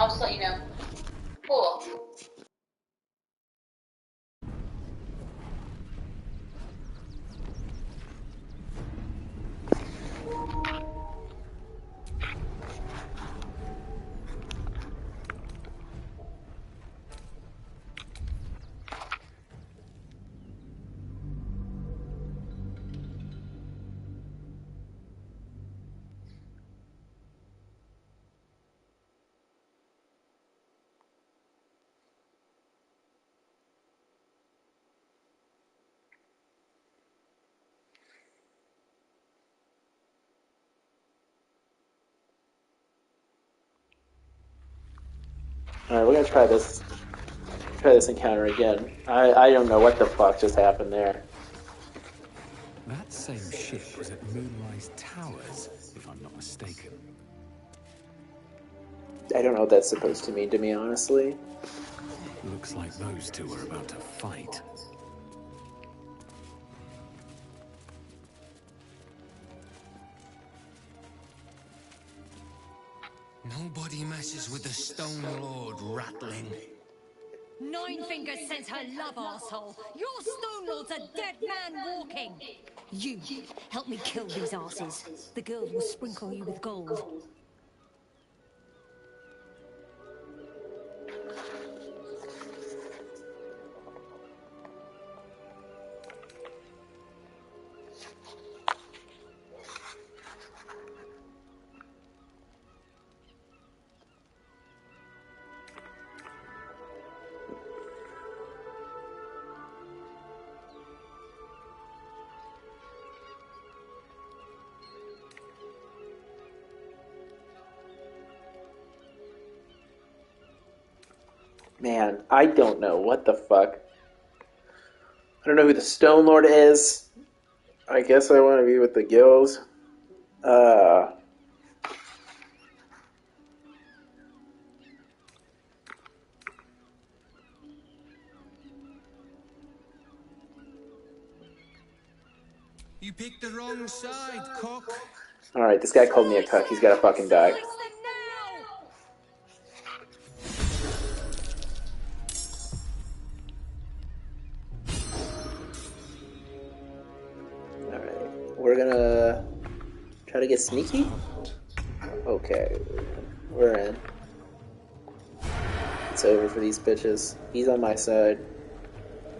I'll just let you know. Cool. Alright, we're gonna try this encounter again. I don't know what the fuck just happened there. That same ship was at Moonrise Towers, if I'm not mistaken. I don't know what that's supposed to mean to me, honestly. Looks like those two are about to fight. Nobody messes with the Stone Lord, Ratling. Nine Fingers sent her love, arsehole. Your Stone Lord's a dead man walking. You, help me kill these asses. The girl will sprinkle you with gold. Man, I don't know what the fuck. I don't know who the Stone Lord is. I guess I want to be with the guilds. You picked the wrong side, cock. Alright, this guy called me a cuck. He's gotta fucking die. Alright, we're gonna try to get sneaky? Okay, we're in. It's over for these bitches. He's on my side.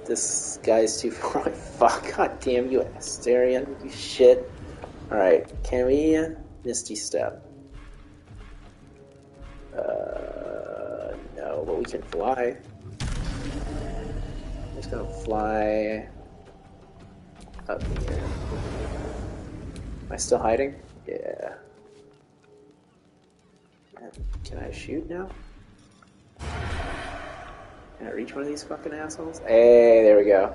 This guy's too far away. Fuck, god damn you, Asterion, you shit. Alright, can we Misty Step? No, but we can fly. I'm just gonna fly up here. Am I still hiding? Yeah. Can I shoot now? Can I reach one of these fucking assholes? Hey, there we go.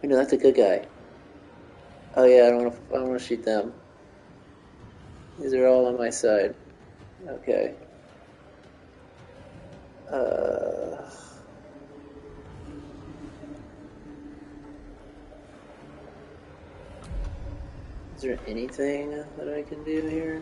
I know that's a good guy. Oh yeah, I don't want to shoot them. These are all on my side. Okay. Is there anything that I can do here?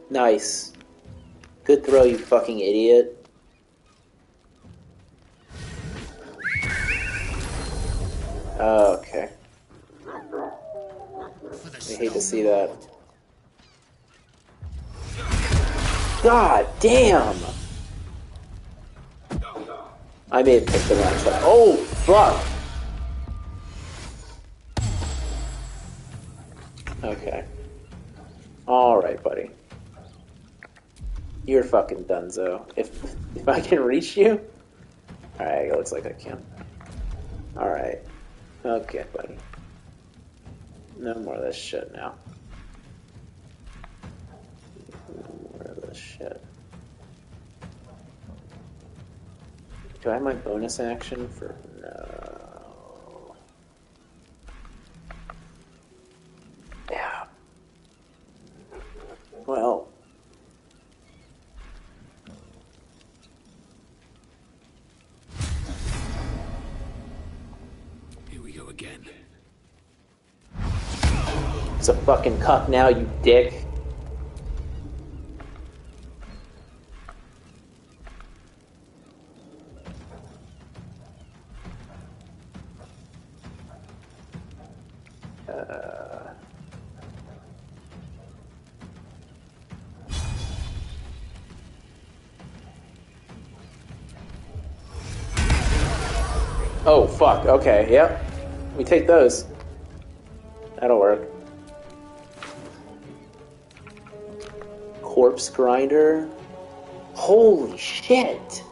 Nice. Good throw, you fucking idiot. Okay. I hate to see that. God damn! I may have picked the wrong shot. Oh, fuck! Okay. Alright, buddy. You're fucking donezo. If I can reach you? Alright, it looks like I can. Alright. Okay, buddy. No more of this shit now. No more of this shit. Do I have my bonus action for... No. Yeah. Well... Here we go again. It's a fucking cuck now, you dick. Oh, fuck. Okay, yep. We take those. That'll work. Corpse grinder. Holy shit.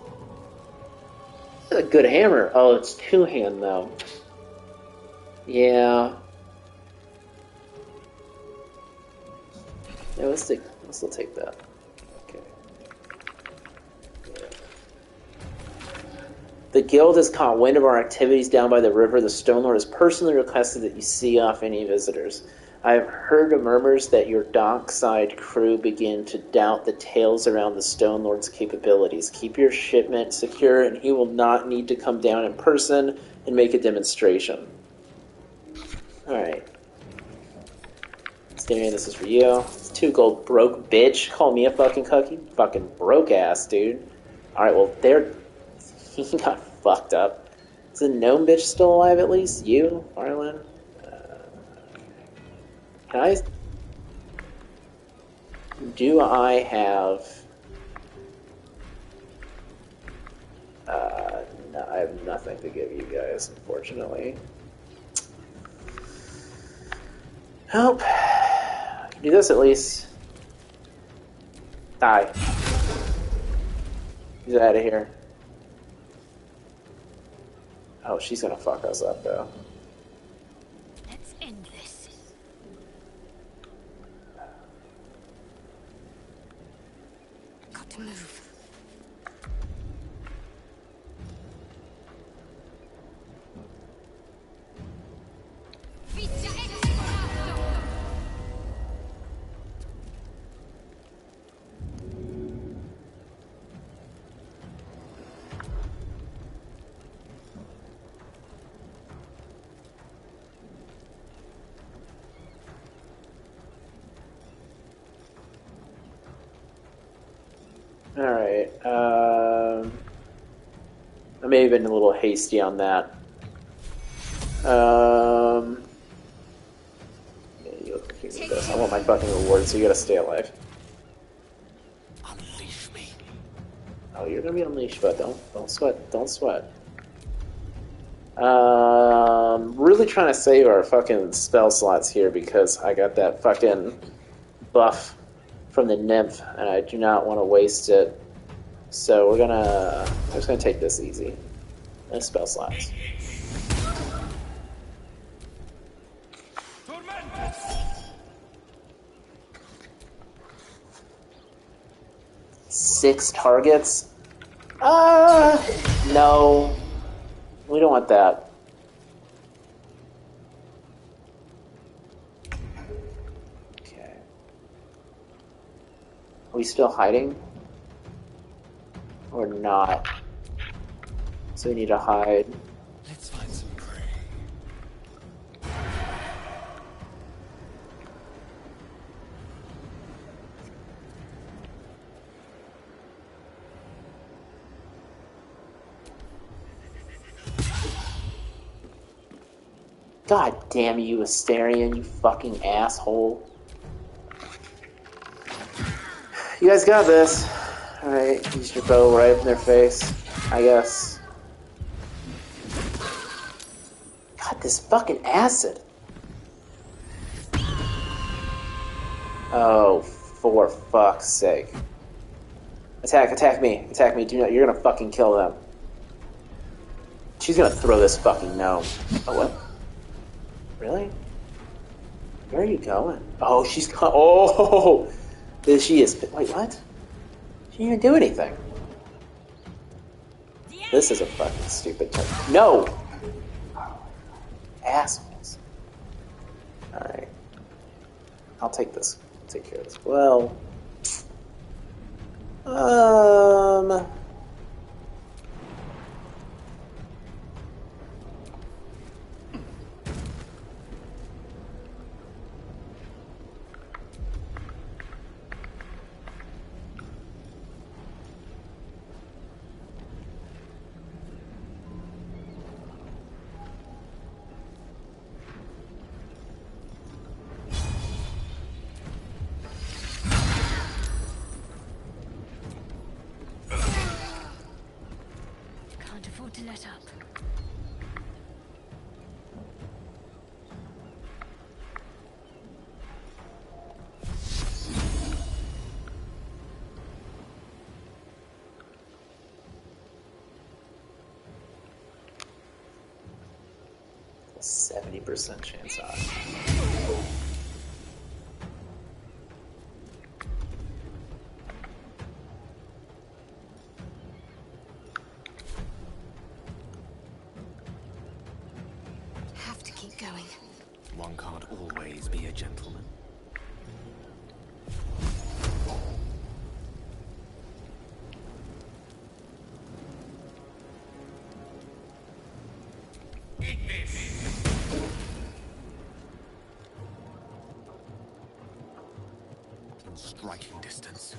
That's a good hammer. Oh, it's two-hand, though. Yeah. Yeah, let's still take that. Okay. The guild has caught wind of our activities down by the river. The Stone Lord has personally requested that you see off any visitors. I have heard murmurs that your dockside crew begin to doubt the tales around the Stone Lord's capabilities. Keep your shipment secure, and he will not need to come down in person and make a demonstration. Alright. Starian, this is for you. It's 2 gold, broke bitch. Call me a fucking cookie. Fucking broke ass, dude. Alright, well, he got fucked up. Is the gnome bitch still alive at least? You, Arlen? Do I have... no, I have nothing to give you guys, unfortunately. Nope. I can do this at least. Die. Get out of here. Oh, she's gonna fuck us up, though. Let's end this. Got to move. Alright, I may have been a little hasty on that. I want my fucking reward, so you gotta stay alive. Unleash me. Oh, you're gonna be unleashed, but don't sweat, don't sweat. Really trying to save our fucking spell slots here because I got that fucking buff from the nymph, and I do not want to waste it. So I'm just gonna take this easy. No spell slots. Six targets? No. We don't want that. Okay. Are we still hiding? Or not? So we need to hide. Let's find some prey. God damn you, Astarion, you fucking asshole. You guys got this. Alright, use your bow right in their face, I guess. this fucking acid. Oh, for fuck's sake. Attack me. Attack me. Do not, you're gonna fucking kill them. She's gonna throw this fucking gnome. Oh, what? Really? Where are you going? Oh, she's... Oh! She is... Wait, what? She didn't even do anything. This is a fucking stupid turn. No! Assholes. Alright. I'll take this. Take care of this. Well... Can't afford to let up. A 70% chance on. Have to keep going. One can't always be a gentleman. In striking distance.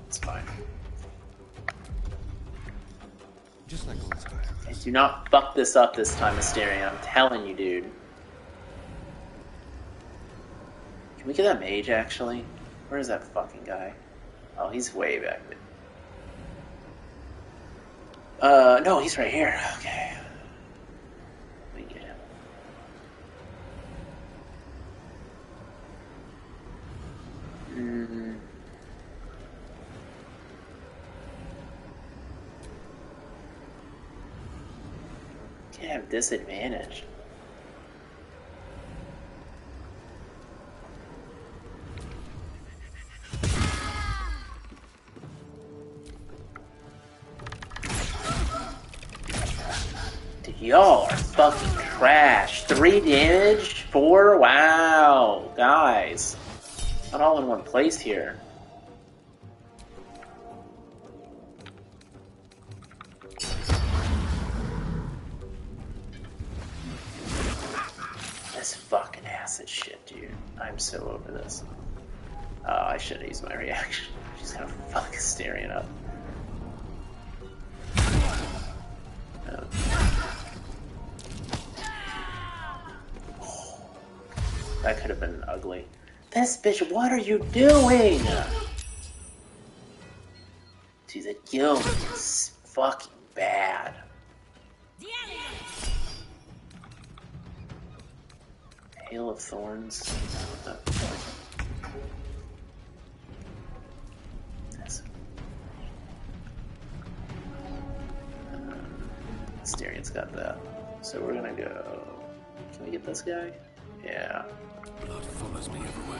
It's fine. Just like old times. And do not fuck this up this time, Mysterion. I'm telling you, dude. Can we get that mage, actually? Where is that fucking guy? Oh, he's way back there. No, he's right here. Okay. We get him. Can't have disadvantage. Dude, y'all are fucking trash. 3 damage? 4? Wow. Guys. Not all in one place here. This fucking acid shit, dude. I'm so over this. Oh, I should have used my reaction. She's gonna fuck Asterion up. No. Oh, that could have been ugly. This bitch, what are you doing? Dude, the guild is fucking bad. Hail of Thorns. What the fuck? Yes. Asterian's got that. So we're gonna go... Can we get this guy? Yeah. Blood follows me everywhere.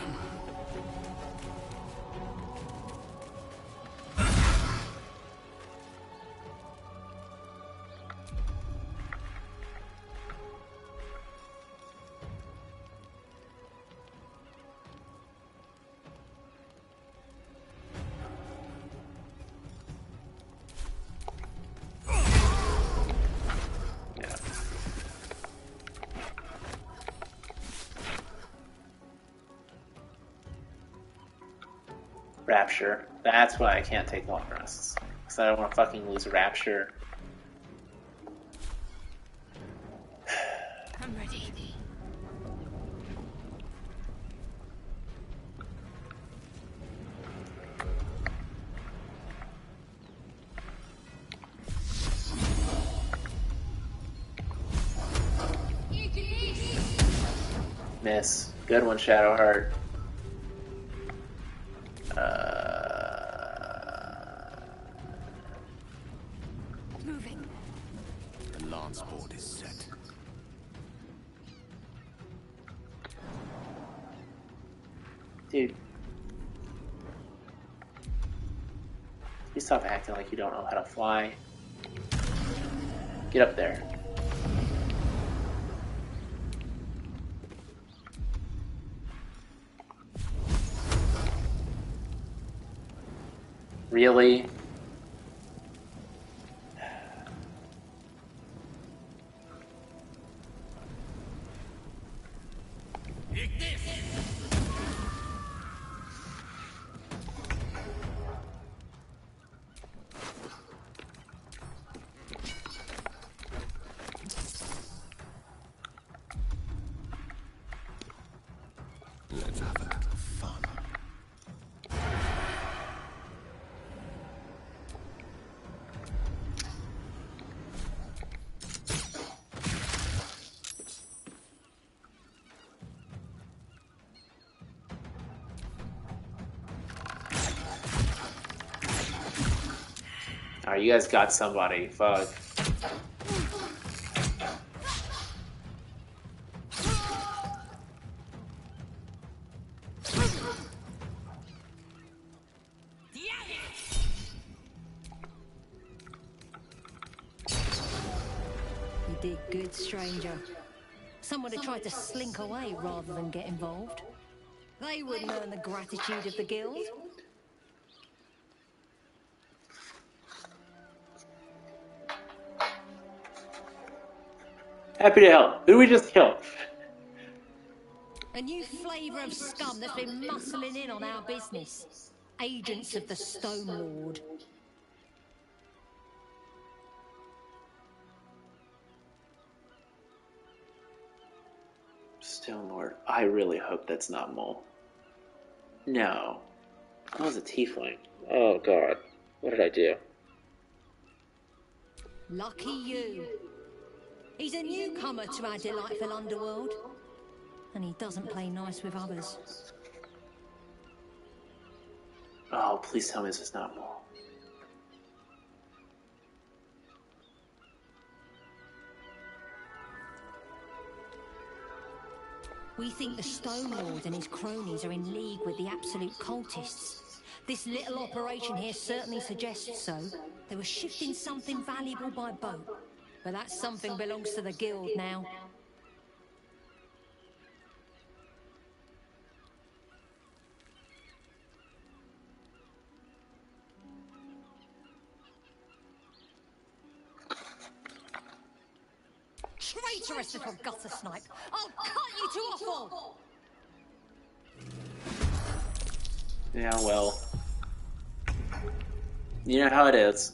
Rapture. That's why I can't take long rests. Because I don't want to fucking lose Rapture. ready. Miss. Good one, Shadowheart. Moving. The lance board is set. Dude. You stop acting like you don't know how to fly. Get up there. Really? Let's have a little fun. Alright, you guys got somebody. Fuck. You did good, stranger. Someone had tried to slink away rather than get involved. They wouldn't earn the gratitude of the guild. Happy to help. Who we just killed? A new flavour of scum that's been muscling in on our business. Agents of the Stone Lord. Stone Lord. I really hope that's not Mole. No. That was a tiefling. Oh god. What did I do? Lucky you. He's a newcomer to our delightful underworld. And he doesn't play nice with others. Oh, please tell me this is not Mole. We think the Stone Lord and his cronies are in league with the absolute cultists. This little operation here certainly suggests so. They were shifting something valuable by boat. But that something belongs to the guild now. Traitorous little gutter snipe! I'll cut you to offal! Yeah, well. You know how it is.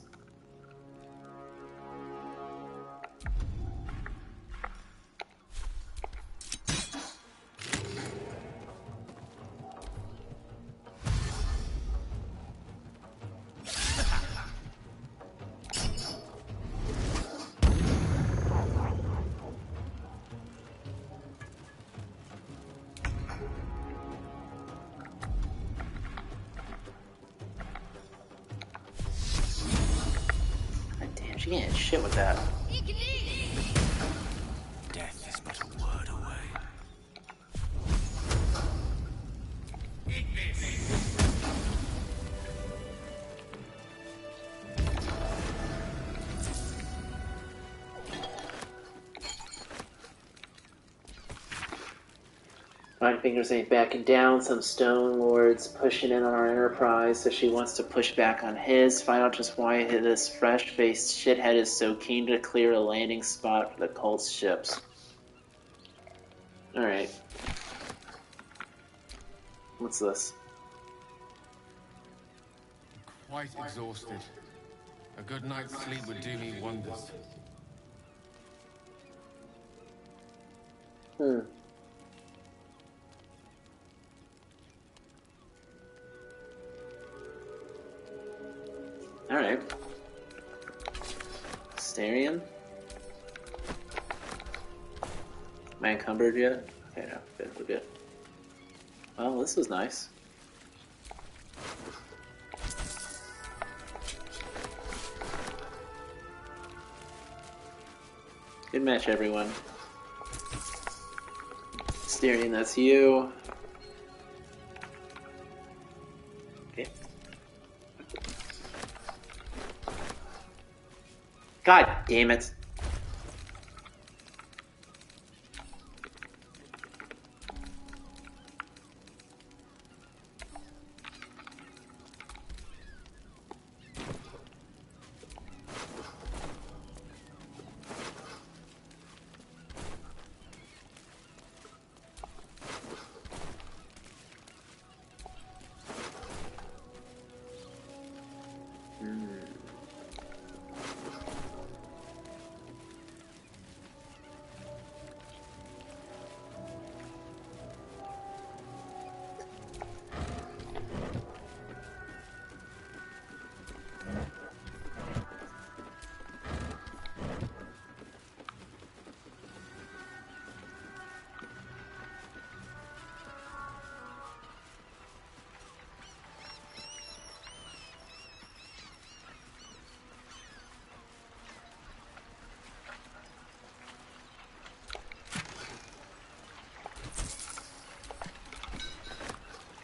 She can't hit shit with that. Death is but a word away. Nine Fingers ain't backing down. Some Stone Lords pushing in on our enterprise, so she wants to push back on his. Find out just why this fresh-faced shithead is so keen to clear a landing spot for the cult's ships. Alright. What's this? Quite exhausted. A good night's sleep would do me wonders. Hmm. Alright. Starion? Am I encumbered yet? Okay, no. Good, we're good. Well, this was nice. Good match, everyone. Starion, that's you. Okay. God damn it.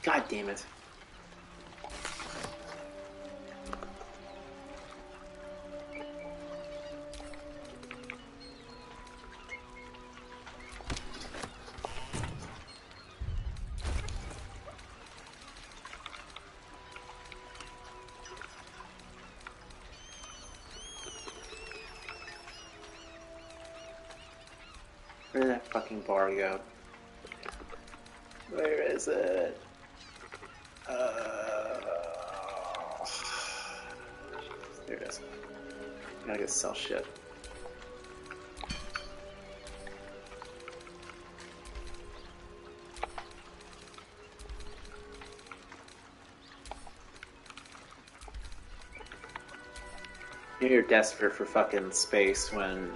God damn it. Where did that fucking bar go? Where is it? There it is. I gotta sell shit. You're desperate for fucking space when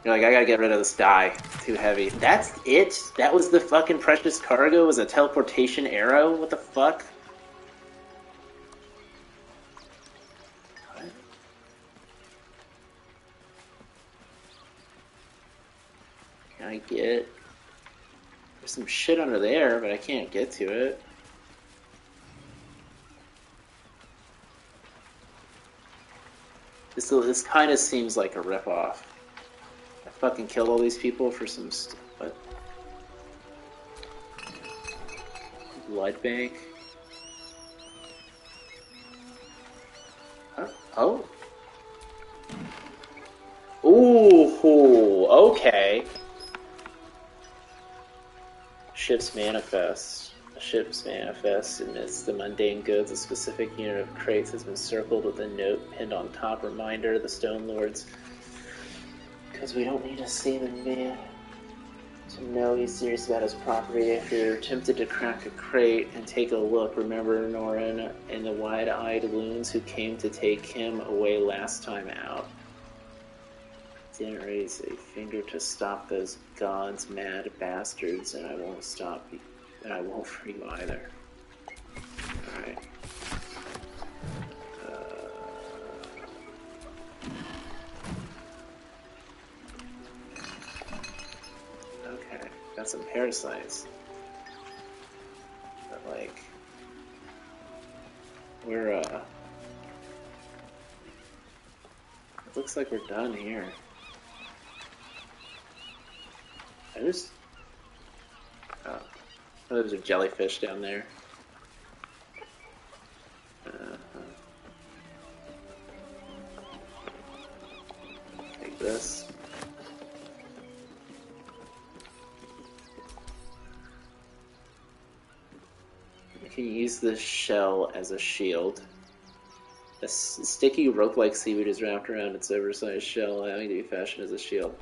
you're like, I gotta get rid of this die. It's too heavy. That's it? That was the fucking precious cargo? Was a teleportation arrow? What the fuck? What? Can I get... There's some shit under there, but I can't get to it. This kind of seems like a ripoff. I fucking killed all these people for some what? Blood bank. Huh? Oh. Ooh. Okay. Ship's manifest. A ship's manifest amidst the mundane goods. A specific unit of crates has been circled with a note pinned on top. Reminder: the Stone Lords. Because we don't need to see the man to know he's serious about his property. If you're tempted to crack a crate and take a look, remember Norin and the wide-eyed loons who came to take him away last time out. Didn't raise a finger to stop those gods, mad bastards, and I won't stop you. And I won't for you either. Alright. Okay, got some parasites. But like... We're, It looks like we're done here. Oh, there's a jellyfish down there. Take this. You can use this shell as a shield. A sticky rope-like seaweed is wrapped around its oversized shell, allowing it to be fashioned as a shield.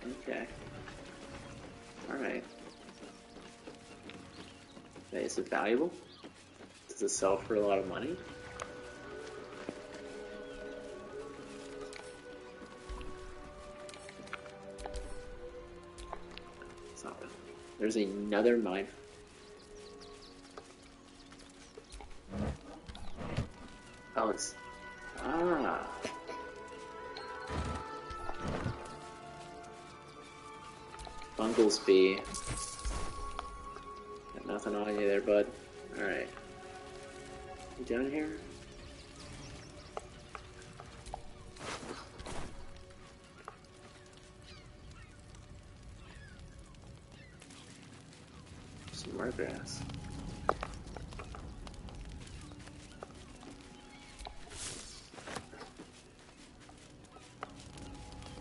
Okay. Alright. Is it valuable? Does it sell for a lot of money? Something. There's another mine. Oh, it's... Ah. Bunglesby. Got nothing on you there, bud. Alright. You down here? Some more grass.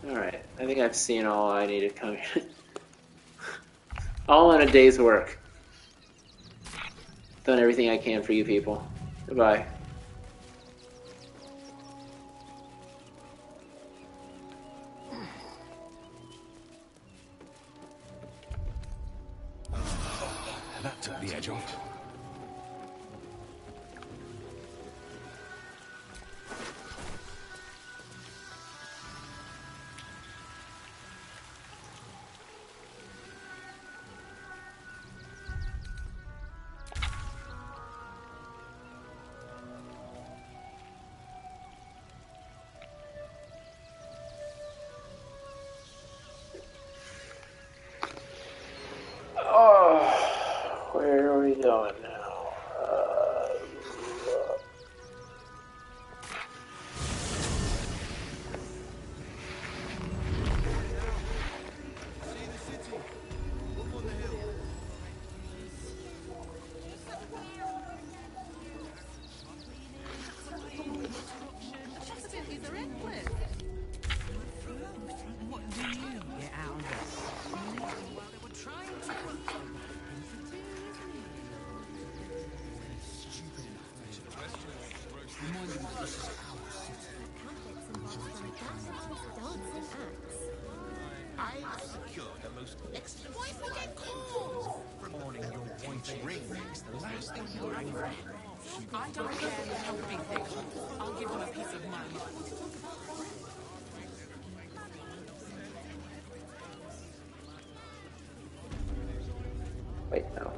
Alright, I think I've seen all I need to come here. All in a day's work. Done everything I can for you people. Goodbye. That took the edge off. Oh, where are we going now? I don't care how big they are. I'll give them a piece of my mind. Wait, no.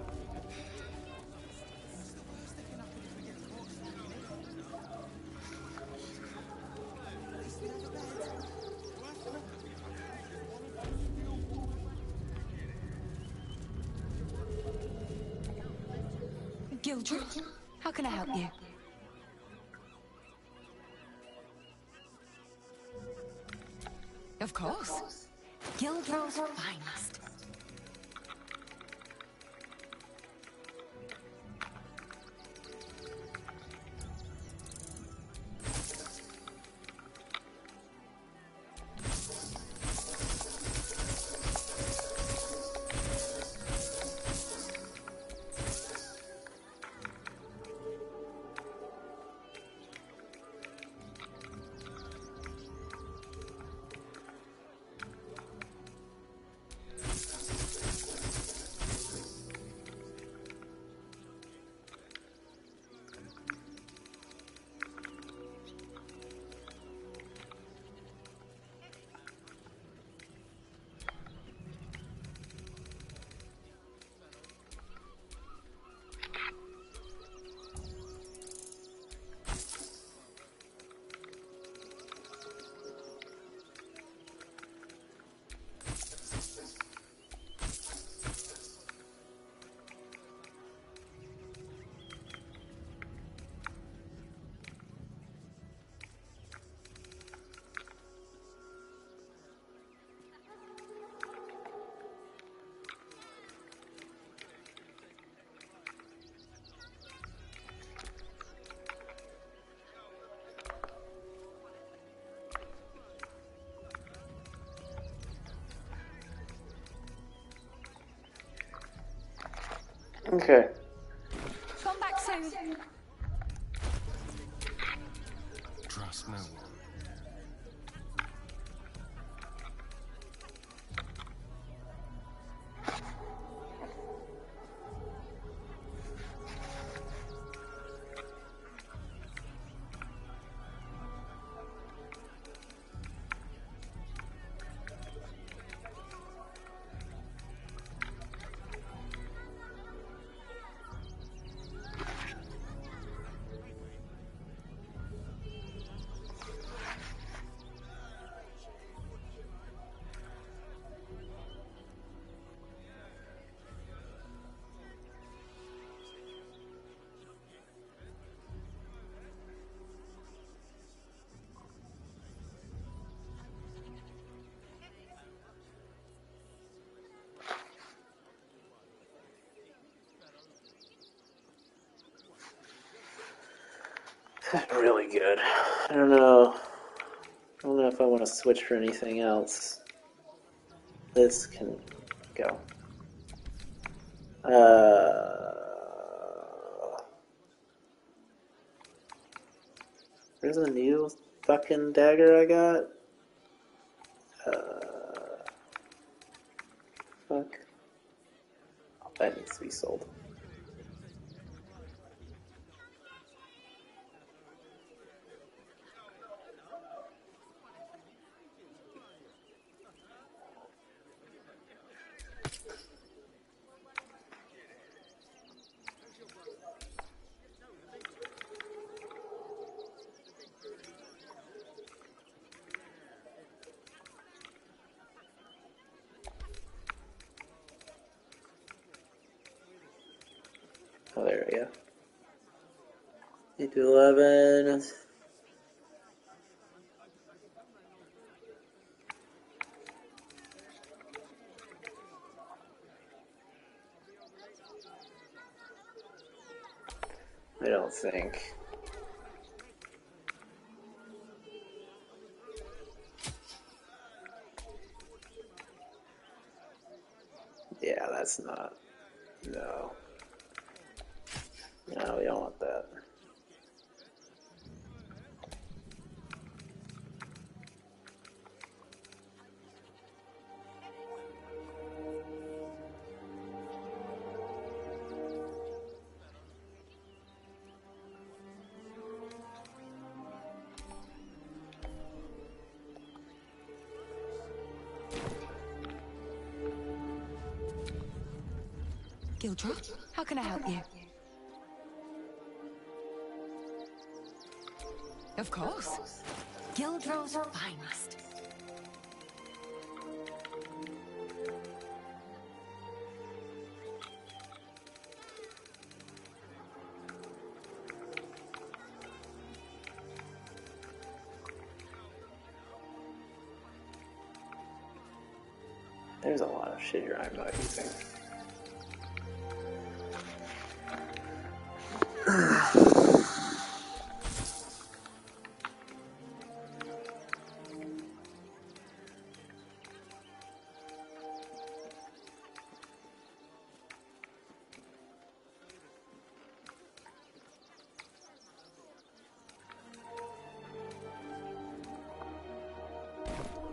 Gildred, how can I help you? Of course. Gildred's finest. Okay. Come back soon. Trust no one. Really good. I don't know. I don't know if I want to switch for anything else. This can go. There's a new fucking dagger I got. Fuck. Oh, that needs to be sold. Oh, there we go. 8 to 11. I don't think. Yeah, that's not. No. No, we don't want that. Gildra, how can I help you? Of course. Gildro's finest. There's a lot of shit here I'm not using.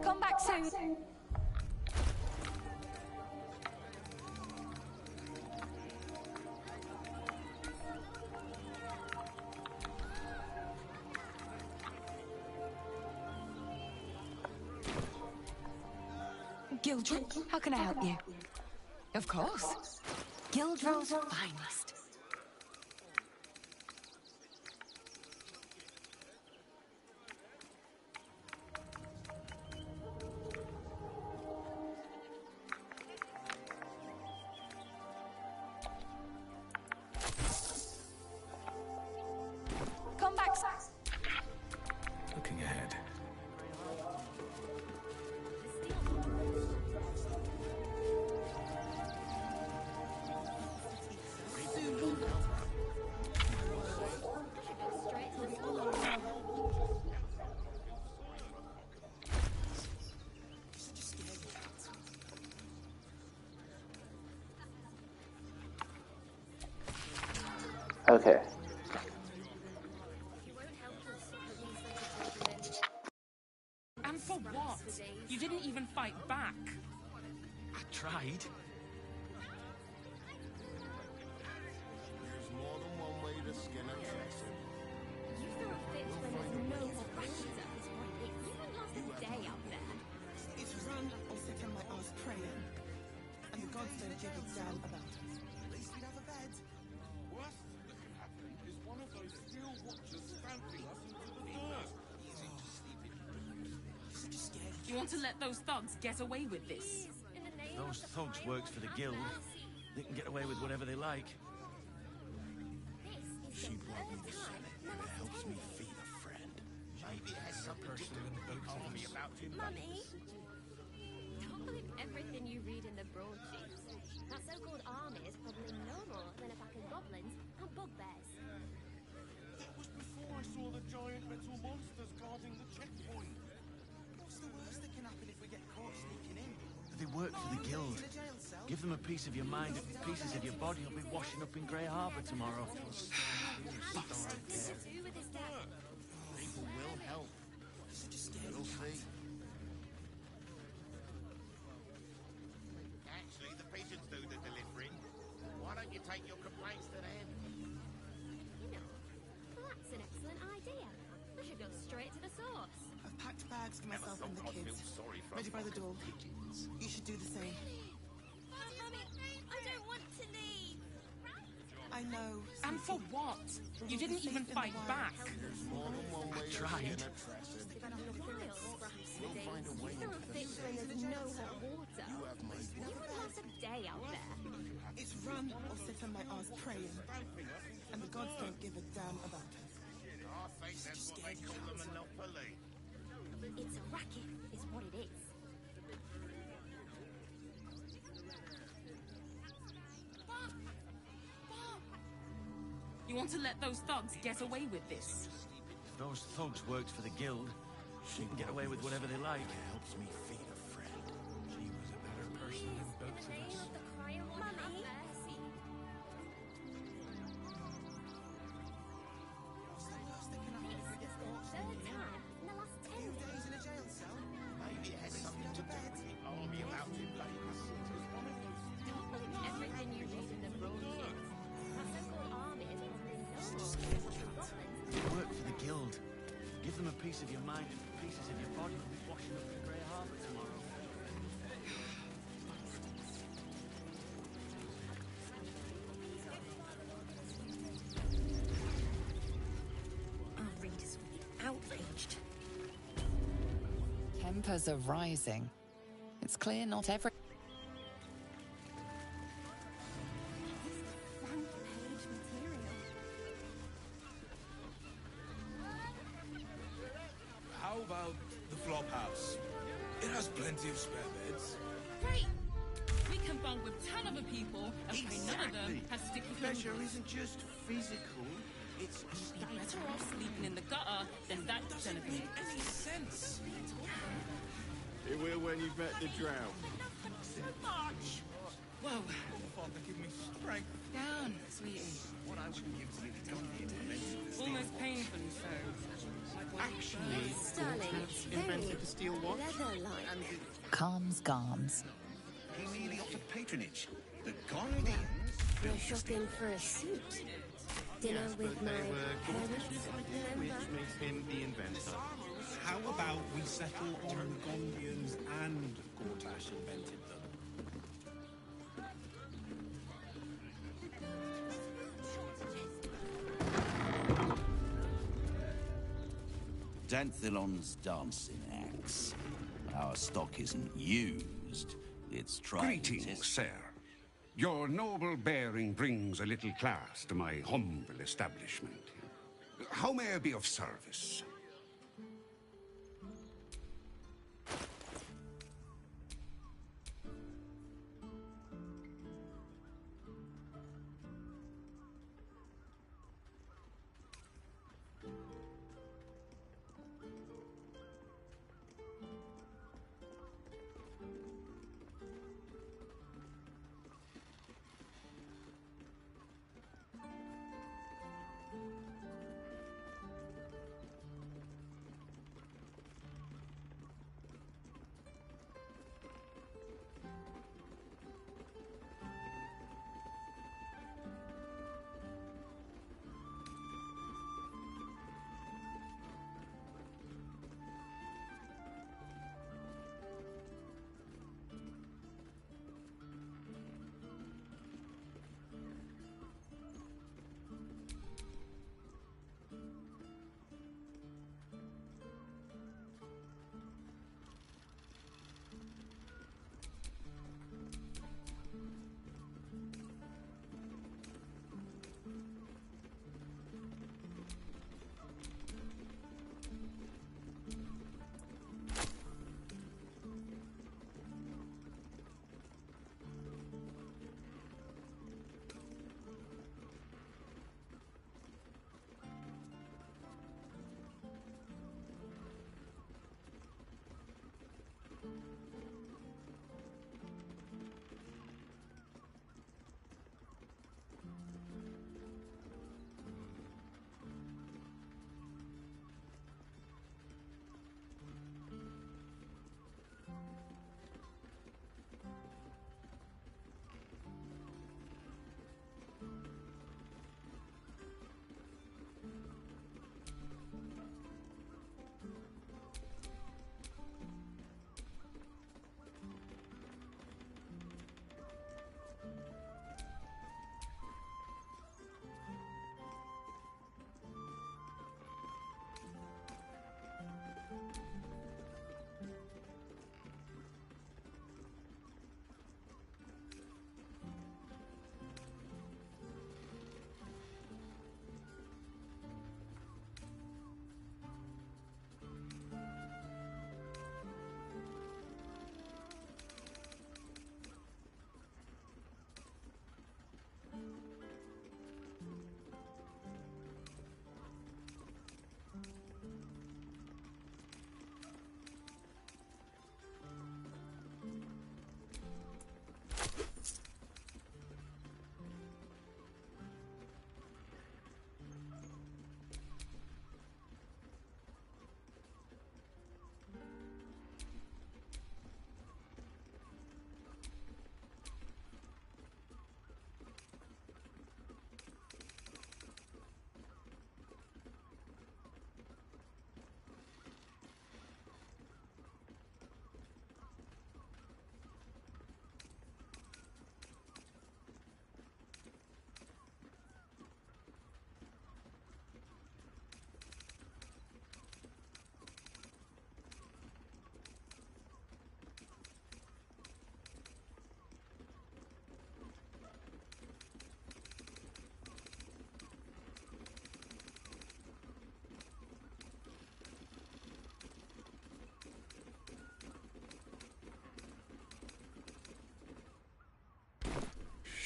Come back soon. Gildra, how can I help you? Of course. Gildro's finest. Come back. Looking ahead. Okay. And for what? You didn't even fight back. I tried. There's more than one way to skin a cat. You throw a fit when there's no operator. You won't last a day out there. It's run or sit on my ass praying. And the gods don't give a damn about us. At least we'd have a bed. Worst that can happen is one of those steel watchers stamping us into the dirt. You want to let those thugs get away with this? In the name Those of the thugs fire, works for the have guild. mercy. They can get away with whatever they like. This is She the brought me third this time and in the it last helps 10 me years. feed a friend. Maybe it has something to do with what told me about him. Mummy, don't believe everything you read in the broadsheets. That so-called army is probably no more than a pack of goblins and bugbears. It was before saw the giant metal monsters guarding the checkpoint. What's the worst that can happen if we get caught sneaking in? They work for the guild. In a jail cell? Give them a piece of your mind and pieces of your body will be washing up in Grey Harbour tomorrow. Something to do with his dad. People will help. You'll see. Actually, the pigeons do the delivering. Why don't you take your complaints to them? You know, that's an excellent idea. I should go straight to the source. I've packed bags for myself and the I feel kids. sorry for Ready us by the door. pigeons. You should do the same. Mummy, I don't want to leave. I know. And for what? You didn't even fight back. More than one way tried. to oppress them. We'll find a way. There are fits when there's no hot water. You have my You would last a day out there. It's run or sit on my ass praying. And the gods don't give a damn about us. I think that's what they call a monopoly. It's a racket, is what it is. You want to let those thugs get away with this? If those thugs worked for the guild, they can get away with whatever they like. Helps me feed a friend. She was a better person than both of us. Mummy? What's the worst that can happen if we get caught Third sneaking in? time in the last 10 days. Days in a jail cell? Maybe it has something to do with the army allowed in Vegas. Don't believe everything you read in the broadsheets. That so-called army is probably no more They work for the guild. Give them a piece of your mind and pieces of your body will be washing up in Grey Harbour tomorrow. Our readers will be outraged. Tempers are rising. It's clear not every... front page material. How about the flop house? It has plenty of spare beds. Great! We can bunk with 10 other people and pay none of them has sticky Pleasure fingers. isn't just physical, it's Be better off sleeping in the gutter than that gentleman. Any sense? It will when you've met the drought. So much! Whoa, Father, give me strength. down, sweetie. What I would give to come here to mention. Almost painfully so. Actually, Sterling, it's invented the steel watch. leather-like. Calms Garms. He merely offered patronage. The Gondians We're shopping for a suit. Dinner with my parents, which remember? makes him the inventor. How about we settle on Gondians and Gortash invented them? Danthilon's dancing axe. Our stock isn't used, it's tried. Greetings, sir. Your noble bearing brings a little class to my humble establishment. How may I be of service?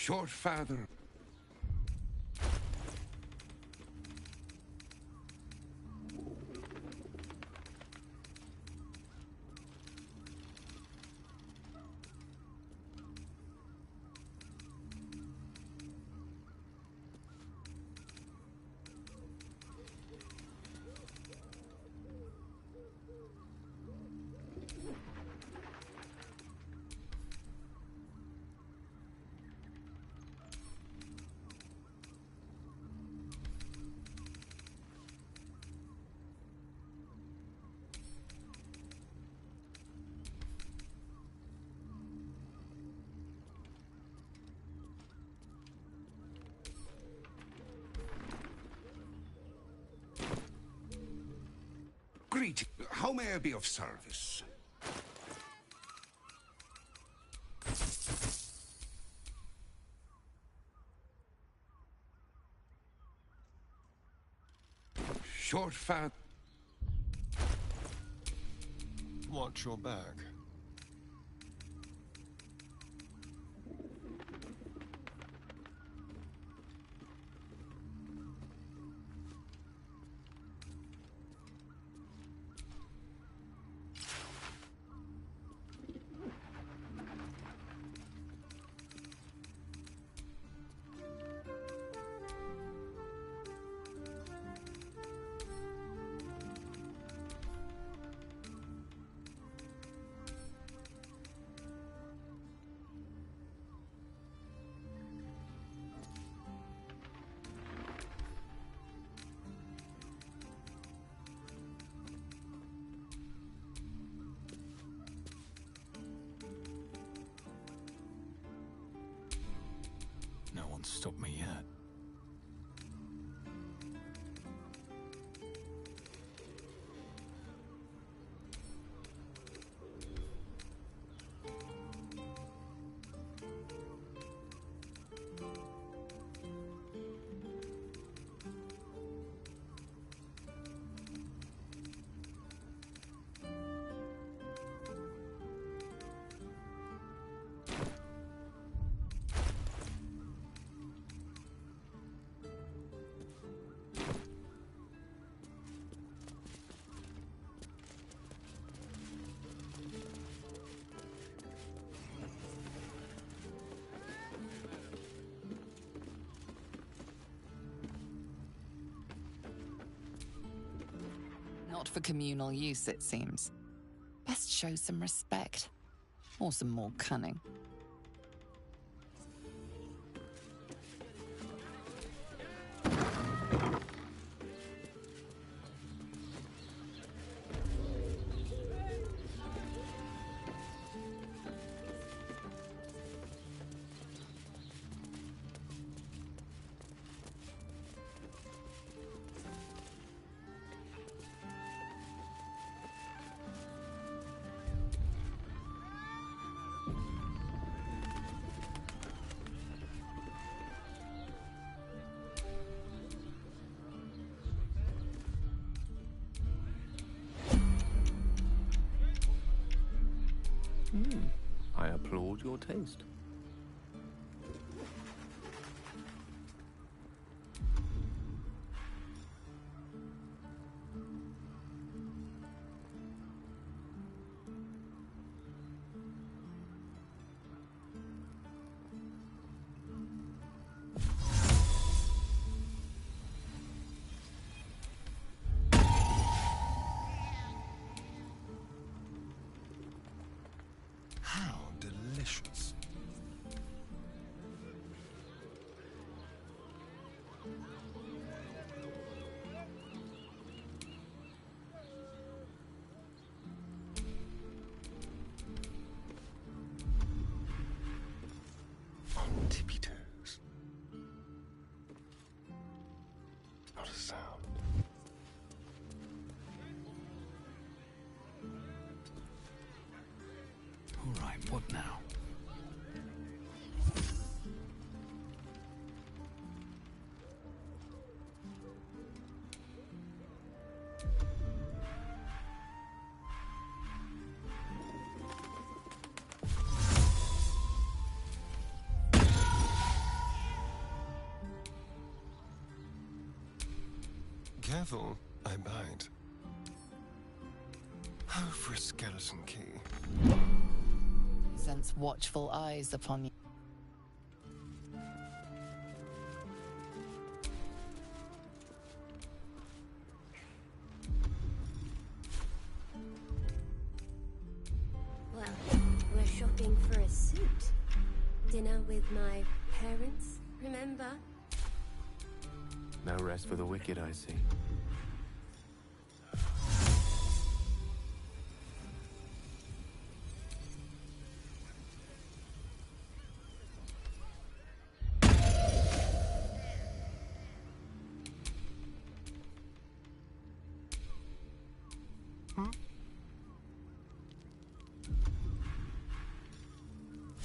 Short father. Greeting. How may I be of service? Short fat. Watch your back. No one's stopped me yet. Not for communal use, it seems. Best show some respect. Or some more cunning. I applaud your taste. How delicious. On tippy toes. Not a sound. All right, what now? Careful, I bite. Oh, for a skeleton key. Sense watchful eyes upon you. Well, we're shopping for a suit. Dinner with my parents, remember? No rest for the wicked, I see.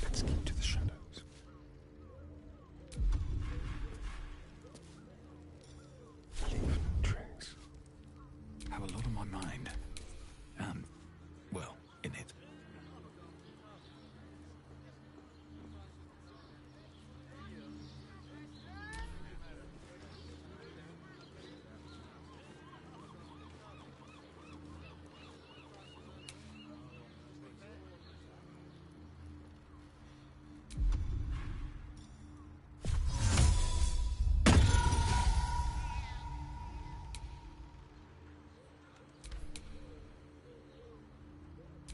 Let's keep to the shadows. Leave no trace. Have a lot on my mind. And, well, in it.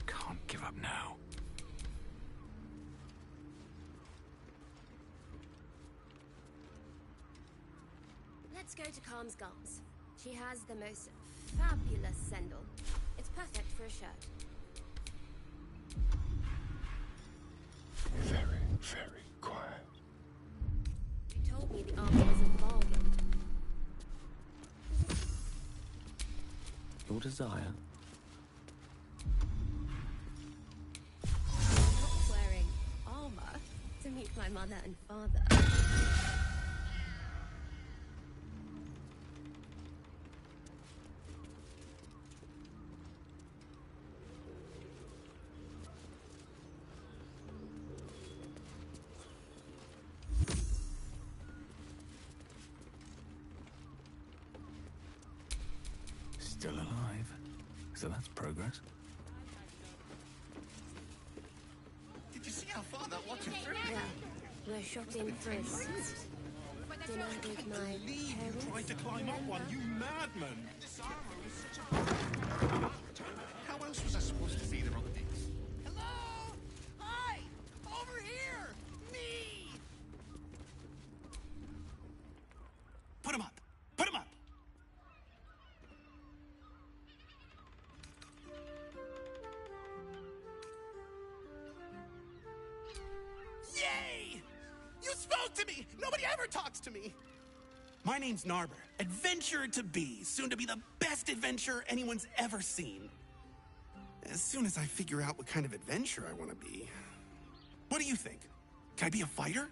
Can't give up now. Let's go to Calm's Gums. She has the most fabulous sendal. It's perfect for a shirt. Very, very quiet. You told me the armor was a bargain. Your desire. You're not wearing armor to meet my mother and father. Still alive. So that's progress. Did you see how far that watcher threw? Well, we're shopping for a suit. Dinner with my parents. Tried to climb up one, you madman! How else was I supposed to see the other things? Hello? Hi! Over here! Me! Put him up! Put him up! Yay! You spoke to me! Nobody ever talks to me! My name's Narber, adventurer to be, soon to be the best adventurer anyone's ever seen. As soon as I figure out what kind of adventurer I want to be. What do you think? Can I be a fighter?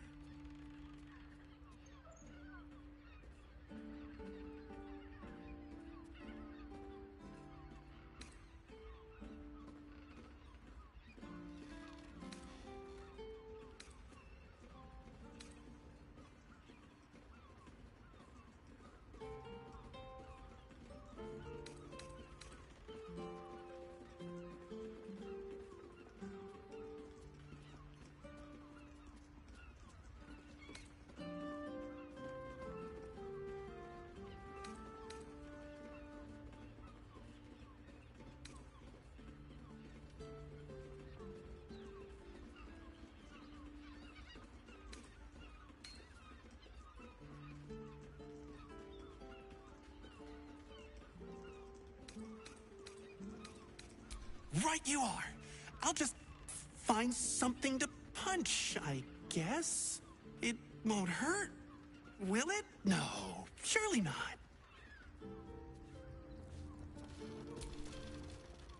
Right you are. I'll just find something to punch, I guess. It won't hurt, will it? No, surely not.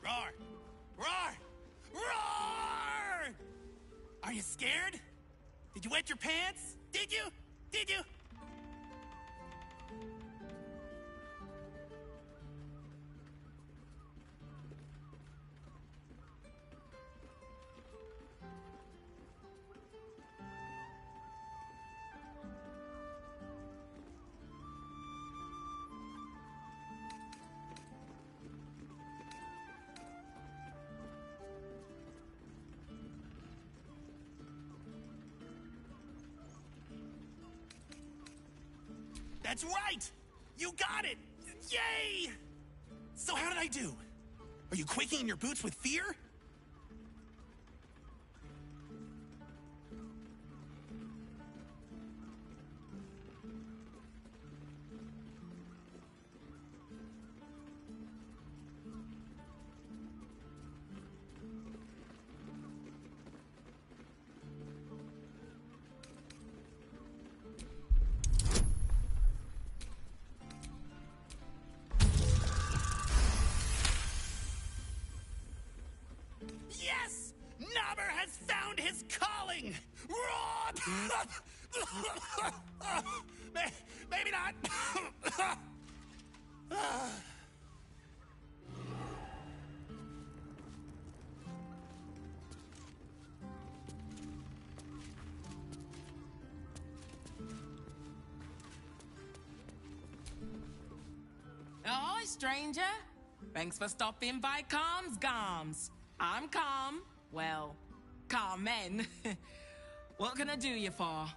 Roar! Roar! Roar! Are you scared? Did you wet your pants? Did you? Did you? That's right! You got it! Yay! So how did I do? Are you quaking in your boots with fear? Yes! Nobber has found his calling! Maybe not. Ahoy, stranger. Thanks for stopping by Calm's Gums. I'm Calm. Well, Carmen. What can I do you for?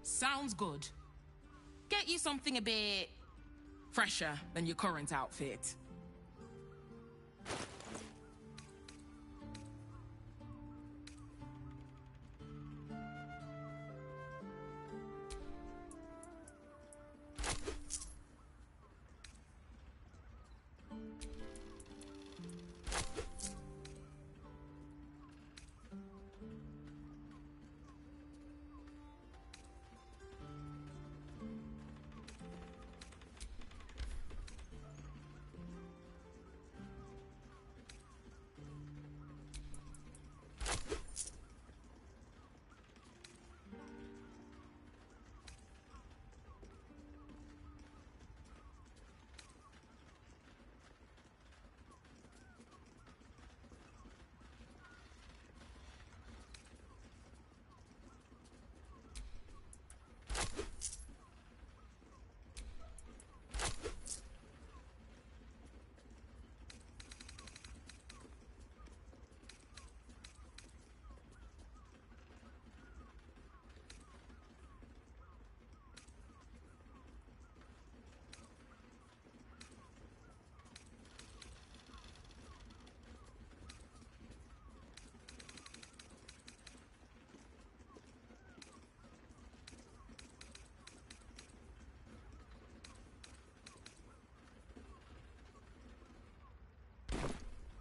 Sounds good. Get you something a bit fresher than your current outfit.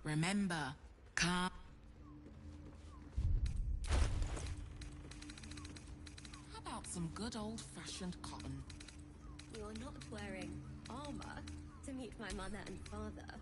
Remember, calm. How about some good old-fashioned cotton? You're not wearing armor to meet my mother and father.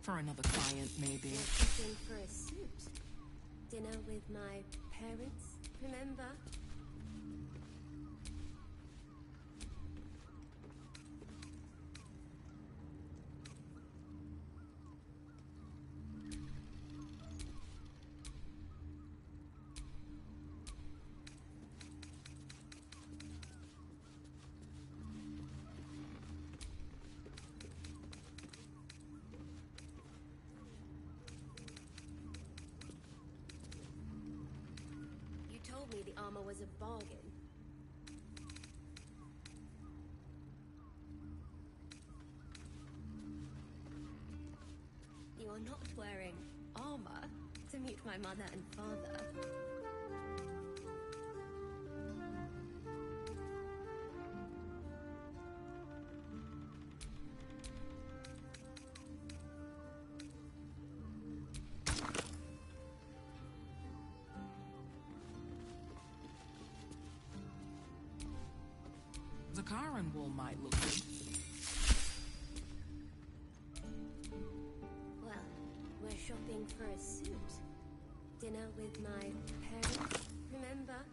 For another client, maybe. Looking for a suit. Dinner with my parents, remember? Told me the armor was a bargain. You are not wearing armor to meet my mother and father. The Karen wall might look good. Well, we're shopping for a suit. Dinner with my parents, remember?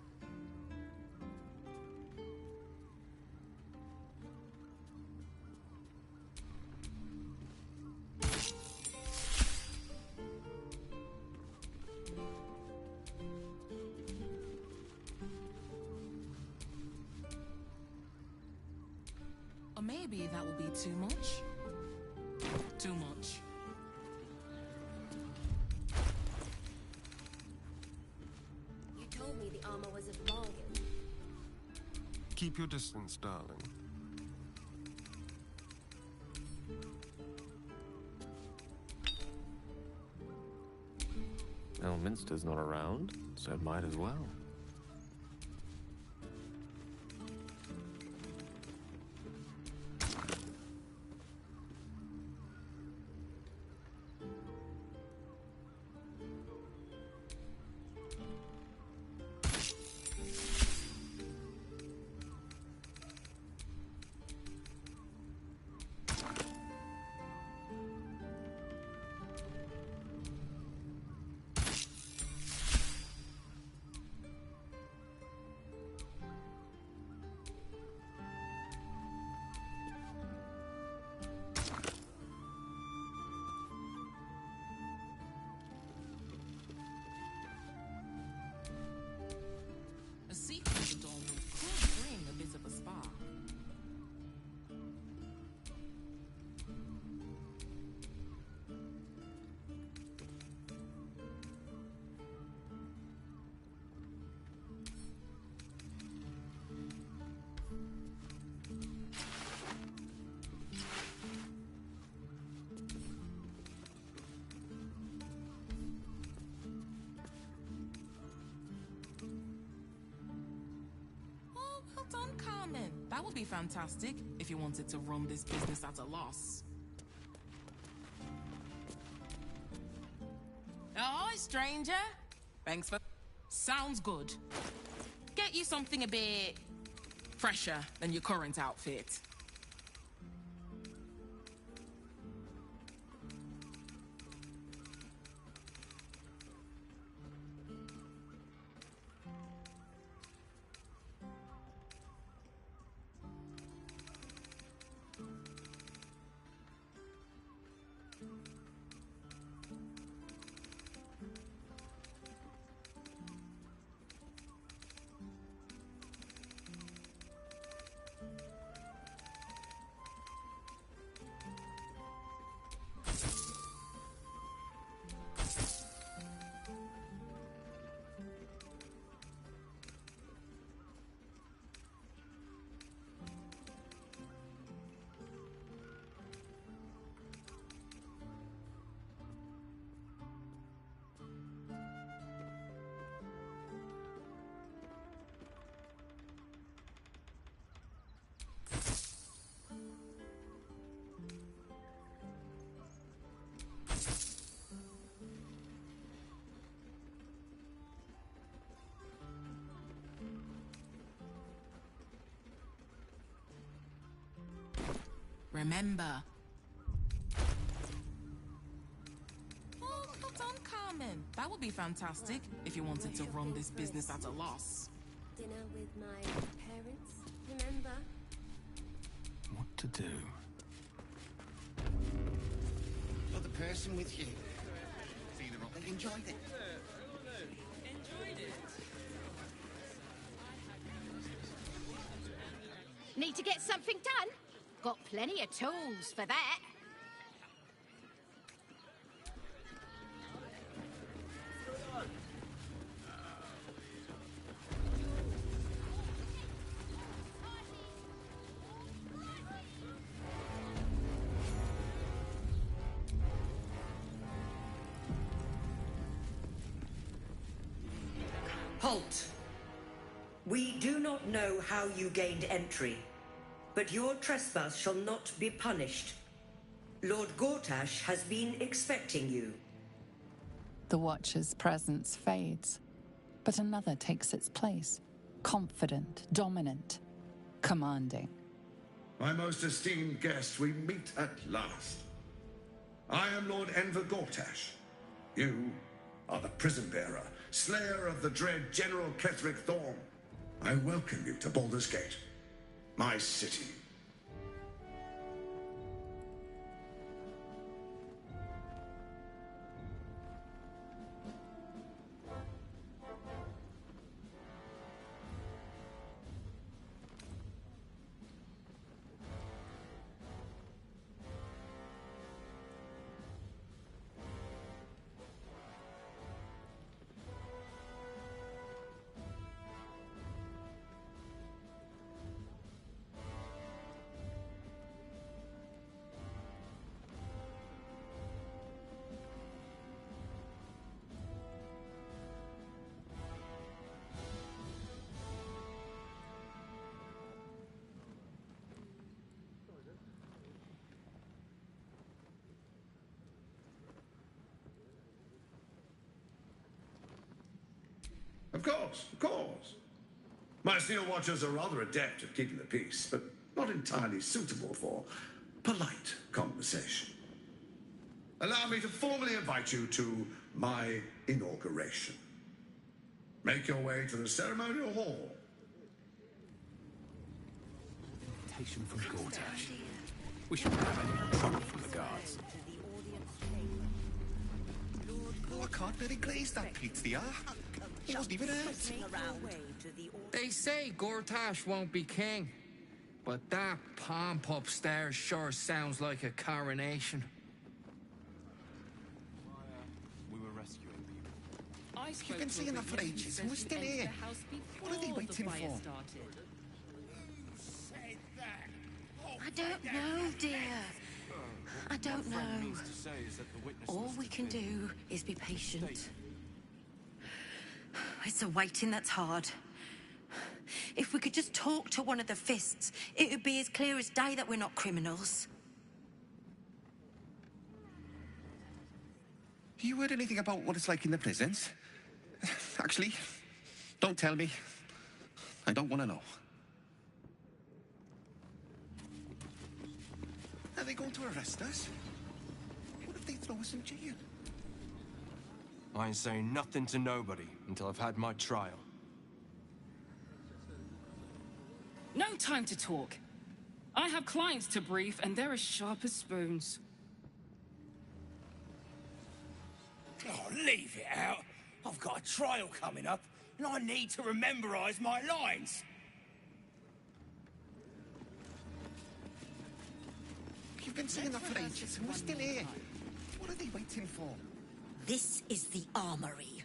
be too much? Too much. You told me the armor was a bargain. Keep your distance, darling. Elminster's not around, so might as well. A sequence adornment could bring a bit of a spark. Oh, well done, Carmen. That would be fantastic if you wanted to run this business at a loss. Ahoy, stranger. Thanks for... Sounds good. Get you something a bit fresher than your current outfit. Remember. Oh, well done, Carmen. That would be fantastic if you wanted to run this business at a loss. Dinner with my parents, remember? What to do? You're the person with you. See the rock and enjoyed it. Enjoyed it. Need to get something done? Got plenty of tools for that. Halt! We do not know how you gained entry, but your trespass shall not be punished. Lord Gortash has been expecting you. The Watcher's presence fades, but another takes its place. Confident, dominant, commanding. My most esteemed guest, we meet at last. I am Lord Enver Gortash. You are the prison bearer, slayer of the dread General Ketheric Thorn. I welcome you to Baldur's Gate, my city. of course. My steel watchers are rather adept at keeping the peace, but not entirely suitable for polite conversation. Allow me to formally invite you to my inauguration. Make your way to the ceremonial hall. Invitation from Gortash. We shouldn't have any trouble from the guards. Oh, I can't very glaze that pizza. He wasn't even hurt. They say Gortash won't be king, but that pomp upstairs sure sounds like a coronation. We were rescuing people. You've been saying that for ages, and we're still here. What are they waiting for? I don't know, dear. I don't know. All we can do is be patient. It's a waiting that's hard. If we could just talk to one of the fists, it would be as clear as day that we're not criminals. You heard anything about what it's like in the prisons? Actually, don't tell me. I don't want to know. Are they going to arrest us? What if they throw us in jail? I ain't saying nothing to nobody until I've had my trial. No time to talk. I have clients to brief, and they're as sharp as spoons. Oh, leave it out. I've got a trial coming up, and I need to rememberize my lines. You've been saying that for ages, and we're still here. What are they waiting for? This is the armory,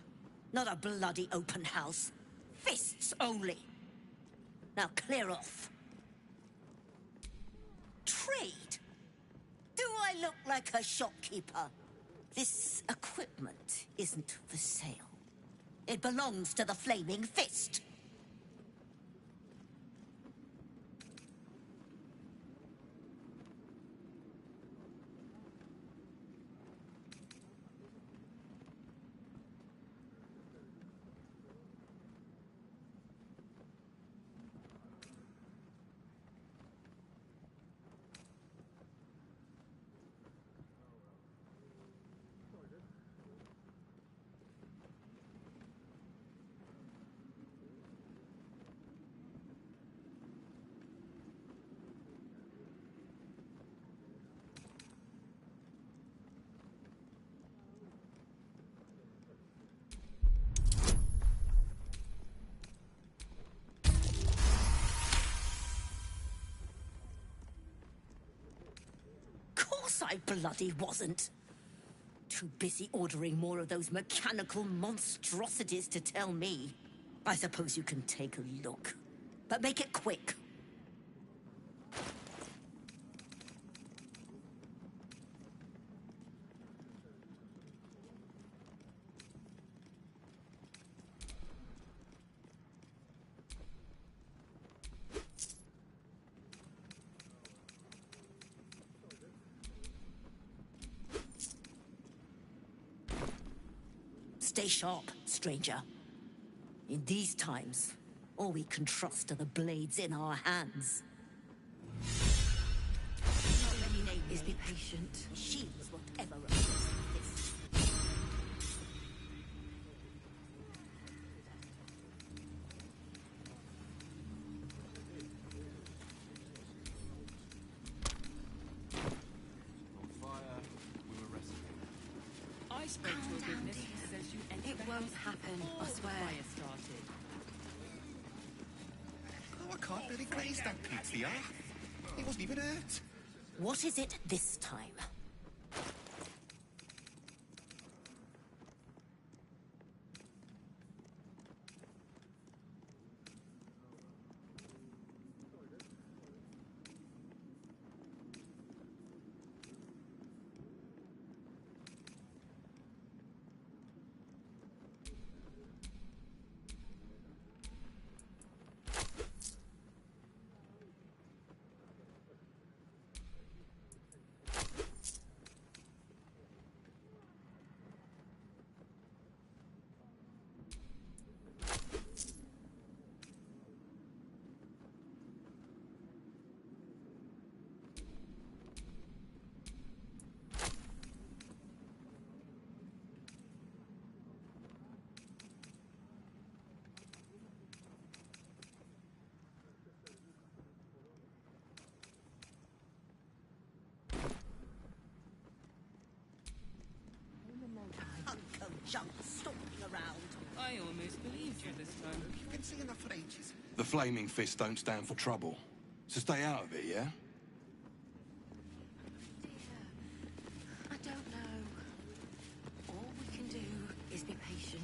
not a bloody open house. Fists only. Now clear off. Trade? Do I look like a shopkeeper? This equipment isn't for sale. It belongs to the Flaming Fist. I bloody wasn't. Too busy ordering more of those mechanical monstrosities to tell me. I suppose you can take a look, but make it quick. Stay sharp, stranger. In these times, all we can trust are the blades in our hands. Is be patient. Shields won't ever replace this. I spoke to a witness who says you entered It won't happen, I swear. Fire started. Oh, I can't really glaze that pizza. He wasn't even hurt. What is it this time? I almost believed you this time. You've been singing that for ages. The Flaming Fist don't stand for trouble. So stay out of it, yeah? I don't know. All we can do is be patient.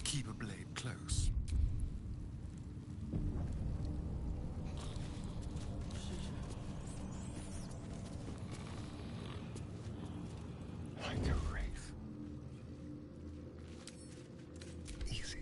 Keep a blade close. Like a wraith. Easy.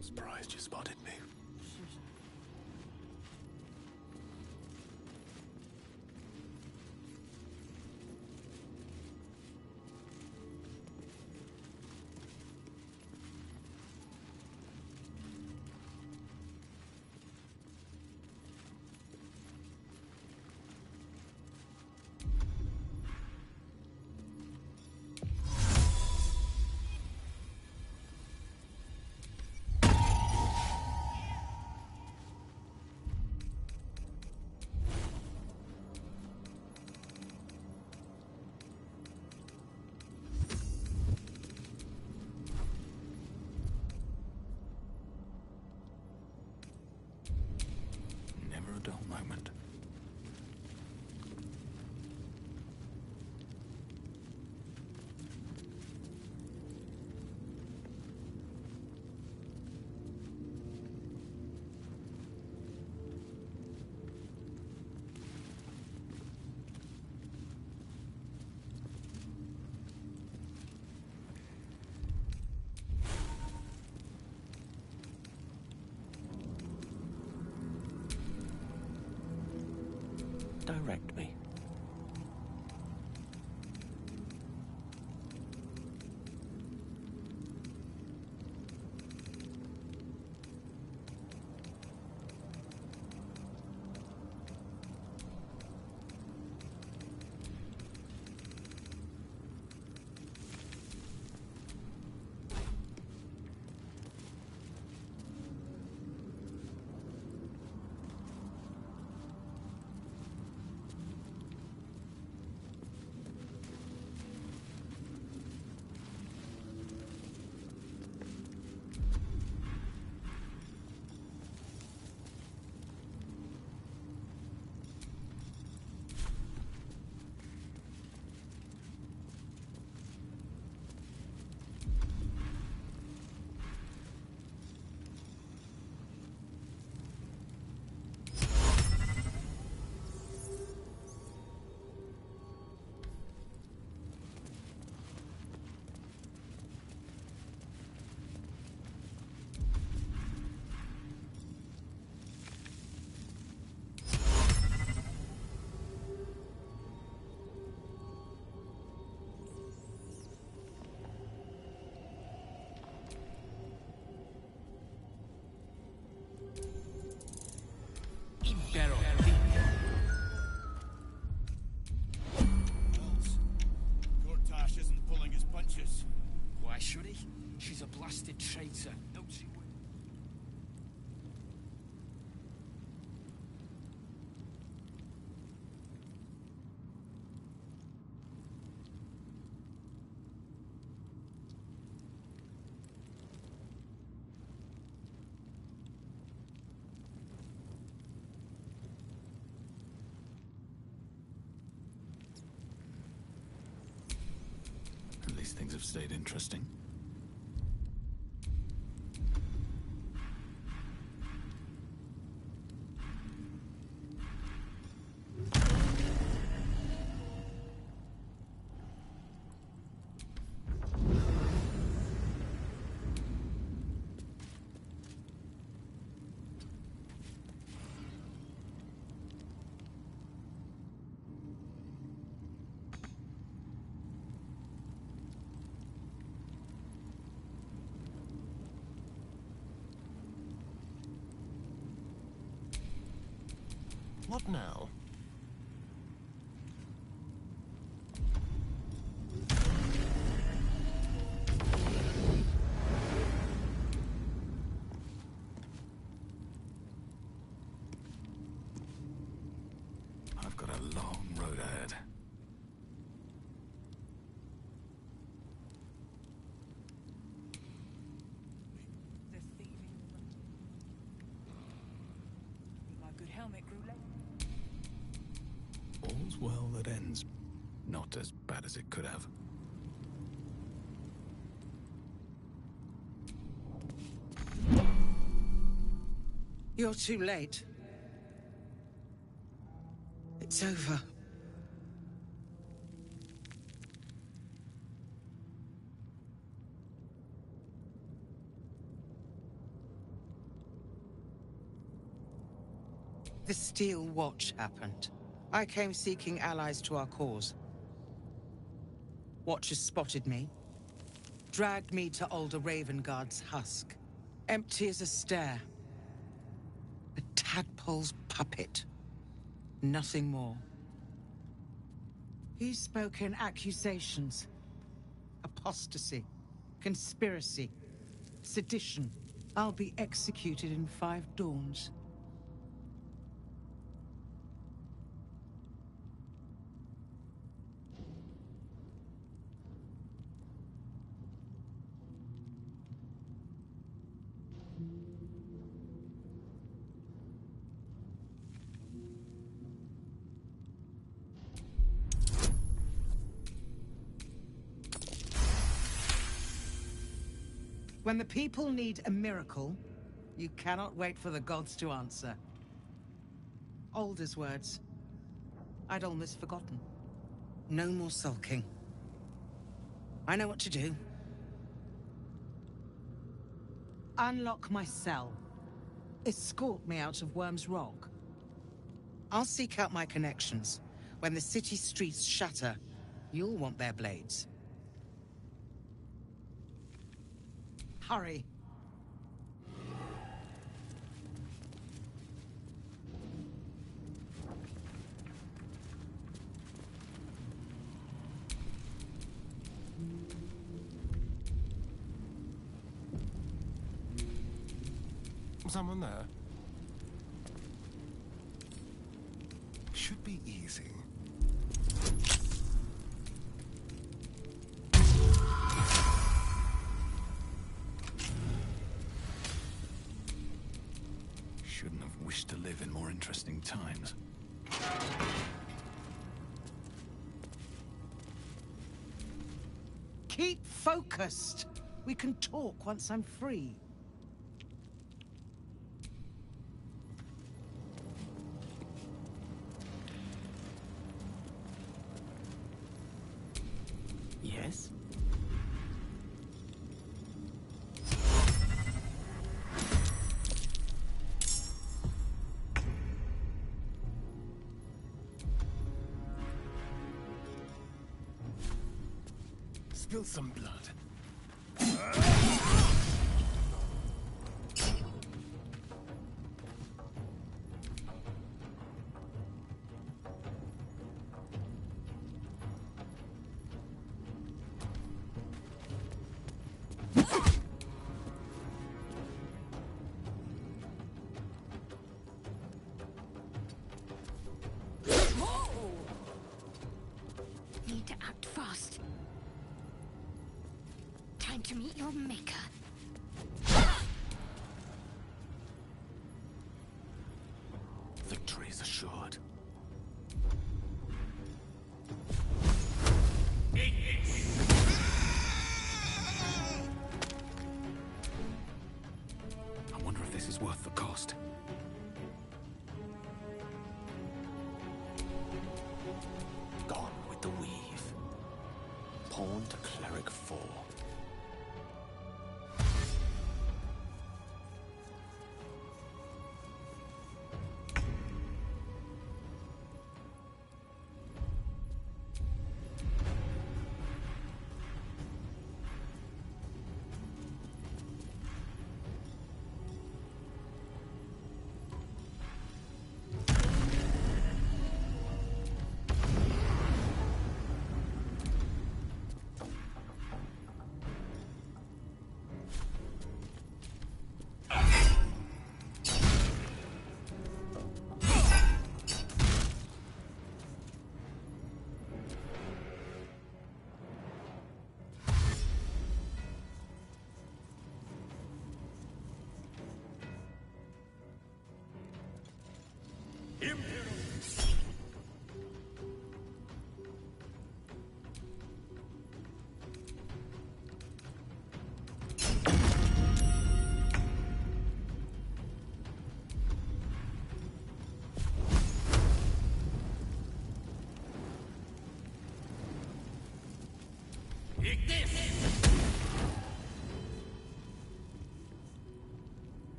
Surprised you spotted me. Never a dull moment. Direct me. She's a blasted traitor. No, she wouldn't. At least things have stayed interesting. What now? I've got a long road ahead. My good helmet grew late. All's well that ends. Not as bad as it could have. You're too late. It's over. The Steel Watch happened. I came seeking allies to our cause. Watchers spotted me, dragged me to Older Ravengard's husk. Empty as a stare. A tadpole's puppet. Nothing more. He spoke in accusations. Apostasy. Conspiracy. Sedition. I'll be executed in 5 dawns. When the people need a miracle, you cannot wait for the gods to answer. Alder's words. I'd almost forgotten. No more sulking. I know what to do. Unlock my cell. Escort me out of Worm's Rock. I'll seek out my connections. When the city streets shatter, you'll want their blades. Hurry. Someone there? Should be easy. Shouldn't have wished to live in more interesting times. Keep focused. We can talk once I'm free. Yes? Spill some blood. to meet your maker. Victory is assured. I wonder if this is worth the cost. Gone with the weave. Pawn to cleric 4.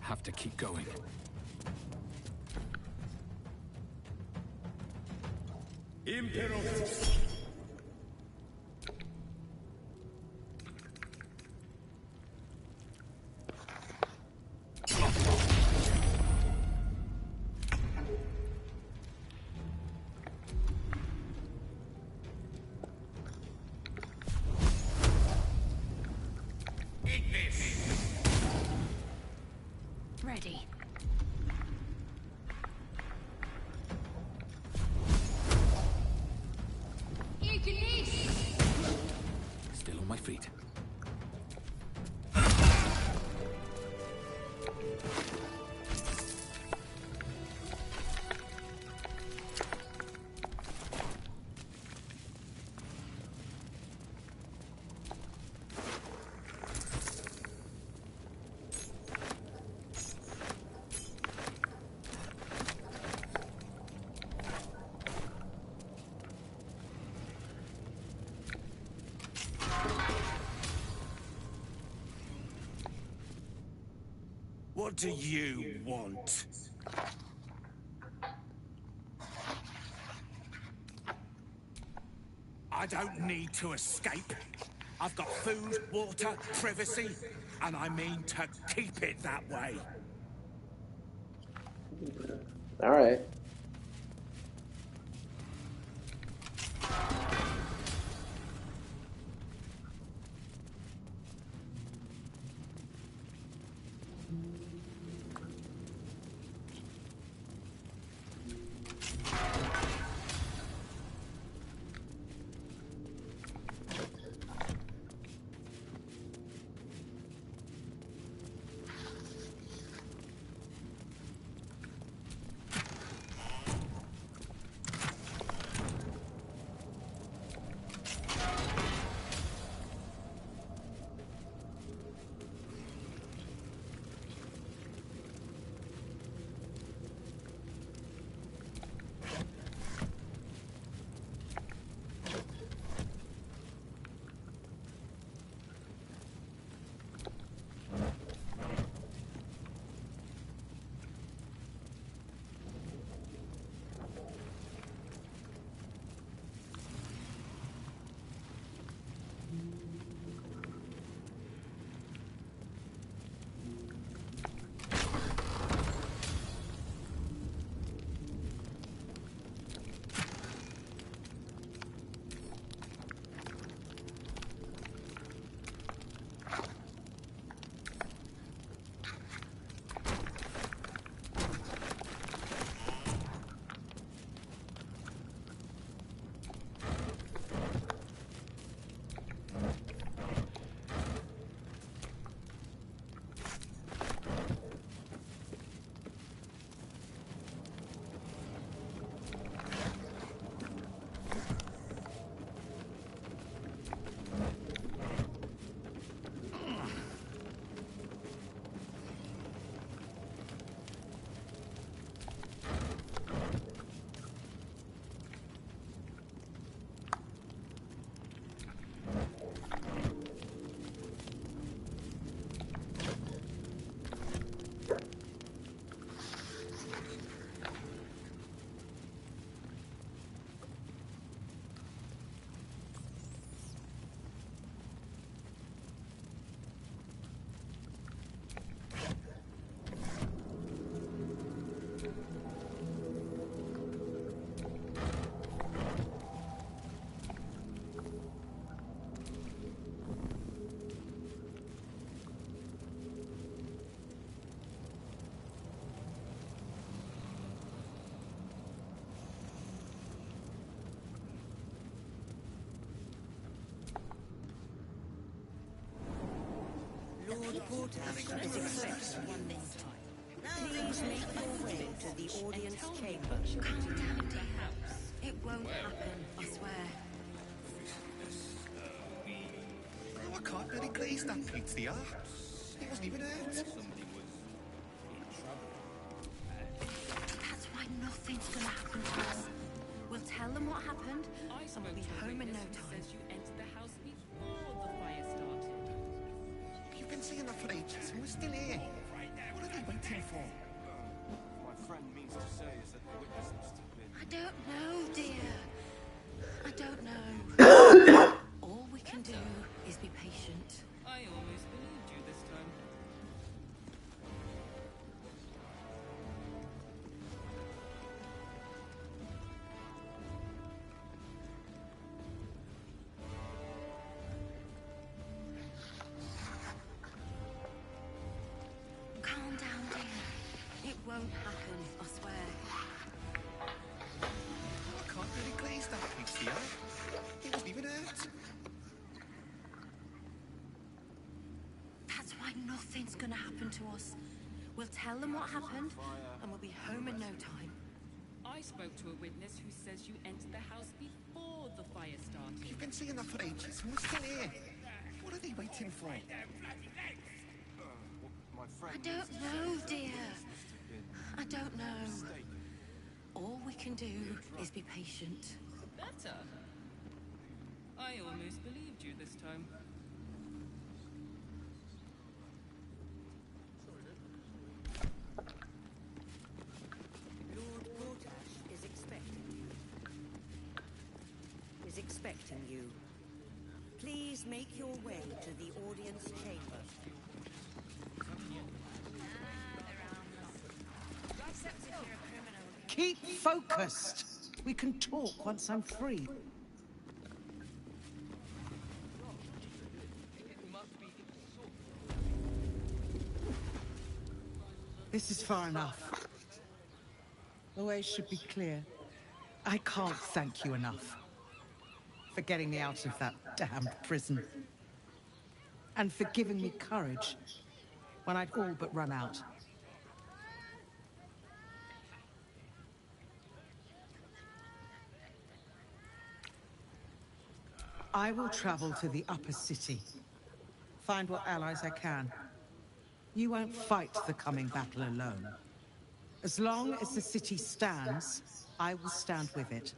Have to keep going. Impero. Ready. Still on my feet. What do you want? I don't need to escape. I've got food, water, privacy, and I mean to keep it that way. All right. Lord Gortash is expected one more time. Please make your way to the audience chamber. Calm down, dear. It won't happen, I swear. Oh, I can't really glaze that pizza. It wasn't even out. That's why nothing's gonna happen to us. We'll tell them what happened, and we'll be home in no time. You entered the house before the fire started. You've been saying that for ages, and we're still here. What are they waiting for? My friend means to say is that the witness must have been... I don't know, dear. I don't know. All we can do is be patient. I almost believed you this time. Calm down, dear. It won't happen, I swear. Oh, I can't really glaze that pizza. It wasn't even out. That's why nothing's gonna happen to us. We'll tell them what happened, and we'll be home in no time. I spoke to a witness who says you entered the house before the fire started. You've been saying that for ages, and we're still here. What are they waiting for? My friend I don't know, dear. I don't know. All we can do is be patient. Better. I almost believed you this time. Lord Gortash is expecting you. Please make your way to the audience chamber. Keep focused. We can talk once I'm free. This is far enough. The way should be clear. I can't thank you enough for getting me out of that damned prison. And for giving me courage when I'd all but run out. I will travel to the upper city. Find what allies I can. You won't fight the coming battle alone. As long as the city stands, I will stand with it.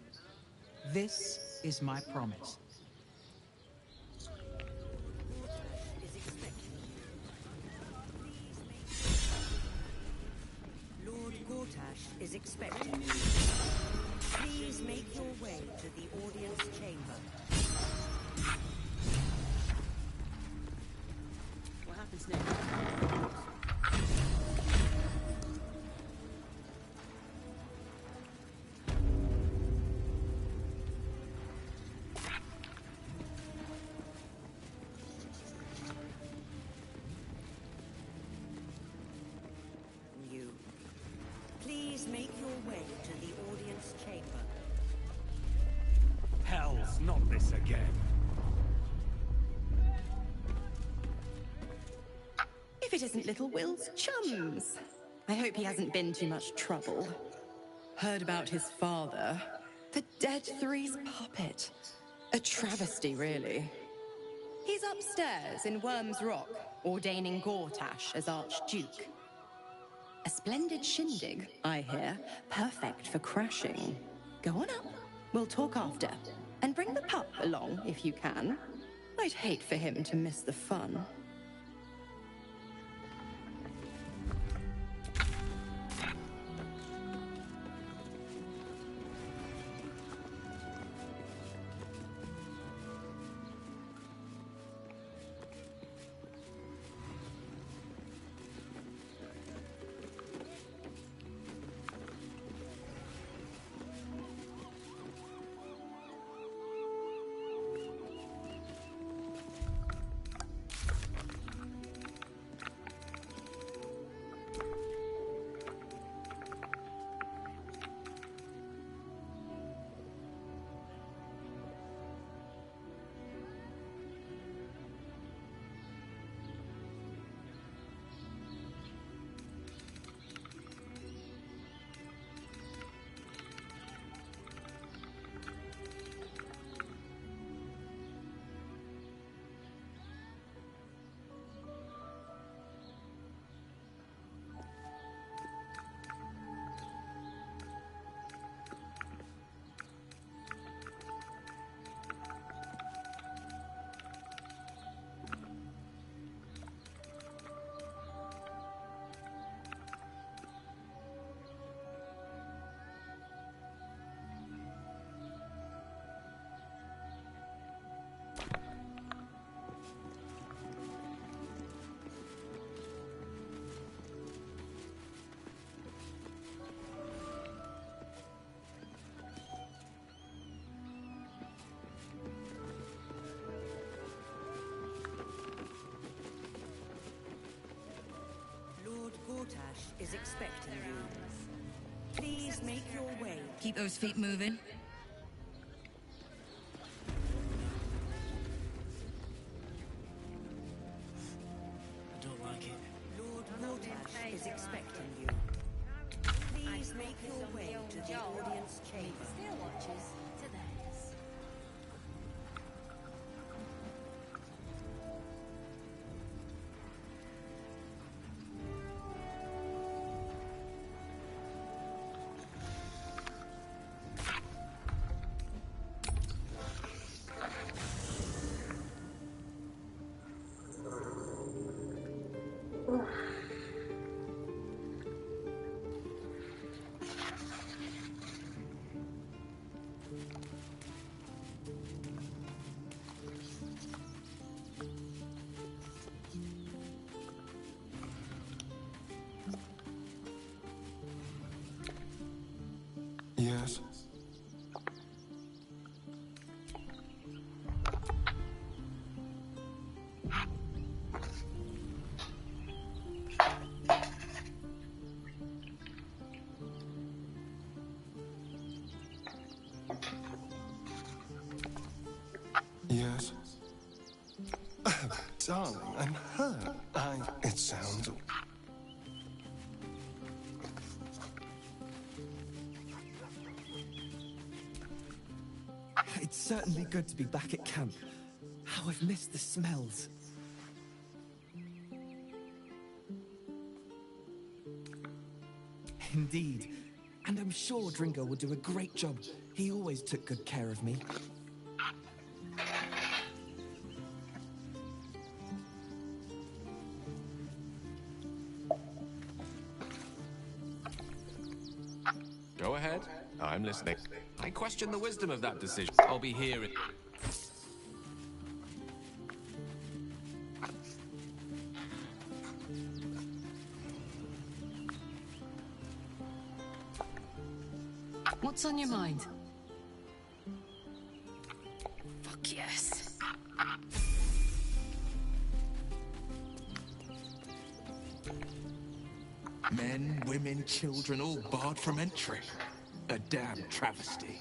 This is my promise. Lord Gortash is expecting you. Please make your way to the audience chamber. What happens next? You. Please make your way to the audience chamber. Hell's not this again. If it isn't little Will's chums. I hope he hasn't been too much trouble. Heard about his father. The Dead Three's puppet. A travesty, really. He's upstairs in Worm's Rock, ordaining Gortash as Archduke. A splendid shindig, I hear. Perfect for crashing. Go on up. We'll talk after. And bring the pup along, if you can. I'd hate for him to miss the fun. is expecting you. Please make your way. Keep those feet moving. I don't like it. Lord Gortash is expecting you. Please make your way to the audience chamber. Still watches to theirs. Yes. Yes. Darling, I'm hurt. It sounds... It's certainly good to be back at camp. How I've missed the smells. Indeed. And I'm sure Dringo will do a great job. He always took good care of me. Go ahead. I'm listening. I question the wisdom of that decision. I'll be here in... What's on your mind? Fuck yes. Men, women, children, all barred from entry. A damn travesty.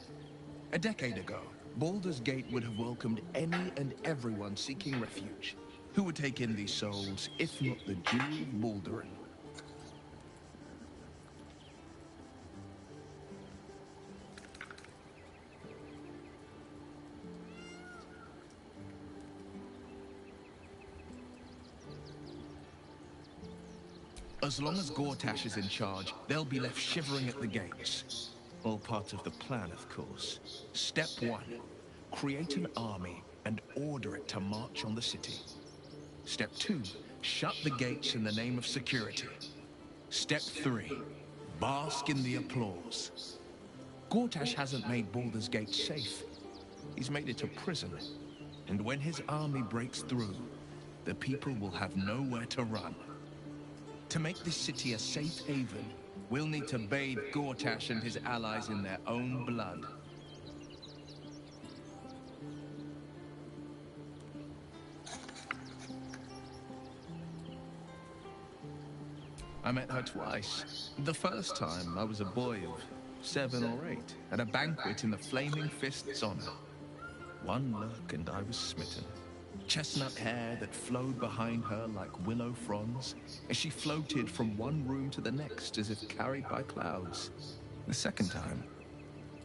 A decade ago, Baldur's Gate would have welcomed any and everyone seeking refuge. Who would take in these souls, if not the Jew of Baldur? As long as Gortash is in charge, they'll be left shivering at the gates. All part of the plan, of course. Step 1, create an army and order it to march on the city. Step 2, shut the gates in the name of security. Step 3, bask in the applause. Gortash hasn't made Baldur's Gate safe. He's made it a prison. And when his army breaks through, the people will have nowhere to run. To make this city a safe haven, we'll need to bathe Gortash and his allies in their own blood. I met her twice. The first time, I was a boy of 7 or 8, at a banquet in the Flaming Fist's honor. One look and I was smitten. Chestnut hair that flowed behind her like willow fronds as she floated from one room to the next as if carried by clouds. The second time,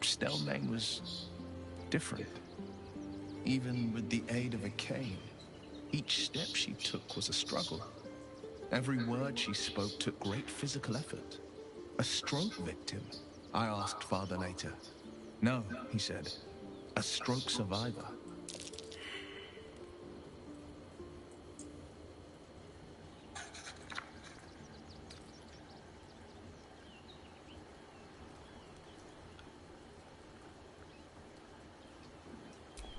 Stelmane was different. Even with the aid of a cane, each step she took was a struggle. Every word she spoke took great physical effort. A stroke victim? I asked Father later. No, he said. A stroke survivor.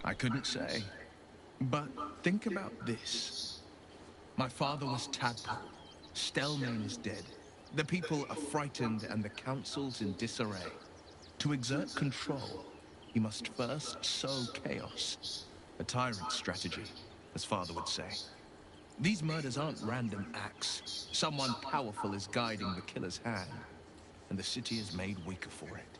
I couldn't say. But think about this. My father was Tadpole. Stelmane is dead. The people are frightened and the council's in disarray. To exert control, he must first sow chaos. A tyrant's strategy, as father would say. These murders aren't random acts. Someone powerful is guiding the killer's hand, and the city is made weaker for it.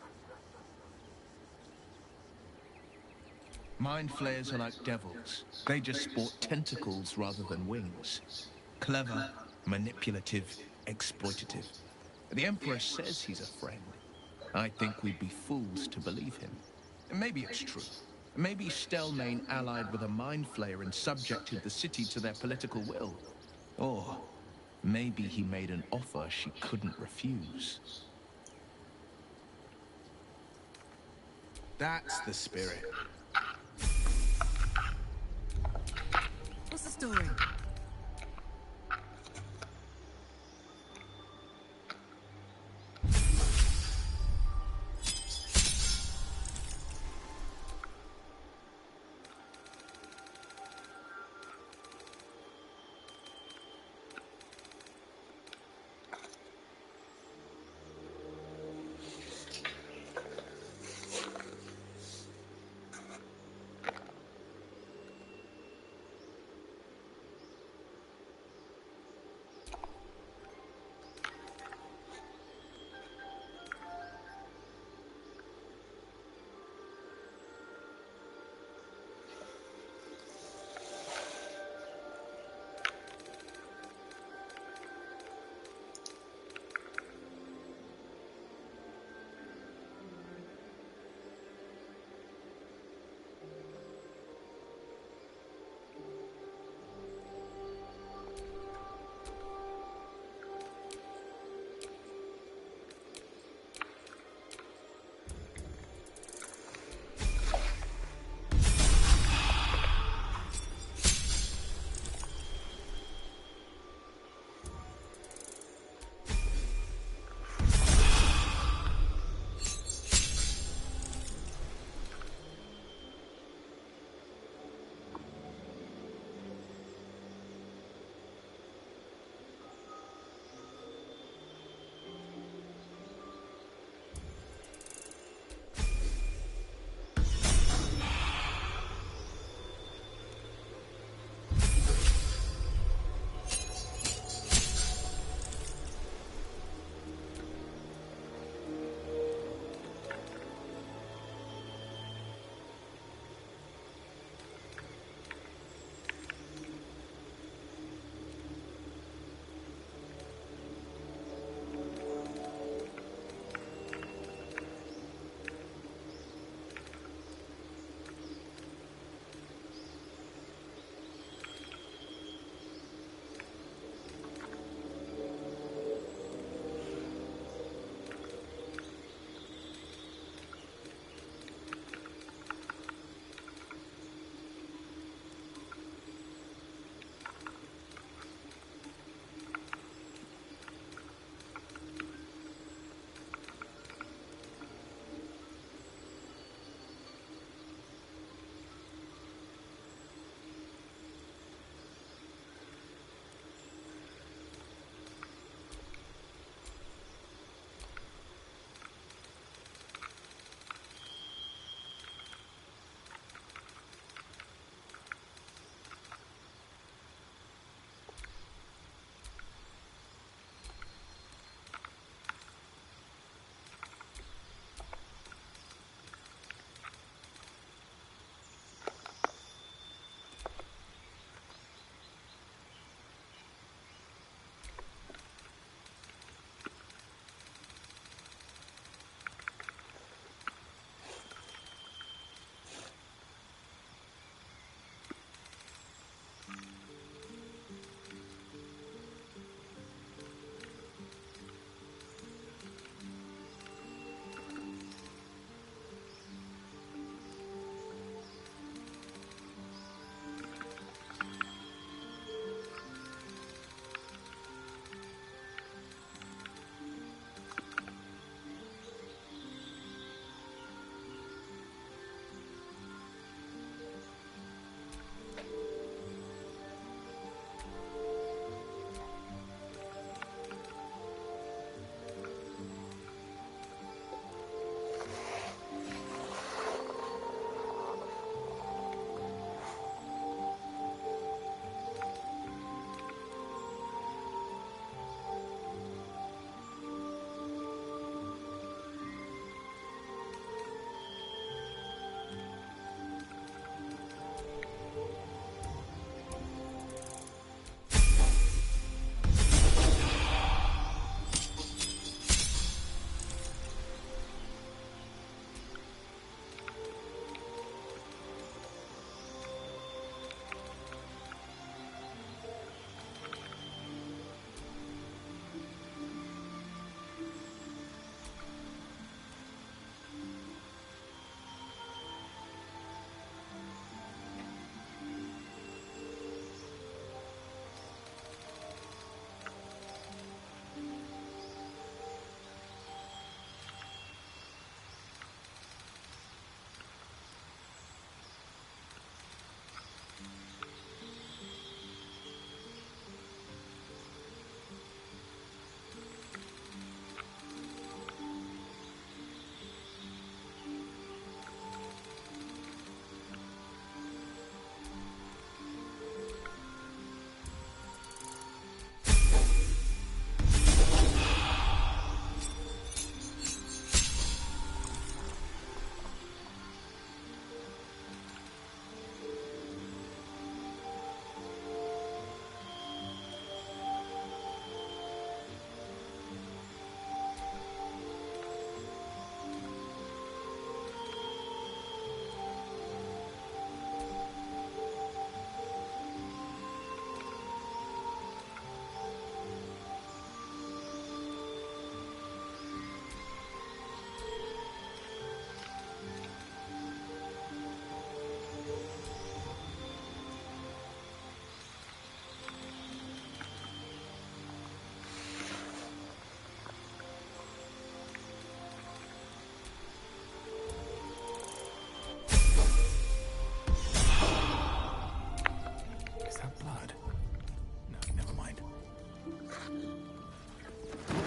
Mind flayers are like devils. They just sport tentacles rather than wings. Clever, manipulative, exploitative. The Emperor says he's a friend. I think we'd be fools to believe him. Maybe it's true. Maybe Stelmane allied with a mind flayer and subjected the city to their political will. Or maybe he made an offer she couldn't refuse. That's the spirit. What's the story?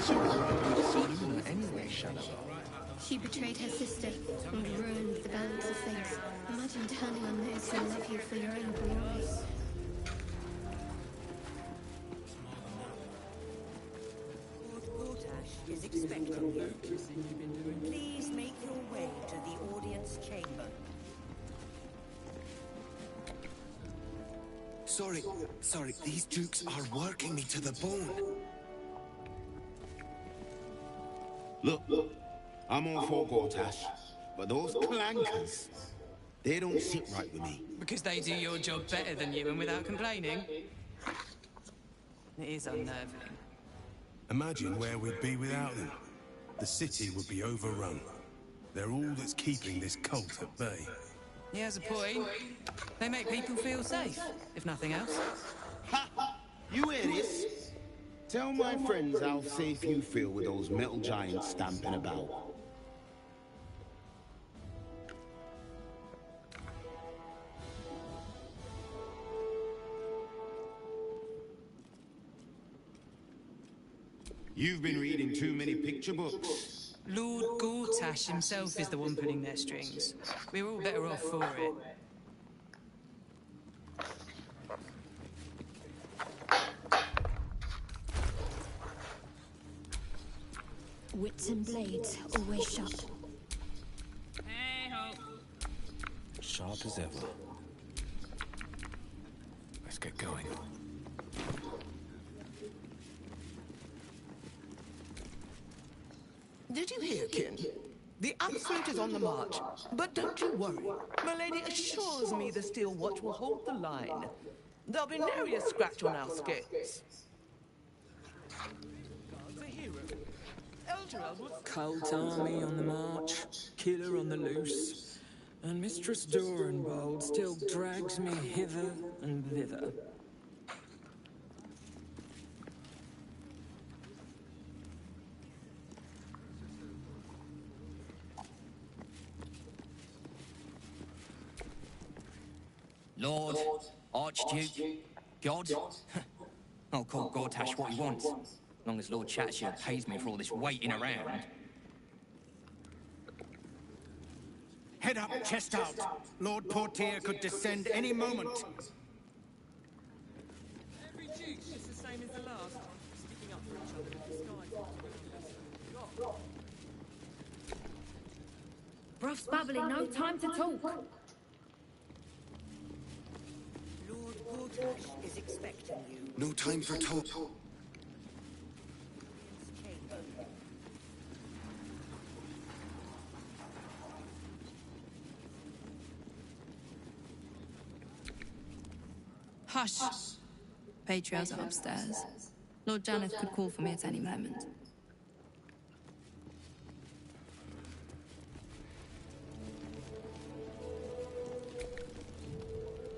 too worried with Soluna anyway, Shadowlar. She betrayed her sister and ruined the balance of things. Imagine turning on those who love you for your own glory. Lord Gortash is expecting you. Please make your way to the audience chamber. Sorry, these dukes are working me to the bone. Look, I'm all for Gortash, but those clankers, they don't sit right with me. Because they do your job better than you and without complaining. It is unnerving. Imagine where we'd be without them. The city would be overrun. They're all that's keeping this cult at bay. He has a point. They make people feel safe, if nothing else. Ha! You hear this? Tell my friends how safe you feel with those metal giants stamping about. You've been reading too many picture books. Lord Gortash himself is the one pulling their strings. We're all better off for it. Wits and blades, always sharp. Hey-ho. Sharp as ever. Let's get going. Did you hear, Kin? The Absolute is on the march. But don't you worry. Milady assures me the Steel Watch will hold the line. There'll be nary a scratch on our skates. Cult army on the march, killer on the loose, and Mistress Dorenbold still drags me hither and thither. Lord, Archduke, God. I'll call Gortash what he wants, as long as Lord Chatshire pays me for all this waiting around. Head up, chest out. Lord Portier could descend any moment. Every duke's just the same as the last, sticking up for each other in disguise. Bruff's babbling, no time to talk. Lord Gortash is expecting you. No time for talk. Hush. Patriarchs are upstairs. Lord Janeth could call for me at any moment.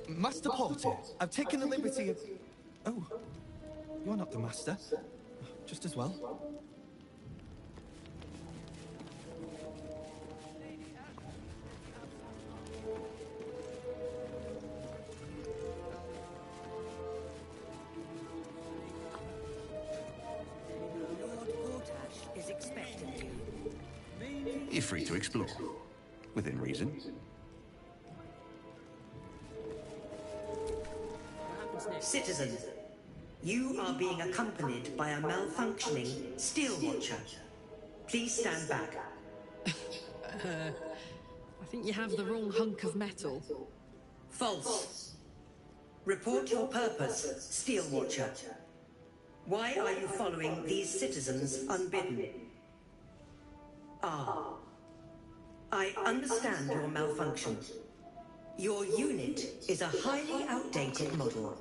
Master Porter, I've taken the liberty of... Oh, you're not the Master. Just as well. Lord Gortash is expecting you. You're free to explore, within reason. Citizen, you are being accompanied by a malfunctioning Steel Watcher. Please stand back. I think you have the wrong hunk of metal. False. Report your purpose, Steel Watcher. Why are you following these citizens unbidden? Ah. I understand your malfunction. Your unit is a highly outdated model.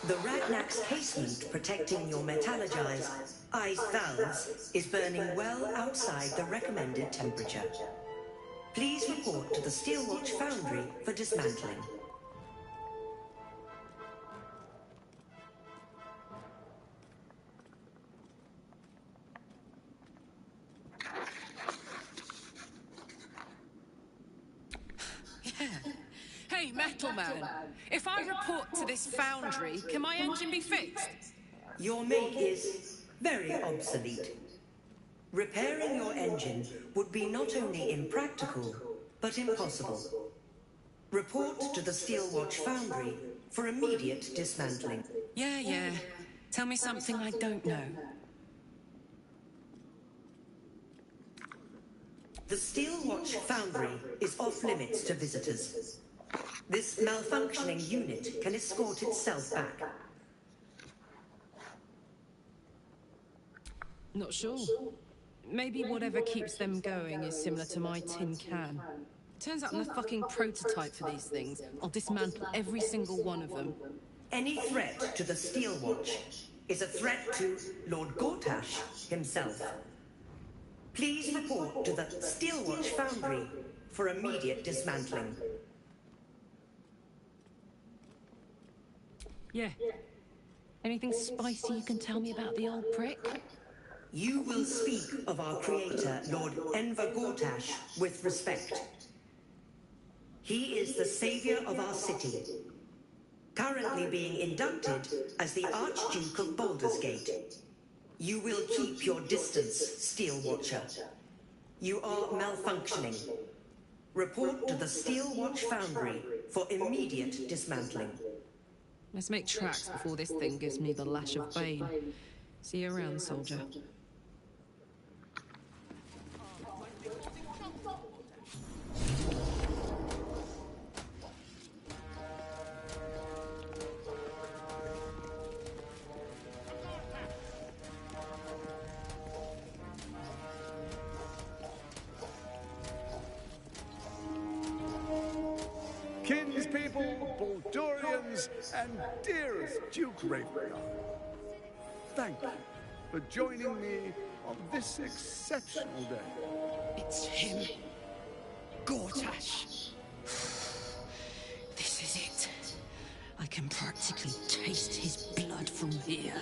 The Ragnak's casement protecting your metallogized ice valves is burning well outside the recommended temperature. Please report to the Steelwatch Foundry for dismantling. Hey, Metal Man, if I report to this foundry, can my engine be fixed? Your make is very obsolete. Repairing your engine would be not only impractical, but impossible. Report to the Steelwatch Foundry for immediate dismantling. Yeah. Tell me something I don't know. The Steelwatch Foundry is off-limits to visitors. This malfunctioning unit can escort itself back. Not sure. Maybe whatever keeps them going is similar to my tin can. Turns out I'm the fucking prototype for these things. I'll dismantle every single one of them. Any threat to the Steelwatch is a threat to Lord Gortash himself. Please report to the Steelwatch Foundry for immediate dismantling. Yeah. Anything spicy you can tell me about the old prick? You will speak of our creator, Lord Enver Gortash, with respect. He is the savior of our city, currently being inducted as the Archduke of Baldur's Gate. You will keep your distance, Steel Watcher. You are malfunctioning. Report to the Steel Watch Foundry for immediate dismantling. Let's make tracks before this thing gives me the lash of Bane. See you around, soldier. Kinspeople, Baldurians, and dearest Duke Ravenguard, thank you for joining me on this exceptional day. It's him. Gortash. This is it. I can practically taste his blood from here.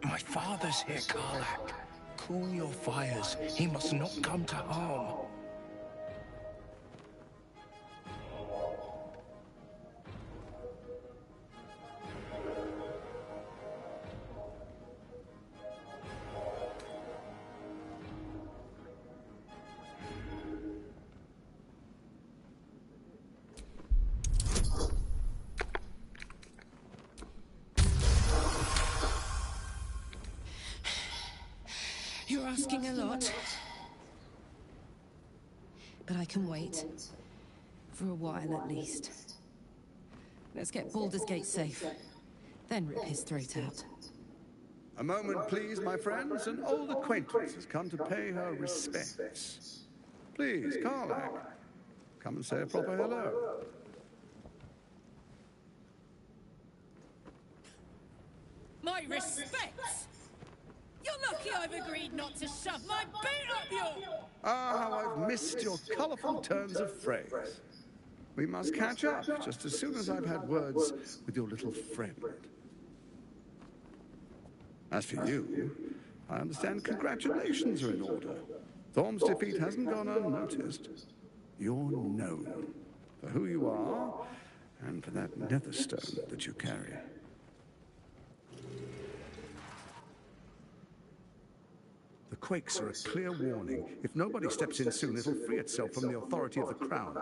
My father's here, Karlak. Cool your fires. He must not come to harm. You're asking a lot. But I can wait. For a while, at least. Let's get Baldur's Gate safe. Then rip his throat out. A moment, please, my friends. An old acquaintance has come to pay her respects. Please, Karlak, come and say a proper hello. My respects! You're lucky I've agreed not to shove my boot up your... Ah, how I've missed your colourful turns of phrase. We must catch up just as soon as I've had words with your little friend. As for you, I understand congratulations are in order. Thorm's defeat hasn't gone unnoticed. You're known for who you are and for that netherstone that you carry. The quakes are a clear warning. If nobody steps in soon, it'll free itself from the authority of the Crown.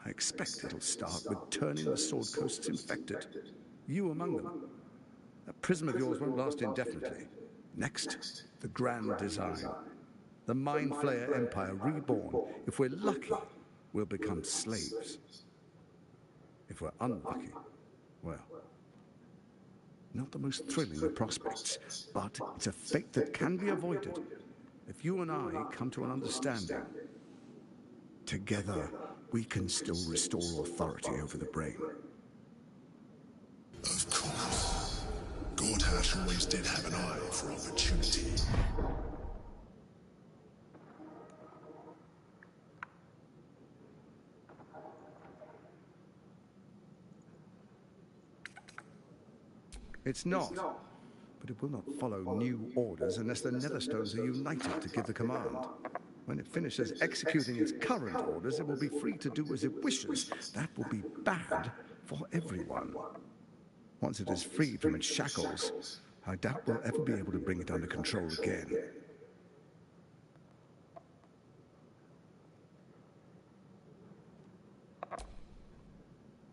I expect it'll start with turning the Sword Coasts infected. You among them. That prism of yours won't last indefinitely. Next, the grand design. The Mind Flayer Empire reborn. If we're lucky, we'll become slaves. If we're unlucky, well, not the most thrilling of prospects, but it's a fate that can be avoided. If you and I come to an understanding, together we can still restore authority over the brain. Of course. Gortash always did have an eye for opportunity. It's not. But it will not follow new orders unless the Netherstones are united to give the command. When it finishes executing its current orders, it will be free to do as it wishes. That will be bad for everyone. Once it is freed from its shackles, I doubt we'll ever be able to bring it under control again.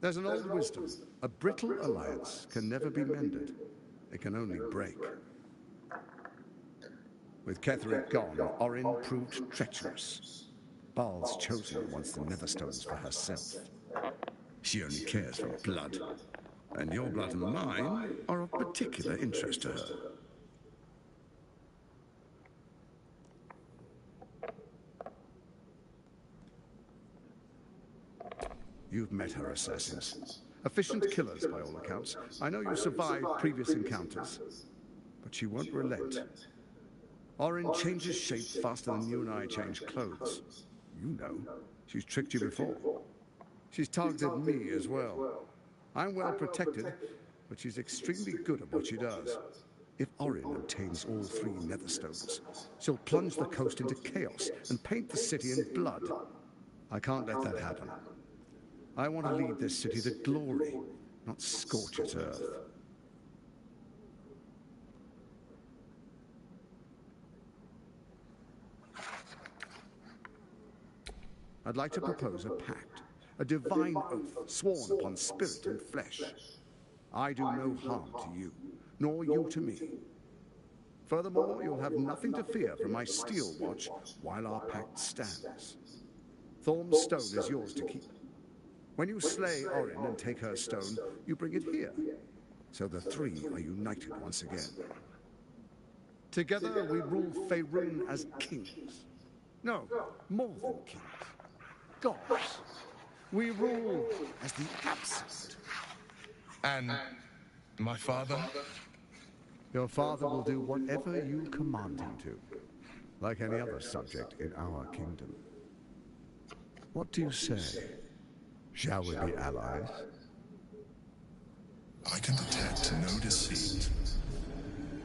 There's an old wisdom. A brittle alliance can never be mended. It can only break. With Ketheric gone, Orin proved treacherous. Baal's chosen wants the Netherstones for herself. She only cares for blood. And your blood and mine are of particular interest to her. You've met her assassins. Efficient killers, by all accounts. I know you survived previous encounters. But she won't relent. Orin changes shape faster than you and I change clothes. You know. She's tricked you before. She's targeted me as well. I'm well protected, but she's extremely good at what she does. If Orin obtains all 3 Netherstones, she'll plunge the coast into chaos and paint the city in blood. I can't let that happen. I want to lead this city to glory, not scorch its earth. I'd like to propose a pact, a divine oath sworn upon spirit and flesh. I do no harm to you, nor you to me. Furthermore, you'll have nothing to fear from my steel watch while our pact stands. Thorm's stone is yours to keep. When you slay Orin and take her stone, you bring it here, so the 3 are united once again. Together we rule Faerun as kings. No, more than kings. Gods. We rule as the absolute. And my father? Your father will do whatever you command him to, like any other subject in our kingdom. What do you say? Shall we be allies? I can detect no deceit.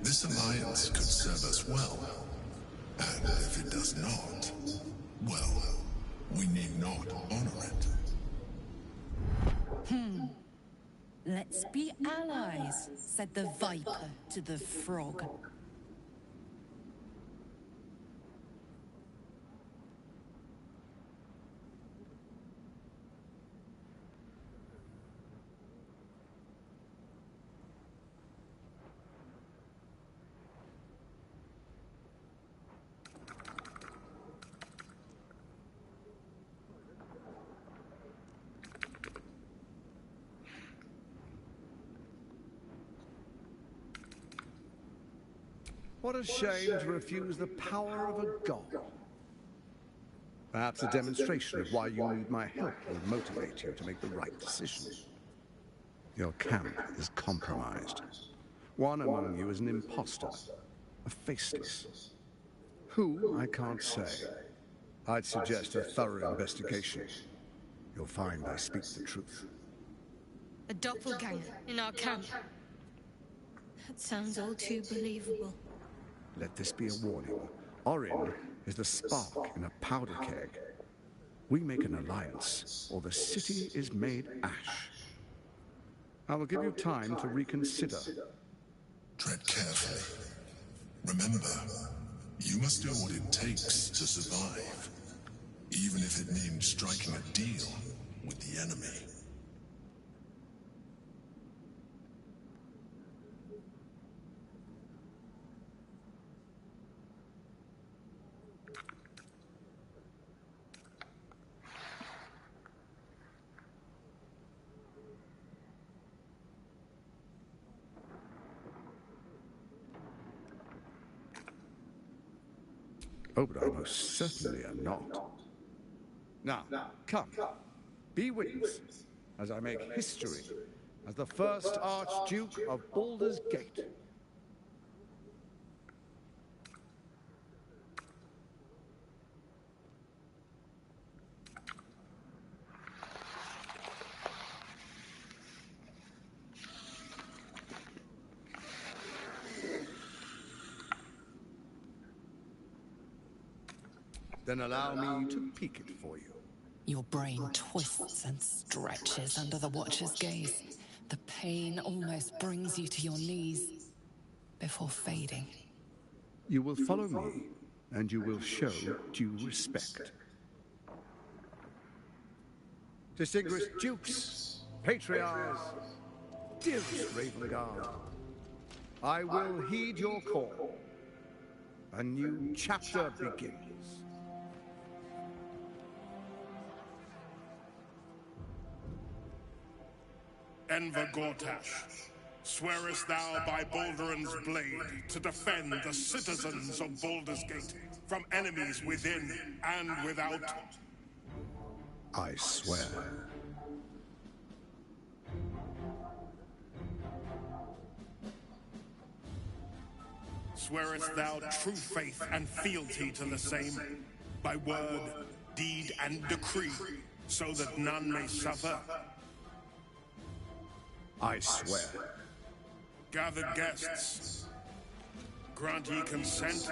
This alliance could serve us well. And if it does not, well, we need not honor it. Let's be allies, said the viper to the frog. What a shame to refuse the power of a god. Perhaps a demonstration of why you need my help will motivate you to make the right decision. Your camp is compromised. One among you is an imposter, a faceless. Who, I can't say. I'd suggest a thorough investigation. You'll find I speak the truth. A doppelganger in our camp. That sounds all too believable. Let this be a warning. Orin is the spark in a powder keg. We make an alliance, or the city is made ash. I will give you time to reconsider. Tread carefully. Remember, you must do what it takes to survive, even if it means striking a deal with the enemy. Oh, but I most certainly am not. Now, come. Be witness as I make history as the first Archduke of Baldur's Gate. Then allow me to peek it for you. Your brain twists and stretches under the Watcher's gaze. The pain almost brings you to your knees. before fading. You will follow me, and you will show due respect. Distinguished dukes, patriarchs, dearest Ravengard, I will heed your call. A new chapter begins. Enver Gortash, swearest thou by Baldur's blade to defend the citizens of Baldur's Gate from enemies within and without? I swear. Swearest thou true faith and fealty to the same, by word, deed, and decree, so that none may suffer? I swear. Gathered guests, grant ye consent?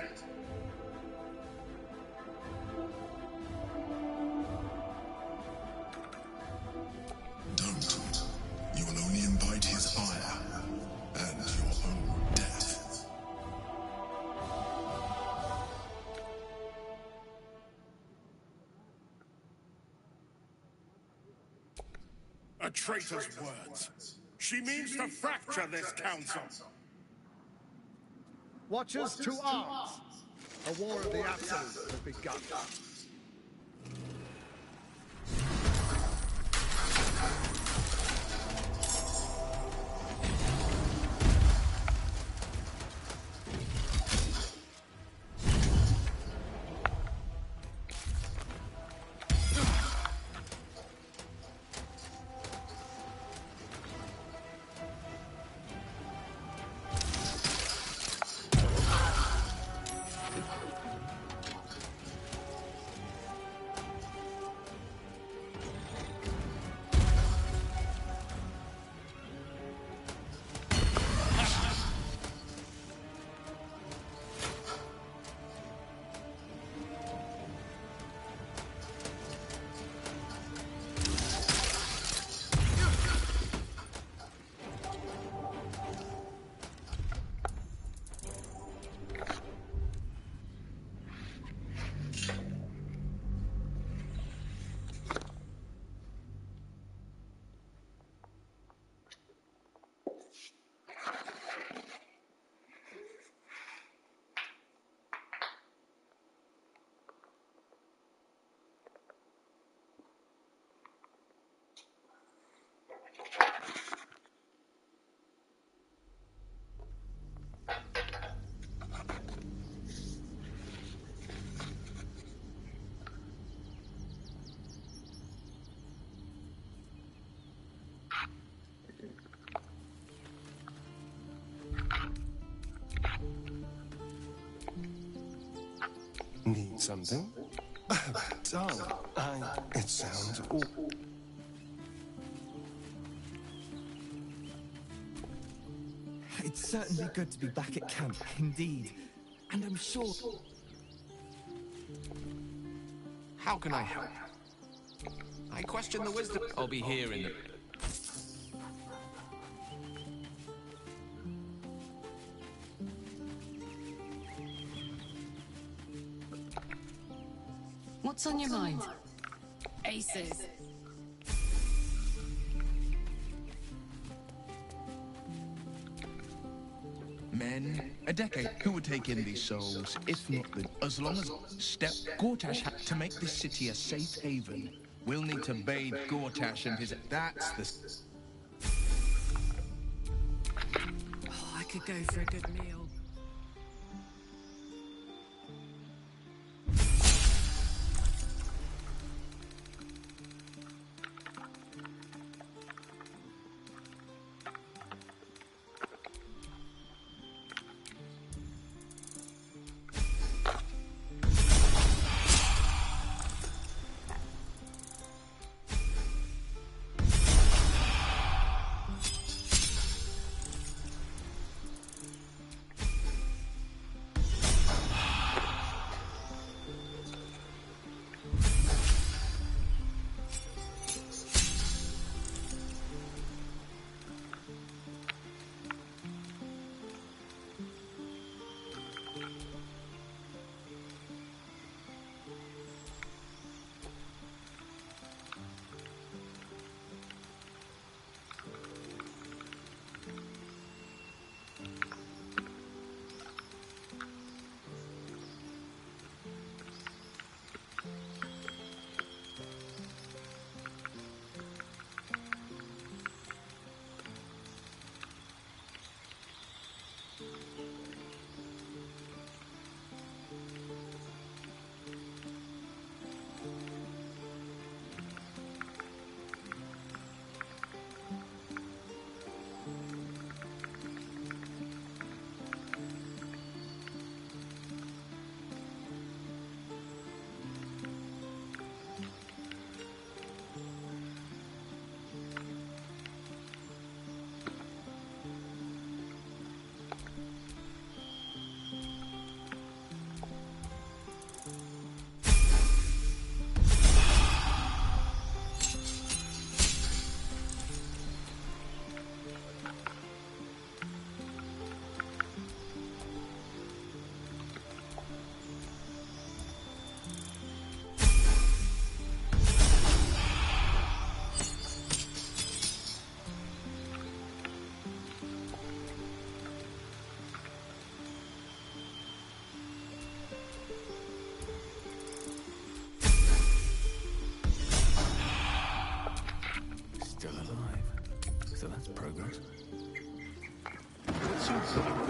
Don't. You will only invite his ire and your own death. A traitor's words. She means to fracture this council. Watchers to arms! A war of the absolute has begun. Need something? Darling, it sounds awful. It's certainly good to be back at camp, indeed. And I'm sure... How can I help? I question the wisdom. I'll be here in the... What's on your mind? Aces. Men, a decade. Who would take in these souls, if not the... As long as Gortash had to make this city a safe haven, we'll need to bathe Gortash and his... That's the... Oh, I could go for a good meal.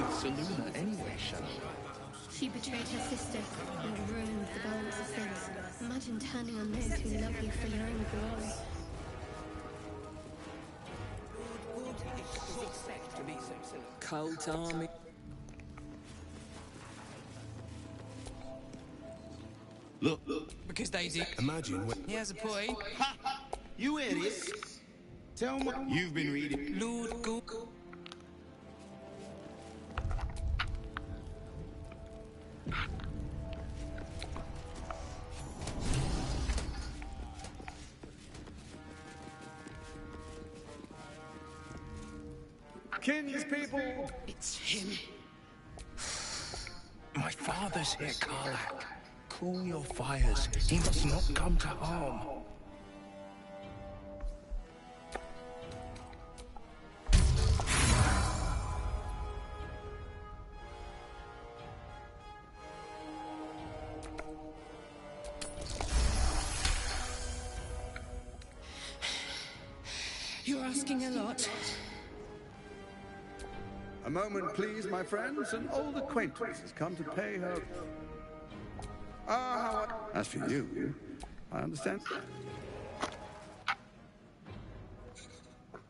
Saluna anyway, Shadow? She betrayed her sister and ruined the balance of things. Imagine turning on those who love you for your own glory. Cold army. Look. Because they did. Imagine when... He has a point. Ha! You idiots! Tell me... You've been reading... Lord Go... King's people! It's him. My father's here, Karlak. Cool your fires. He must not come to harm. You're asking a lot. A moment, please, my friends. An old acquaintance has come to pay her... As for you, I understand.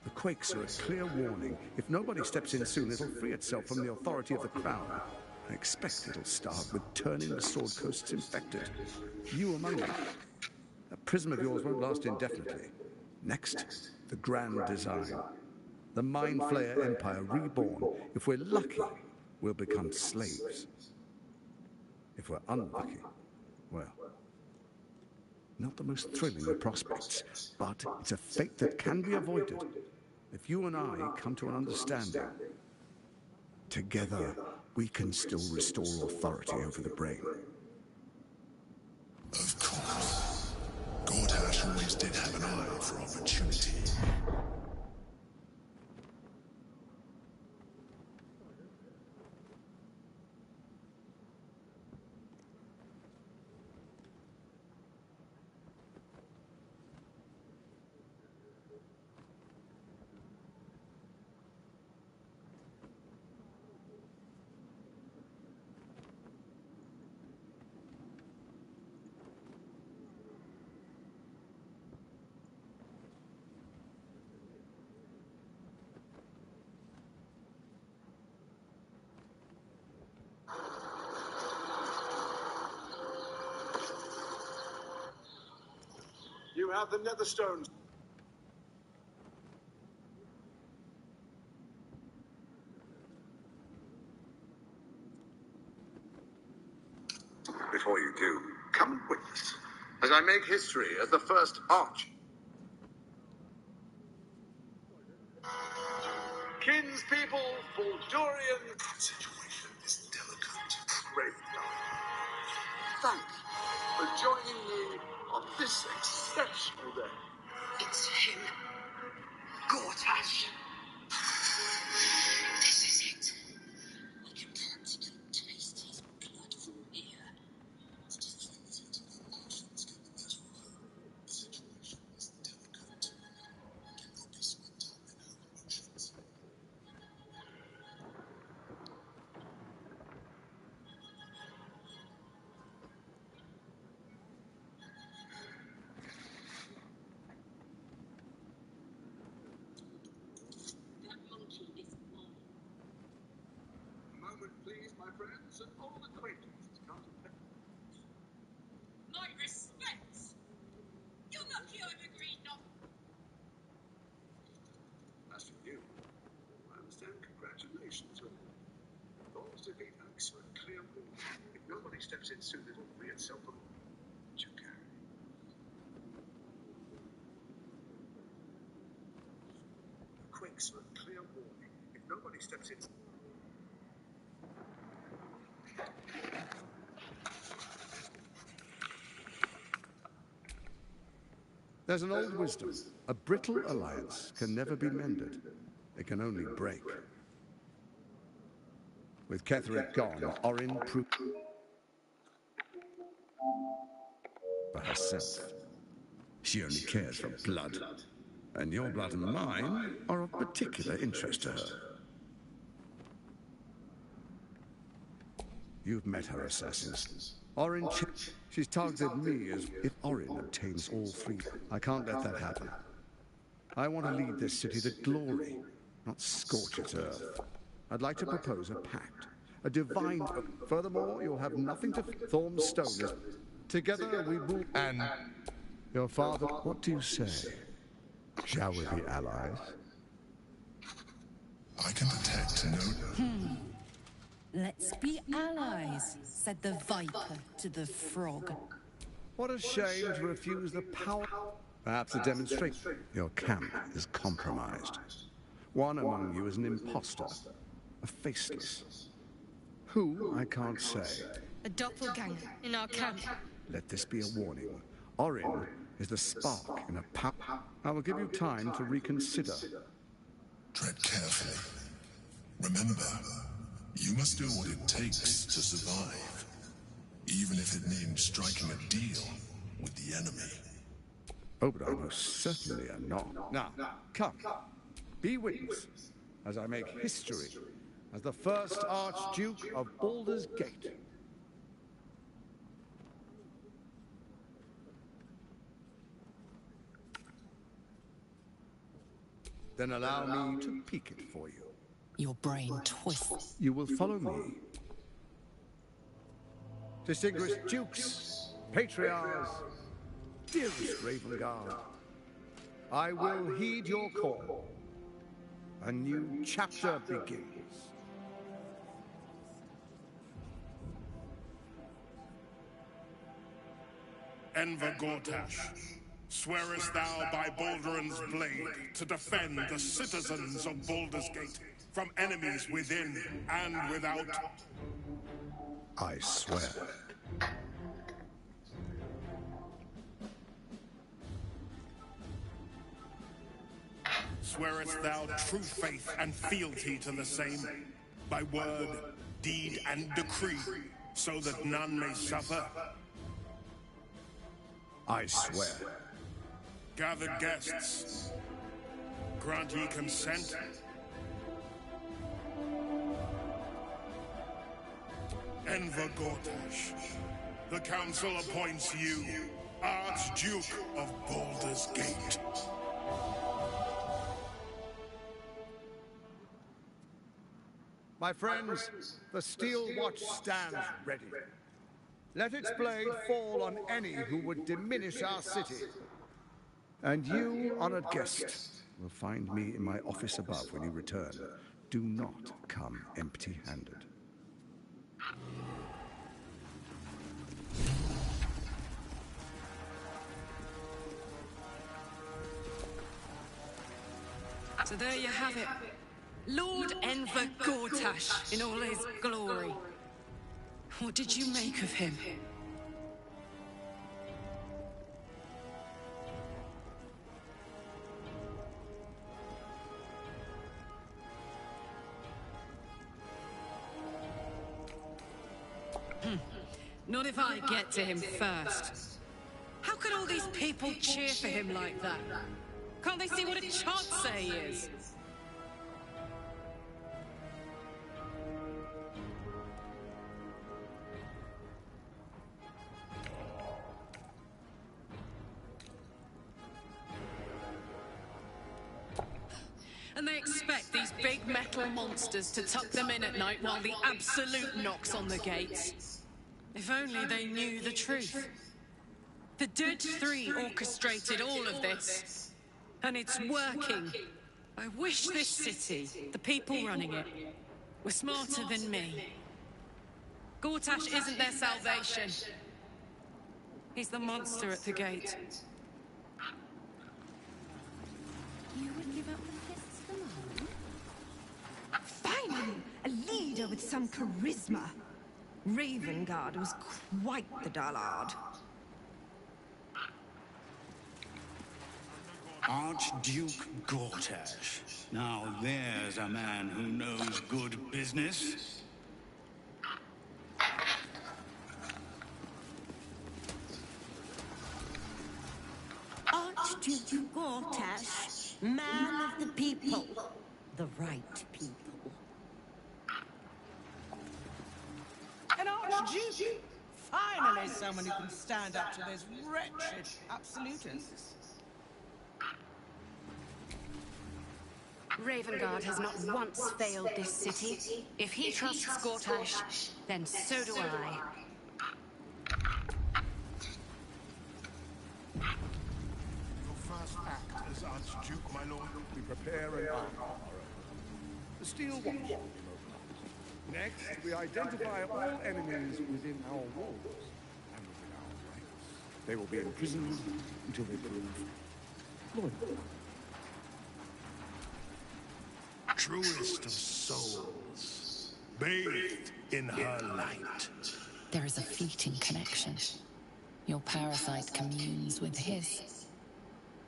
The quakes are a clear warning. If nobody steps in soon, it'll free itself from the authority of the Crown. I expect it'll start with turning the Sword Coasts infected. You among them. That prism of yours won't last indefinitely. Next, the grand design. The Mind Flayer Empire reborn. If we're lucky, we'll become slaves. If we're unlucky, well, not the most thrilling of prospects, but it's a fate that can be avoided if you and I come to an understanding. Together, we can still restore authority over the brain. Of course. Gortash always did have an eye for opportunity. You have the Netherstones. Before you do, come and witness as I make history as the first arch. Kinspeople, Baldurian. The situation is delicate. Brave Thanks for joining me on this exceptional day. It's him. Gortash. This is it. I can practically taste his blood from here. The situation is delicate. Cannot be swept up in her emotions. A moment, please, my friends. An old acquaintance has come to pay. My respects! You're lucky I've agreed not... As for you, I understand congratulations. Those defeat Axe are a clear rule. If nobody steps in soon, it'll free itself from what you carry. The quakes are a clear warning. If nobody steps in... There's an old wisdom. A brittle alliance can never be mended. It can only break. With Ketheric gone, Orin proved for herself. She only cares for blood. And your blood and mine are of particular interest to her. You've met her assassins. Orin, she's targeted me as if Orin obtains all three. I can't let that happen. I want to lead this city to glory, not scorch its earth. I'd like to propose a pact. A divine... Furthermore, you'll have nothing to... Thorm's stone is... Together we will... And... Your father... What do you say? Shall we be allies? I can detect no... Let's be allies, said the viper to the frog. What a shame to refuse the power... Perhaps a demonstration. Your camp is compromised. One among you is an imposter. A faceless. Who, I can't say. A doppelganger in our camp. Let this be a warning. Orin is the spark in a I will give you time to reconsider. Tread carefully. Remember, you must do what it takes to survive, even if it means striking a deal with the enemy. Oh, but I most certainly am not. Now, come. Be witness as I make history as the first Archduke of Baldur's Gate. Then allow me to peek it for you. Your brain twists. You will follow me. Distinguished dukes, patriarchs, dearest Ravengard, I will heed your call. A new chapter begins. Enver Gortash, swearest thou by Baldur's blade to defend the citizens of Baldur's Gate from enemies within and without? I swear. Swearest thou true faith and fealty to the same, by word, deed, and decree, so that none may suffer? I swear. Gathered guests, grant ye consent? Enver Gortash, the council appoints you Archduke of Baldur's Gate. My friends, the Steel Watch stands ready. Let its blade fall on any who would diminish our city. And you, honored guest, will find me in my office above when you return. Do not come empty-handed. So there you have it. Lord Enver Gortash in all his glory. What did you make of him? Not if I get to him first. How could all these people cheer for him like that? Can't they see what a chance he is? And they expect these big metal monsters to tuck them in at night while the Absolute knocks on the gates. If only they knew the truth. The Dead Three orchestrated all of this. And it's working. I wish this city, the people running it, were smarter than me. Gortash isn't their salvation. He's the monster at the gate. You would give up the fists for mine? Finally, a leader with some charisma. Ravengard was quite the dullard. Archduke Gortash. Now there's a man who knows good business. Archduke Gortash, man of the people. The right people. An Duke! Finally someone who can stand up to those wretched absolutists. Ravengard has not once failed this city. If he trusts Gortash, then so do I. Your first act as Archduke, my lord? We prepare an army of our own. The Steel Watch will be mobilized. Next, we identify all enemies within our walls and within our ranks. They will be imprisoned until they prove loyal. Truest of souls, bathed in her light. There is a fleeting connection. Your parasite communes with his,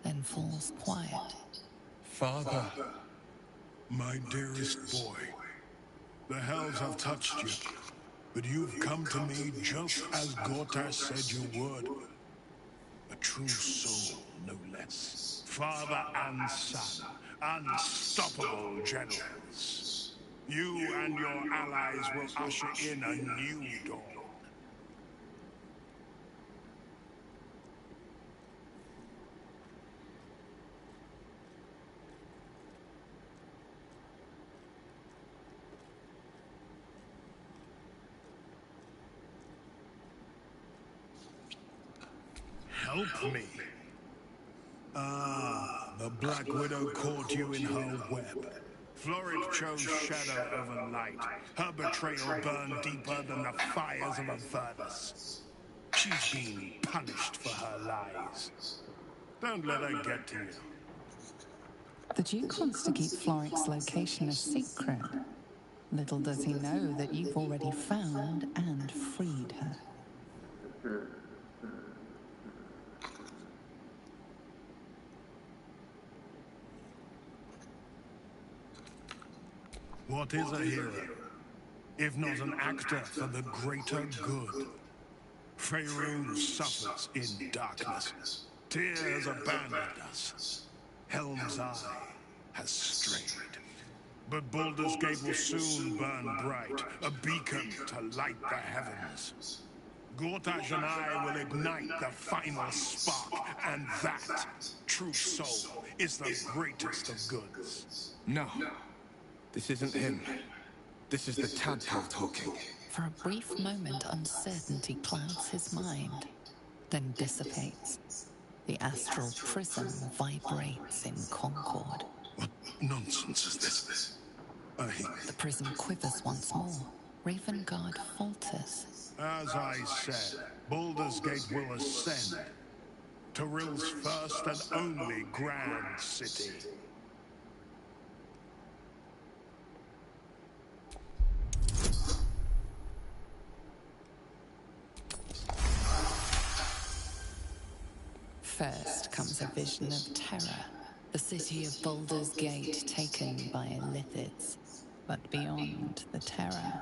then falls quiet. Father, my dearest boy, the hells have touched you, but you've come to me just as Gortash said you would. A true soul, no less. Father and son, unstoppable generals. You and your allies will usher in a new dawn. Help me. Ah, the Black Widow caught you in her web. Florid chose shadow over light. Her betrayal burned deeper than the fires of a furnace. She's been punished for her lies. Don't let her get to you. The Duke wants to keep Floric's location a secret. Little does he know that you've already found and freed her. What is a hero, if not an actor for the greater good? Faerun suffers in darkness. Tyr has abandoned us. Helm's Eye has strayed. But Baldur's Gate will soon burn bright, a beacon to light the heavens. Gortash and I will ignite the final spark, and that, true soul, is the greatest of goods. No. This isn't him. This is the tadpole talking. For a brief moment, uncertainty clouds his mind, then dissipates. The astral prism vibrates in concord. What nonsense is this? The prism quivers once more. Ravengard falters. As I said, Baldur's Gate will ascend. Tyrill's first and only grand city. First comes a vision of terror. The city of Baldur's Gate taken by Illithids. But beyond the terror,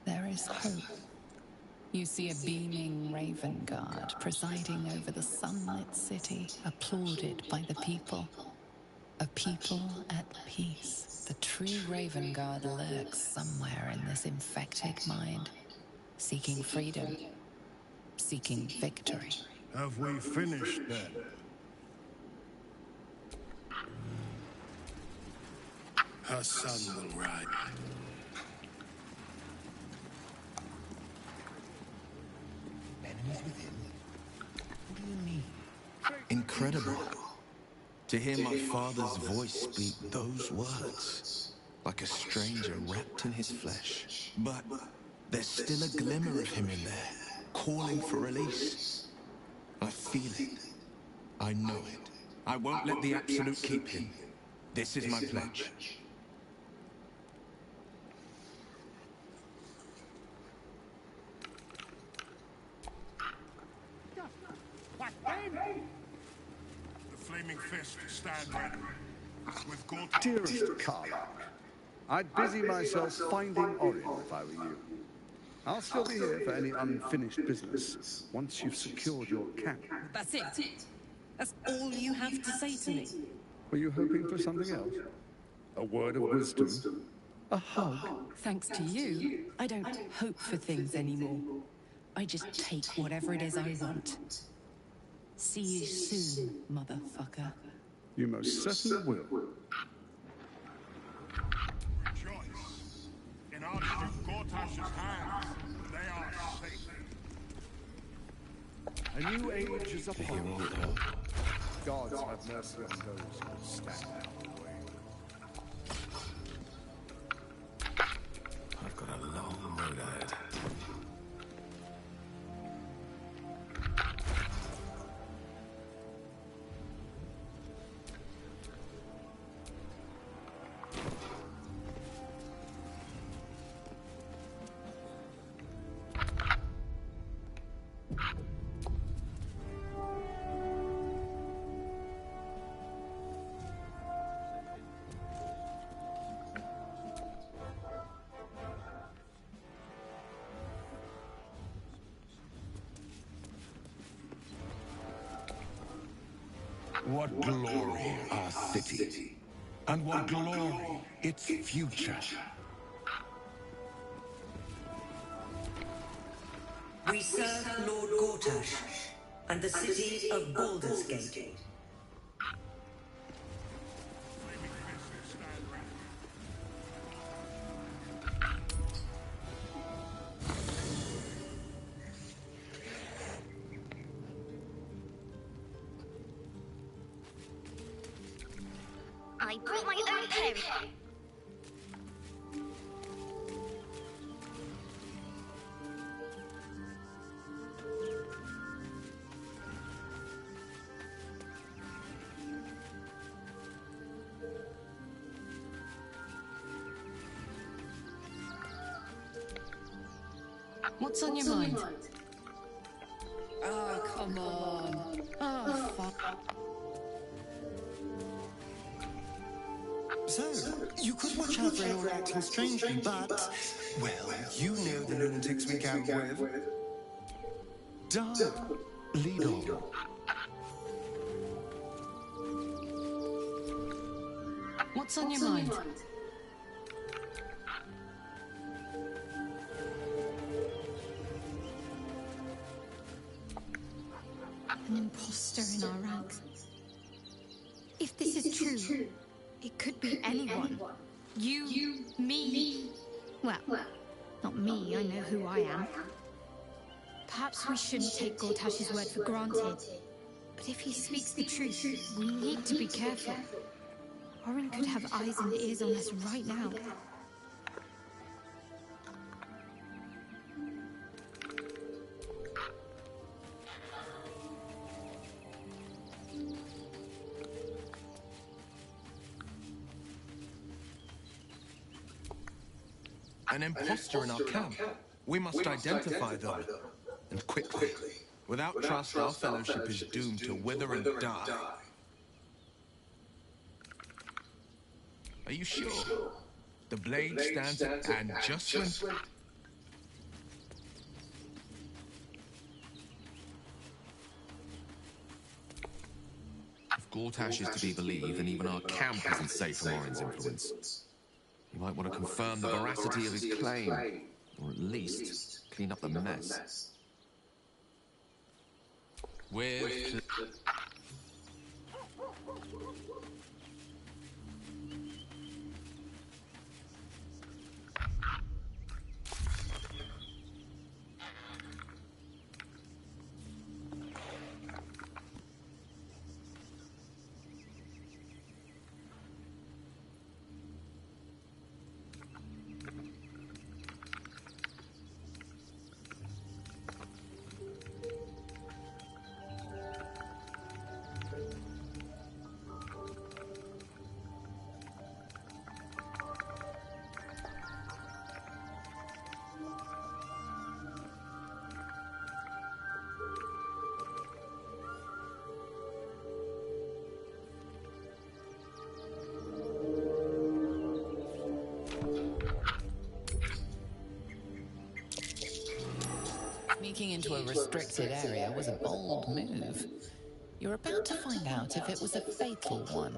there is hope. You see a beaming Ravengard presiding over the sunlit city, applauded by the people. A people at peace. The true Ravengard lurks somewhere in this infected mind, seeking freedom, seeking victory. Have we finished then? Her son will ride. Enemies within? What do you mean? Incredible. To hear my father's voice speak those words, like a stranger wrapped in his flesh. But there's still a glimmer of him in there, calling for release. I feel it. I know it. I won't let the Absolute keep him. This is my pledge. The Flaming Fist stand ready. With gold. Dearest Karlach, I'd busy myself finding Orin if I were you. I'll still be here for any unfinished business once you've secured your camp. That's it. That's all you have to say to me. Were you hoping for something else? A word of wisdom? A hug? Thanks to you, I don't hope for things anymore. I just take whatever it is I want. See you soon, motherfucker. You most certainly will. Rejoice. In Archduke Gortash's hands, they are safe. A new age is upon you. Gods have mercy on those who stand out of the way. I've got a long road ahead. What glory our city, and what glory its future. We serve Lord Gortash and the city of Baldur's Gate. I brought my own pair. What's on your mind? Oh, come on. Oh, fuck. So, you could watch out for anyone acting strangely, but... Well, you know the lunatics we camp with. Dark, lead on. What's on your mind? An imposter in our ranks. If this is true, it could be anyone. You, me. Well, not me, I know who I am. Perhaps we shouldn't take Gortash's word for granted. But if he speaks the truth, we need to be careful. Orin could have eyes and ears on us right now. An imposter in our camp. We must identify them. And quickly. Without trust, our fellowship is doomed to wither and die. Are you sure? The blade stands and just when... If Gortash is to be believed, then even our camp isn't safe from Orin's influence. You might want to confirm the veracity of his claim, or at least clean up the mess. With... Sneaking into a restricted area was a bold move. You're about to find out if it was a fatal one.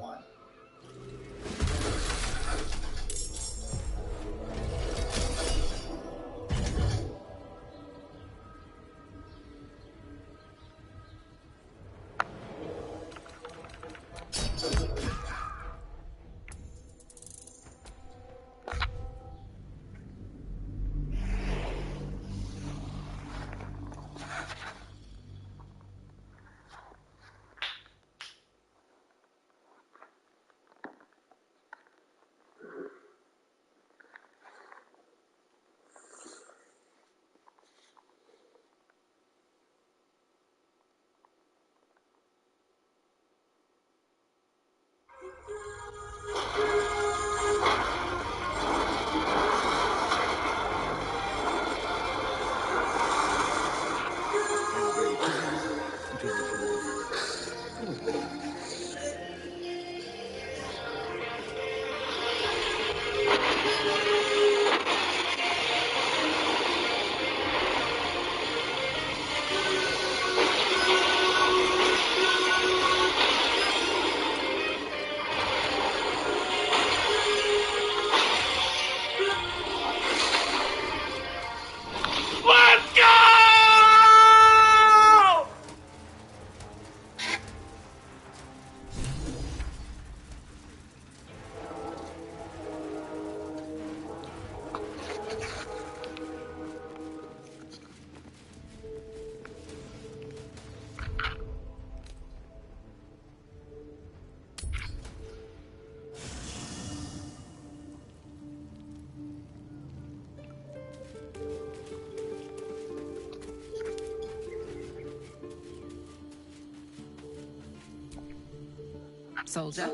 Soldier?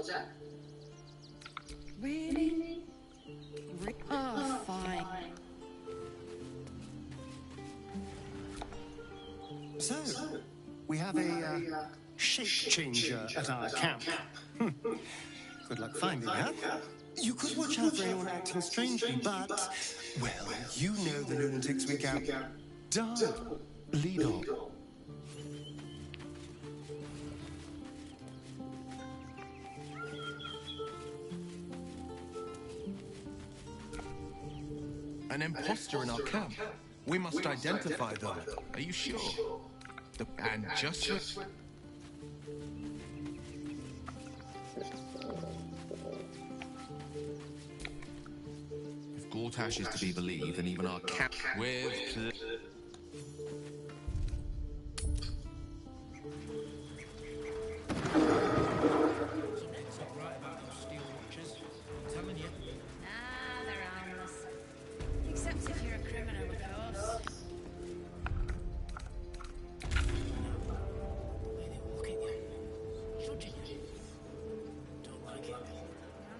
Really? Oh, fine. So, we have a shape changer at our camp. Good luck finding her. You could watch out for anyone acting strangely, but, well, you know the lunatics we camp. Darn. Lead on. An imposter in our camp. We must identify them. Are you sure? And just... If Gortash is to be believed, then even our camp with... They're harmless. Except if you're a criminal, of course. You're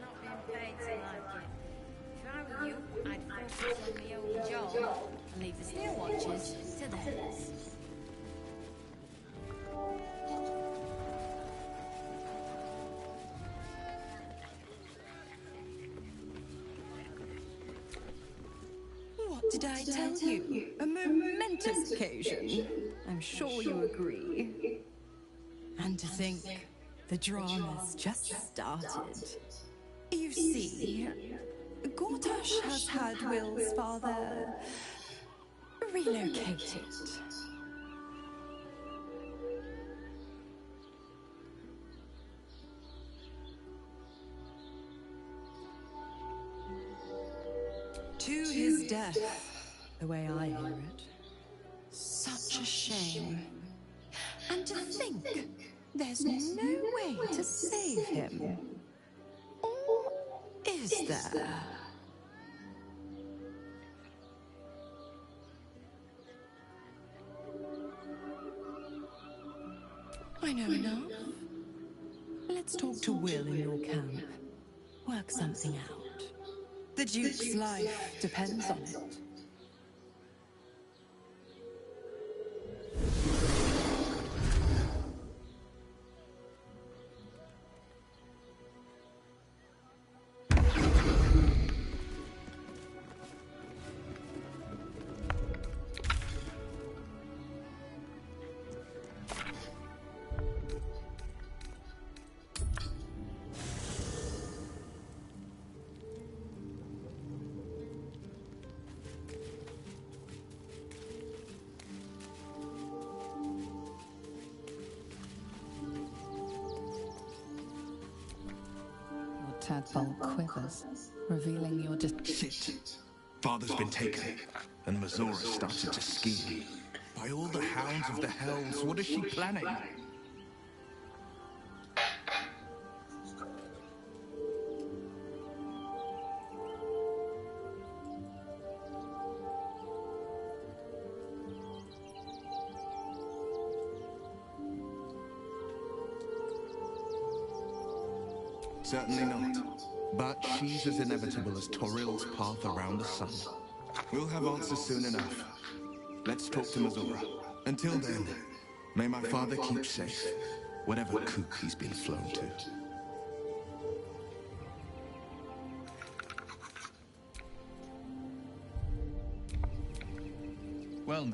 not being paid to like it. If I were you, I'd focus on my own job and leave the Steel Watchers to theirs. What did I tell you? A momentous occasion. I'm sure you agree. And to think, the drama's just started. You see, Gortash has had Will's father relocated. To his death, the way I hear it. Such a shame. And to think, there's no way to save him. Or is there? I know enough. Let's talk to Will in your camp. Work something out. The Duke's life depends on it. Tadpole quivers, revealing your Sit. Father's been taken, and Mazora started to scheme. By all the hounds of the hells, what is she planning? Certainly not. But she's as inevitable as Toril's path around the sun. We'll have answers soon enough. Let's talk to Mazora. Until then, may my father keep safe, whatever coop he's been flown to. Well,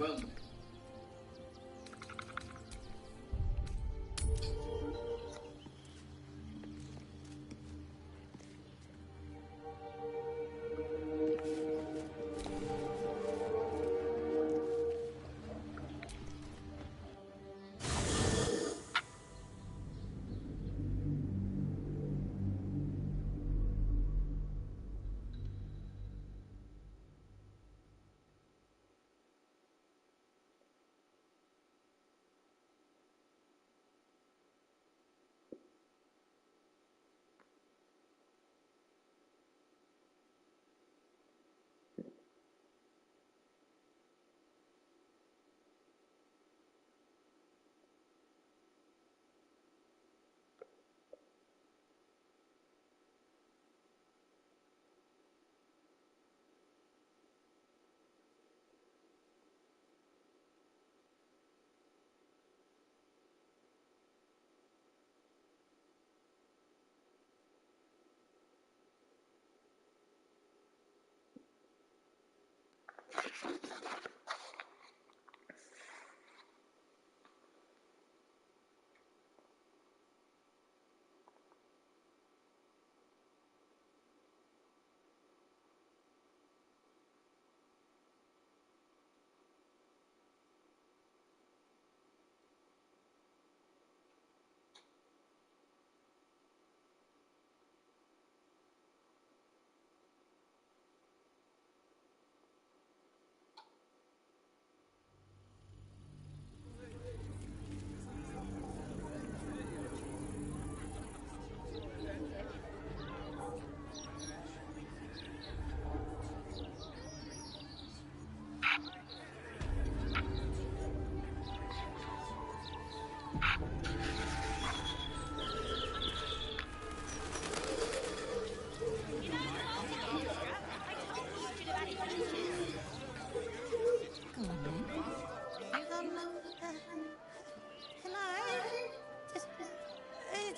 Hello?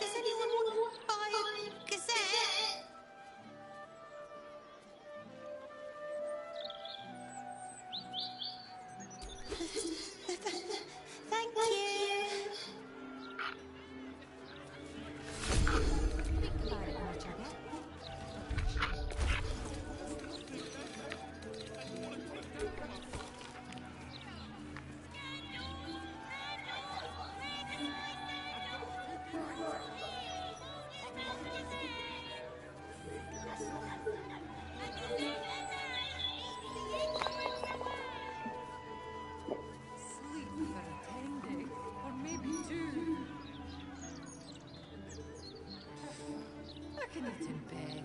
Does anyone want to buy a gazette? Thank you. Think about it, Marjorie. Sleep for attending, or maybe two. I can eat in bed.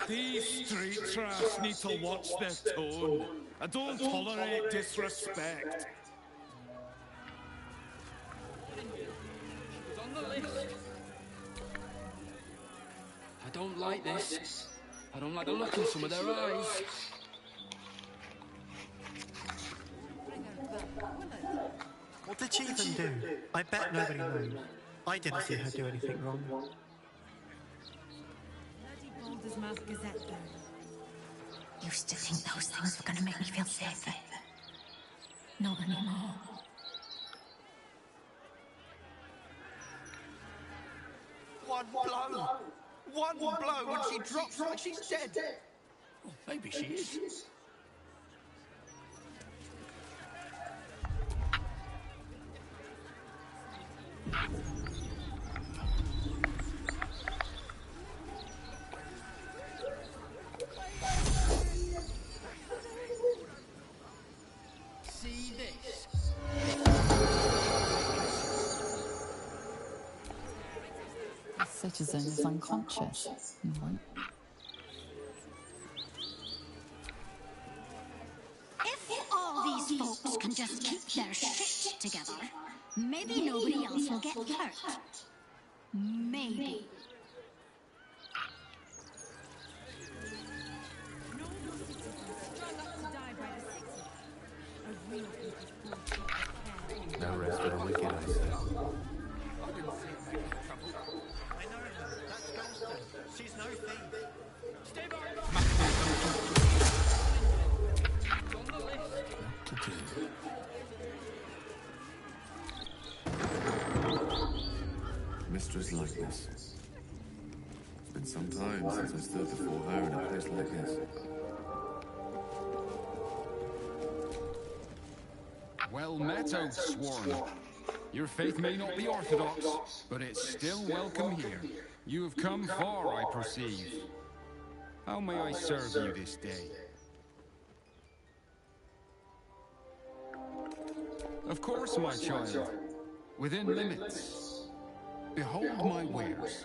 These street trash need to watch their tone. I don't tolerate disrespect. It's on the list. I don't like this. I don't like the look in some of their eyes. What did she even do? I bet nobody knows. I didn't see her do anything wrong. Bloody Baldur's Mouth Gazette, though. Used to think those things were going to make me feel safer. Not anymore. One blow! One blow and she drops like she's dead! Oh, maybe she is. See this? The citizen is unconscious. If all these folks can just keep their shit together, maybe nobody else will get hurt. Maybe. No rest for the wicked, I say. I know her. That's Goldstone. She's no thief. Stay back! Mistress likeness. It's been some time since I stood before her in a place like this. Well met, Outsworn. Your faith may not be orthodox, but it's still welcome here. You have come far, I perceive. How may I serve you this day? Of course, my child. Within limits. Behold my wares.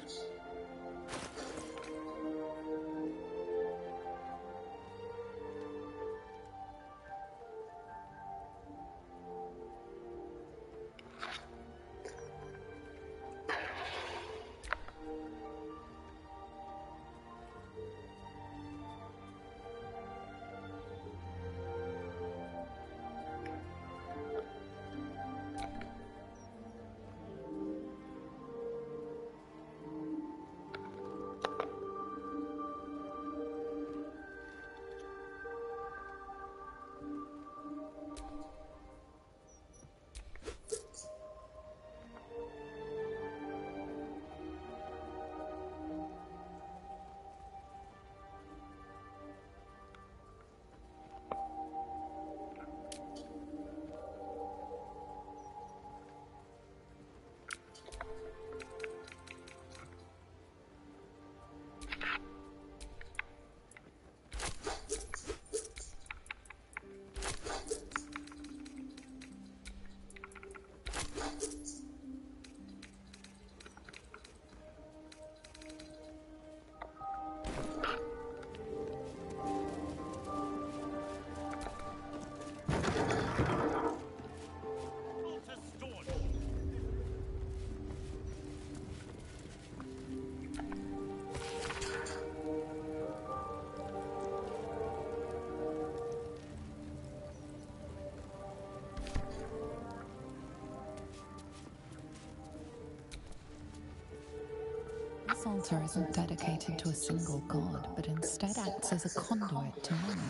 This altar isn't dedicated to a single god, but instead acts as a conduit to many.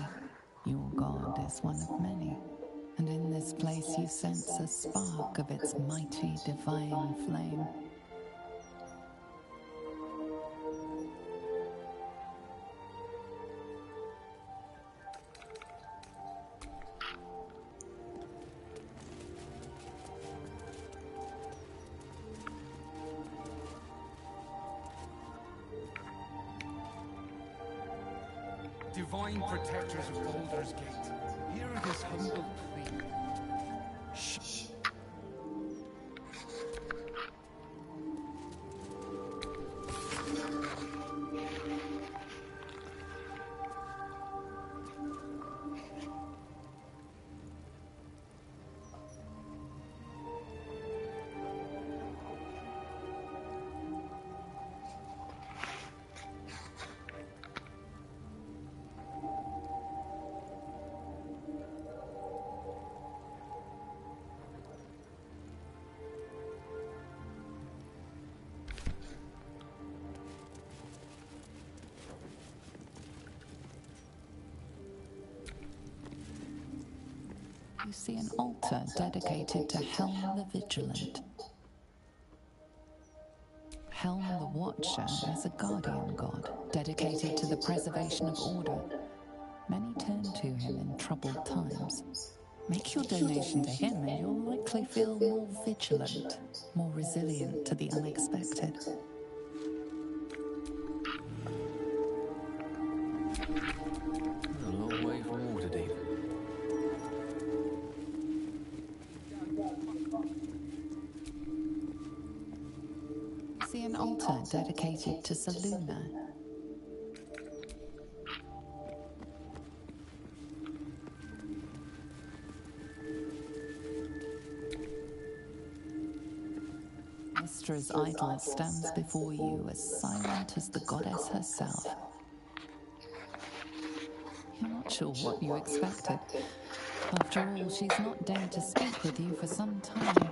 Your god is one of many, and in this place you sense a spark of its mighty divine flame. Divine protectors of Baldur's Gate, hear this humble plea. Shh. You see an altar dedicated to Helm the Vigilant. Helm the Watcher is a guardian god, dedicated to the preservation of order. Many turn to him in troubled times. Make your donation to him and you'll likely feel more vigilant, more resilient to the unexpected. A long way from Waterdeep. See an altar dedicated to Seluna. Mistra's idol stands before you as silent as the goddess herself. You're not sure what you expected. After all, she's not dared to speak with you for some time.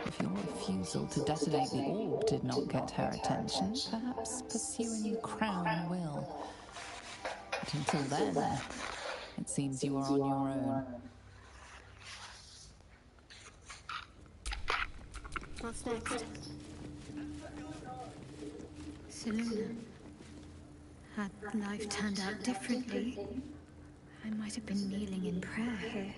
If your refusal to detonate the orb did not get her attention, perhaps pursuing the crown will. But until then, it seems you are on your own. What's next? Seluna. Had life turned out differently, I might have been kneeling in prayer here.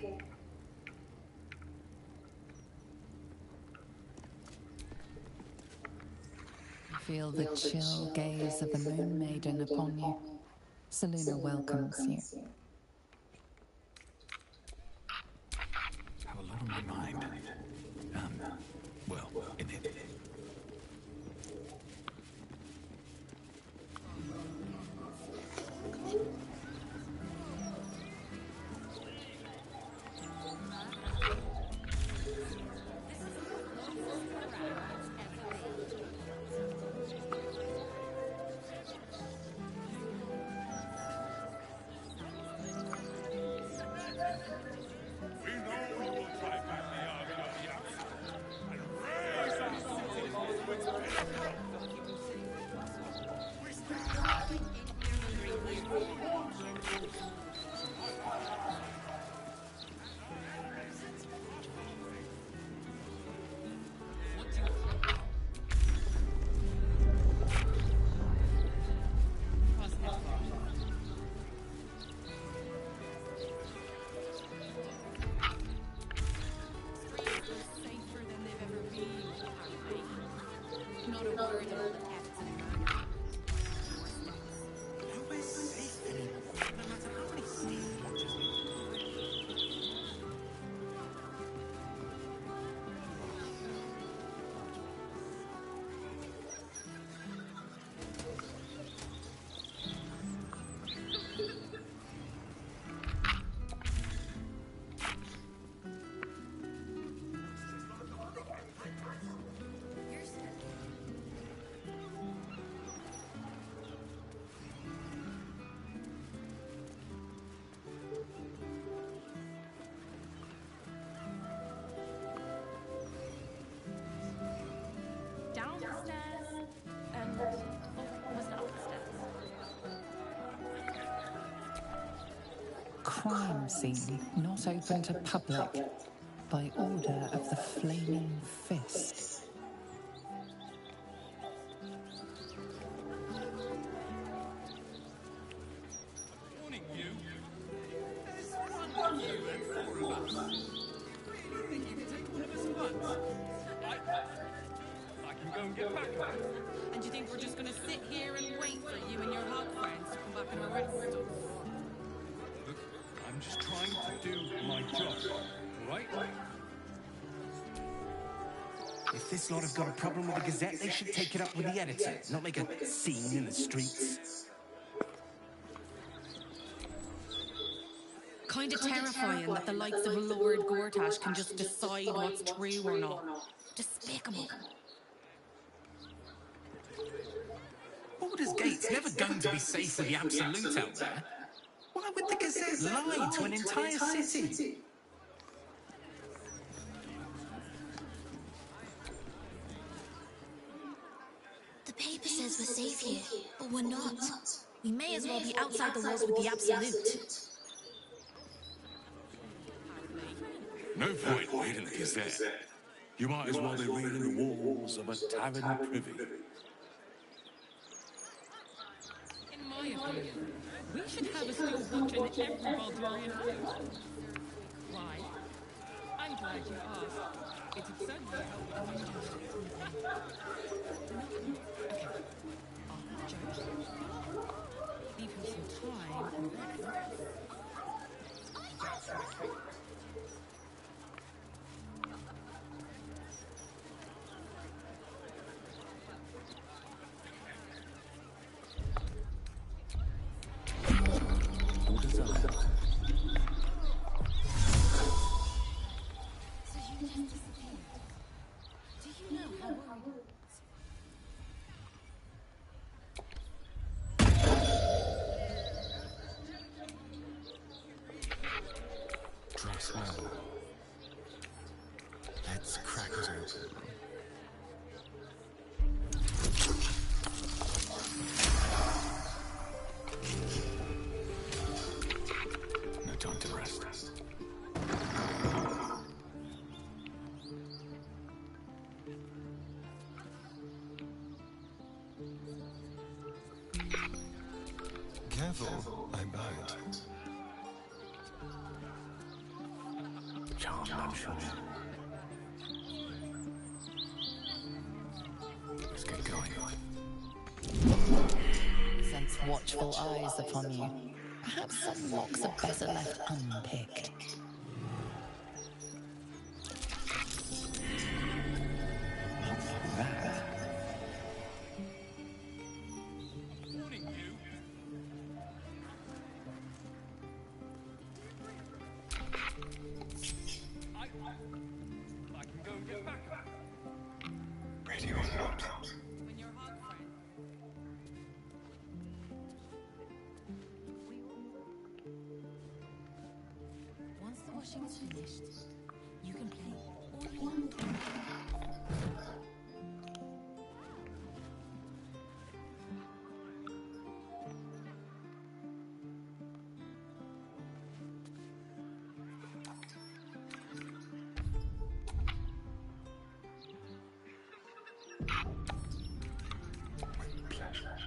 You feel the chill gaze of the Moon Maiden upon you. Seluna welcomes you. I have a lot on my mind. Well, in it. crime scene not open to public by order of the Flaming Fist. Morning, you. There's one of you and four of us. Really think you can take one of us at once? I can go and get back up. And do you think we're just going to sit here and wait for you and your hog friends to come back and arrest us? Look, I'm just trying to do my job, all right? If this lot have got a problem with the Gazette, they should take it up with the editor, not make a scene in the streets. Kind of terrifying that the likes of Lord Gortash can just decide what's true or not. Despicable. Baldur's Gate's never going to be safe for the Absolute out there. Why would the Gazette lie to an entire city? The paper says we're safe here, but we're not. We may as well be outside the walls with the Absolute. No point reading the Gazette. You might as well be reading the walls of a tavern privy. In my opinion, we should have a still watch in every Baldurian house. Why? I'm glad you asked. It'd certainly help with my job. Okay. Judge. Leave him some time and rest. That's right. Dress well. Let's crack it open. No time to rest. Careful, I bite. Charmander. Let's get going. Sense watchful eyes upon you. Perhaps some locks are better left unpicked. Morning, you. I can go and get back up. Ready or not? When your hog friend. Once the washing is finished, you can play all you want. Pleasure.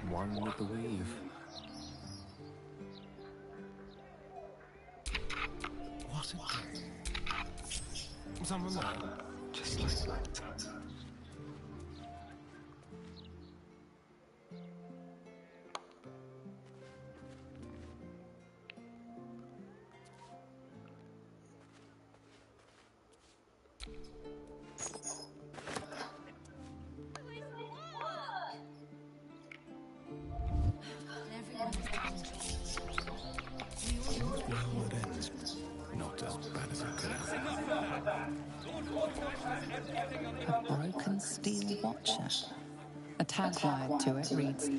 One with the weave. What a day. Someone there? Just like that. A broken steel watcher. A tag wired to it reads,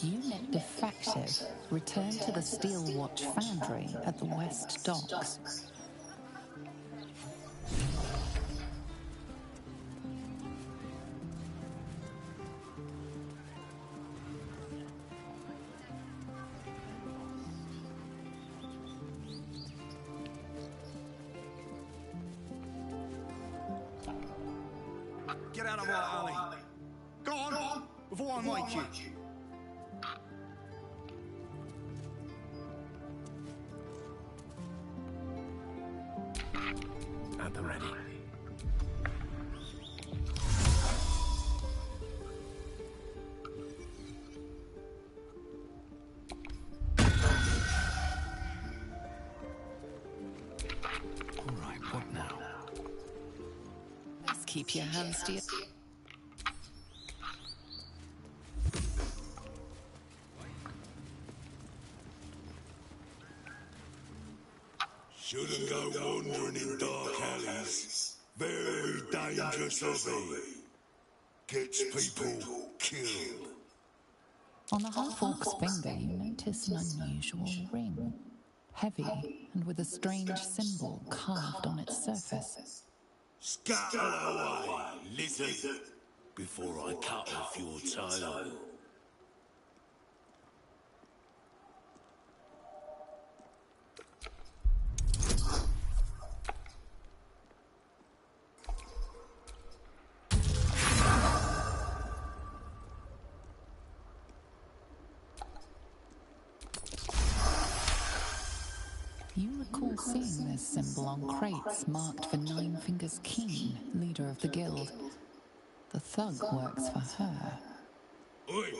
Unit defective. Return to the Steel Watch Foundry at the West Docks. Get out of our alley. Go on, before I make you. At the ready. All right, what now? Best keep your hands to your... Shouldn't go wandering in dark alleys. Very dangerous hobby. Gets people killed. On the half-orc's finger, you notice an unusual ring. Heavy and with a strange symbol carved on its surface. Scuttle away, lizard, before I cut off your tail. You recall seeing this symbol on crates marked for Nine Fingers King, leader of the guild. The thug works for her. Oi!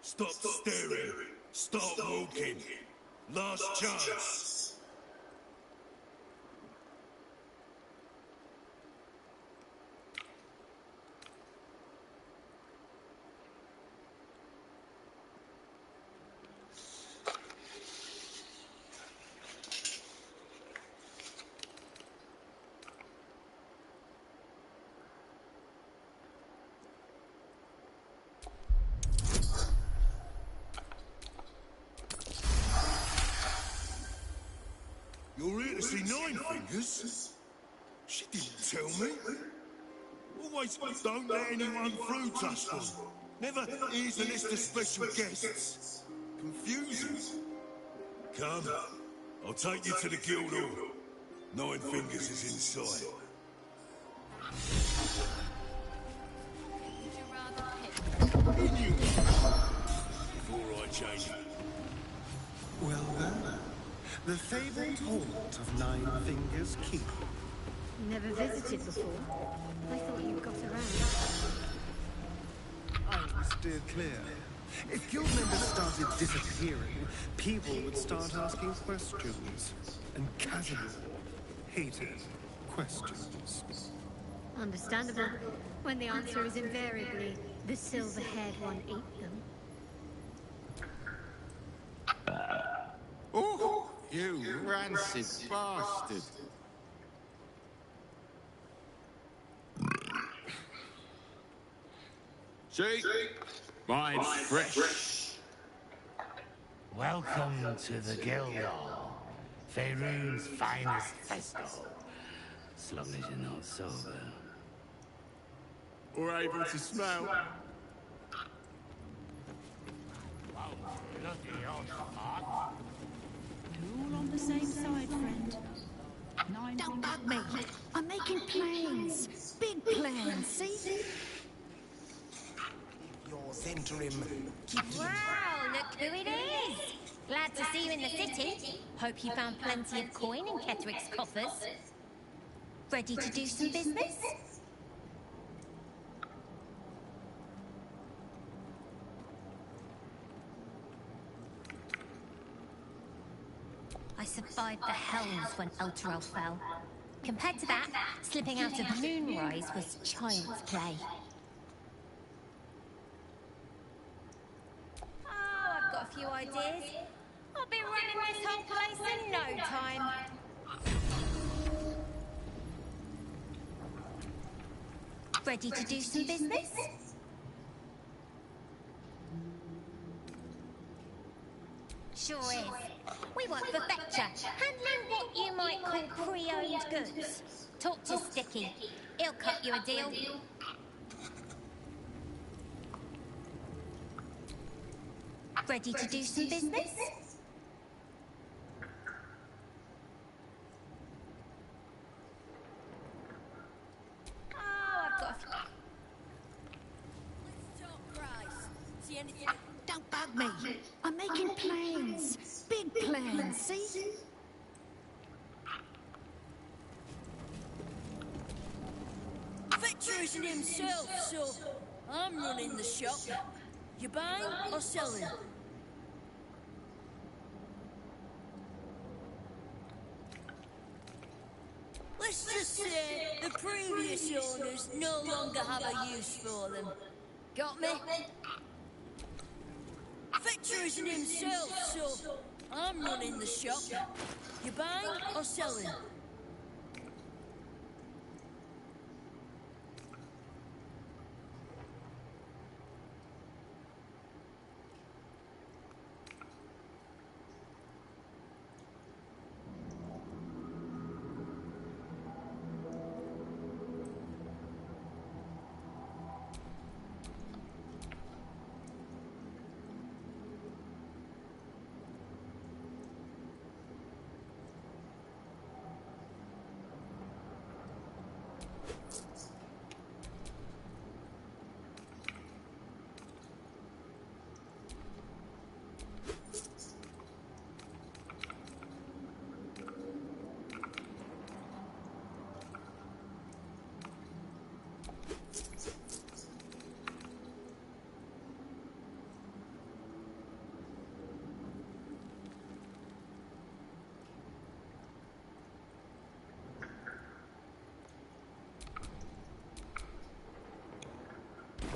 Stop staring! Start walking! Last chance! You're here to see Nine Fingers? She didn't tell me. Always don't let anyone through, Tuscan. Never here's a list of special guests. Confusing. Come, I'll take you to the guild hall. Nine Fingers is inside. Before I change it. Well then, the fabled haunt of Nine Fingers Keep. Never visited before. I thought you got around. I steer clear. If guild members started disappearing, people would start asking questions. And Casimir hated questions. Understandable, when the answer is invariably, the silver-haired one ate them. Oh, you rancid bastard. See? Mine's fresh. Welcome to the guild hall. Faerun's finest festival. As long as you're not sober. Or able to smell. We're all on the same side, friend. Don't bug me. I'm making plans. Big plans, see? Yours interim. Wow, look who it is! Glad to see you in the city. Hope you found plenty of coin in Ketheric's coffers. Ready to do some business? I survived the hells when Elturel fell. Compared to that, slipping out of Moonrise was child's play. Oh, I've got a few ideas. I'll be running this whole place in no time. Ready to do some business? Sure is. We work for Fetcher, handling what you might call pre-owned goods. Talk to Sticky. He'll cut you a deal. Ready to do some business? Oh, I've got a few. Let's talk price. See anything? Don't bug me. I'm making plans. Big plans, see? Fetcher isn't himself, so I'm running the shop. You buying or selling? Let's just say the previous owners no longer have a use for them. Got me? Fetcher isn't himself, so I'm running the shop. You buying or selling?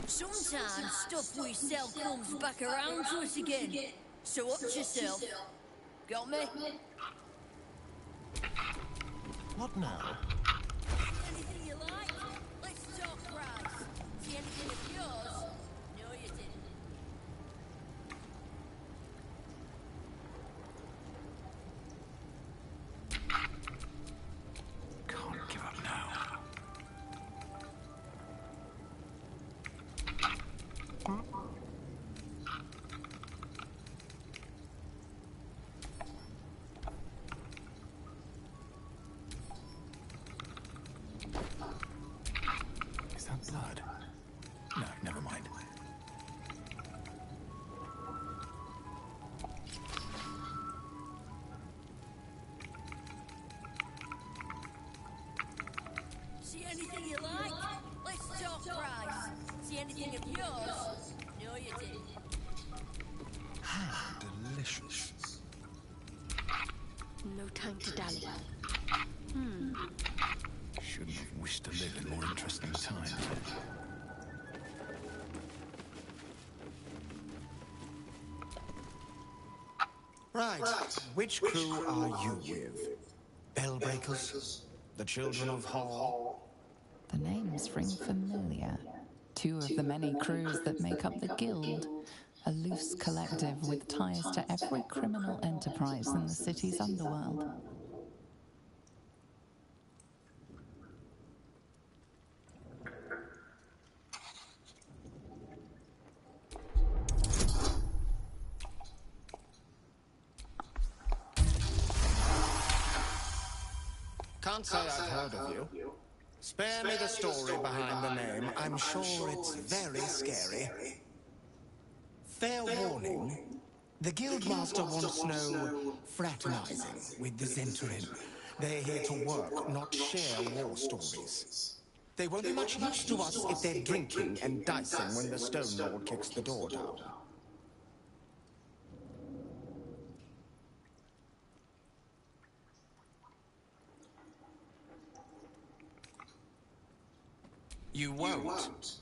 Sometimes stuff we sell comes back around to us again. So watch yourself. Got me? What now? Anything you like? Let's talk price. See anything of yours? No, you didn't. Can't give up now. Is that blood? No, never mind. See anything you like? Let's talk price. See anything of yours? No, you didn't. How delicious. No time to dally. Shouldn't have wished to live in more interesting times. Right. Which crew are you with? Bellbreakers? The Children of Hall? The names ring familiar. Two of the many crews that make up the Guild, a loose collective with ties to every criminal enterprise in the city's underworld. Can't say I've heard of you. Spare me the story behind the name. I'm sure it's very scary. Fair warning, the Guildmaster wants no fraternizing with the Zentrin. They're here to work, not share war stories. They won't be much use to us if they're drinking and dicing when the Stone Lord kicks the door down. You won't.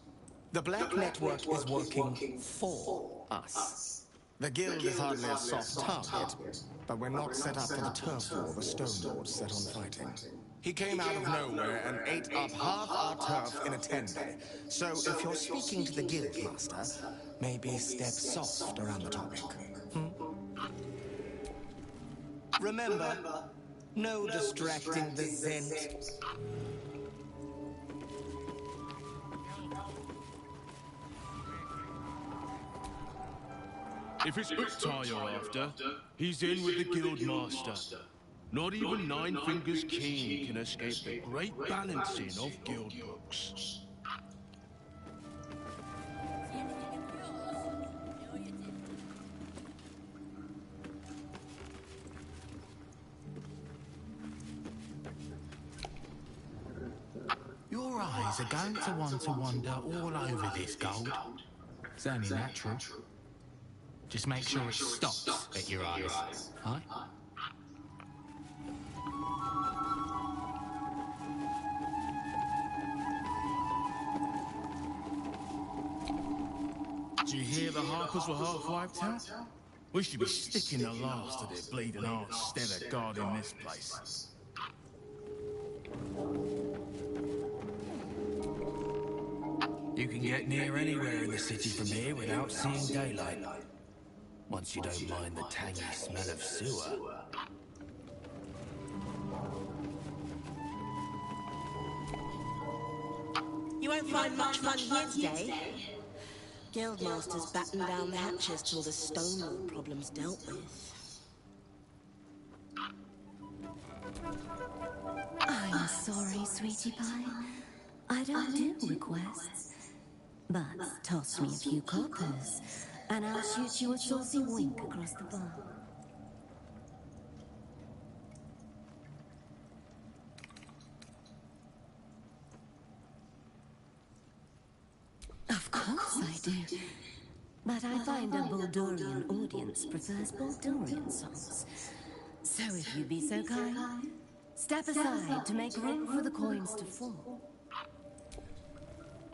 The Black Network is working for us. The Guild is hardly a soft target. but we're not set up for the turf war the Stone Lord set on fighting. He came out of nowhere and ate up half our turf in a 10-day. So if you're speaking to the Guildmaster, maybe step soft around the topic. Remember, no distracting the Zent. If it's Uktar you're after, he's in with the Guildmaster. Not even Nine Fingers King can escape the great balancing of guild books. Your eyes are going to want to wander all over this gold. It's only natural. Just make sure it stops at your eyes, huh? Did you hear the Harpers were half wiped out? We should be sticking the last of their bleeding hearts instead of guarding this place. You can get near anywhere in the city from here without seeing daylight. Once you don't mind the tangy smell of sewer. You won't find much fun here today. Guildmaster's batten down the hatches till the Stonewall problem's dealt with. I'm sorry, sweetie pie. I don't do requests. But toss me a few coppers, and I'll shoot you a saucy wink across the bar. Of course I do. But I find a Baldurian audience prefers Baldurian songs. So if you'd be so kind, step aside to make room for the coins to fall.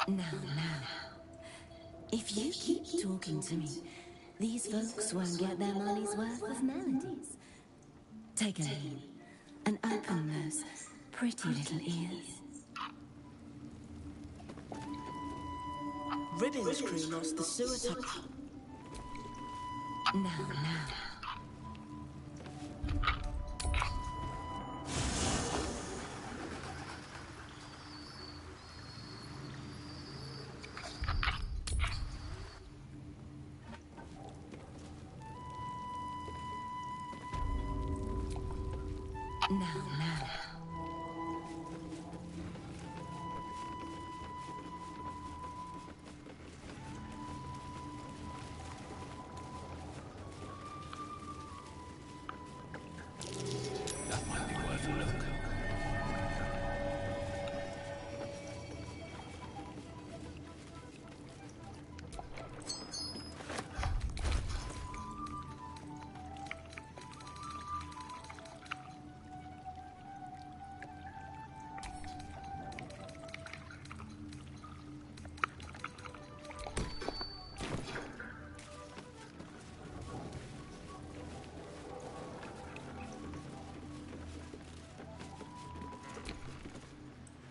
Now. If you keep talking to me, these folks won't get their money's worth of melodies. Take a lean and open those pretty little ears. Ribbon's crew lost the sewer tunnel. Now. That might be worth a look.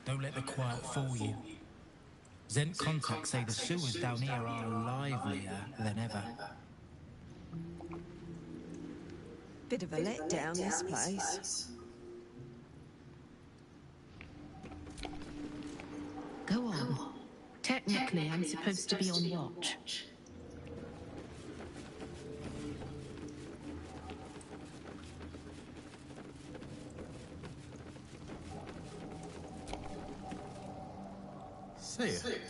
Don't let the quiet fool you. Zent contacts say the sewers down here are livelier than ever. Bit of a letdown, this place. Go on. Technically, I'm supposed to be on watch. See it.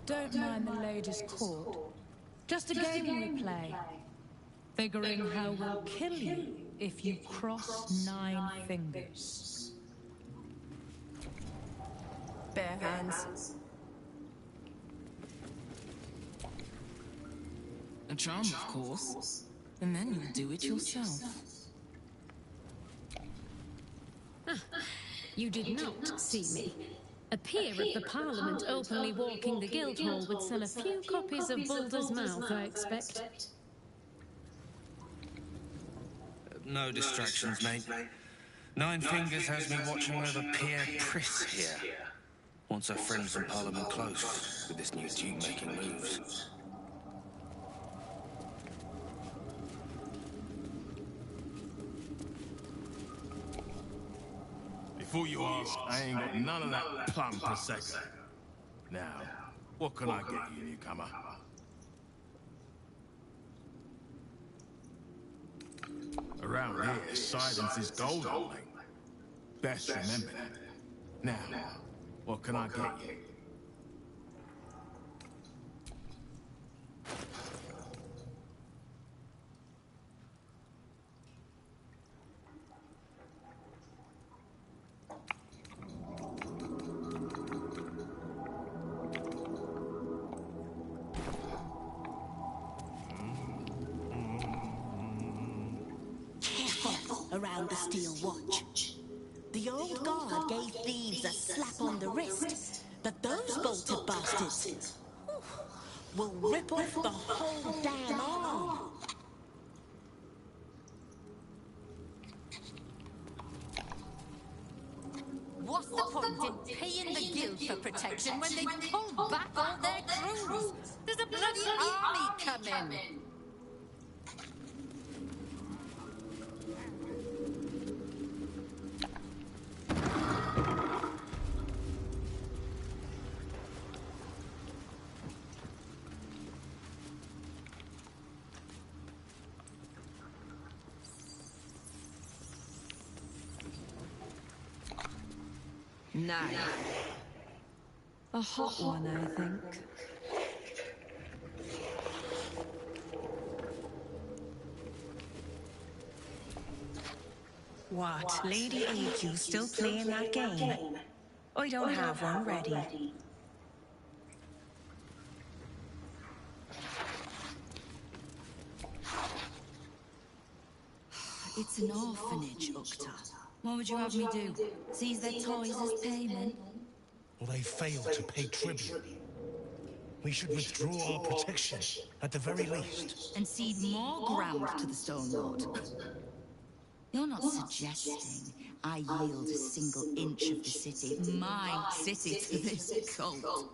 Don't mind the ladies' court. Just a game we play. Figuring how we'll kill you if you cross 9 fingers. Bare hands. A charm, of course. And then you'll do it yourself. You did not see me. A peer of the Parliament openly walking the Guildhall would sell a few copies of Baldur's Mouth, I expect. No distractions, mate. Nine Fingers has me watching over Pierre Priss here. Wants her friends in Parliament close with this new Duke making moves. Before you ask, I ain't got none of that plum prosecco. Now, what can I get you, newcomer? Around here, silence is golden, mate. Best remember that. Now, what can I get you? Around the steel watch. The old guard gave thieves a slap on the wrist, but those bolted bastards will rip off the whole damn arm. What's the point in paying the guild for protection when they pull back all their crews? There's a bloody army coming! Nice. A hot one, I think. What? Lady AQ still playing that game? I don't have one ready. It's an orphanage, Ukta. What would you have me do? Seize their toys as payment? Well, they failed to pay tribute. We should withdraw our protection, at the very least. And cede more ground to the Stone Lord? You're not suggesting I yield a single inch of the city, my city, to this cult?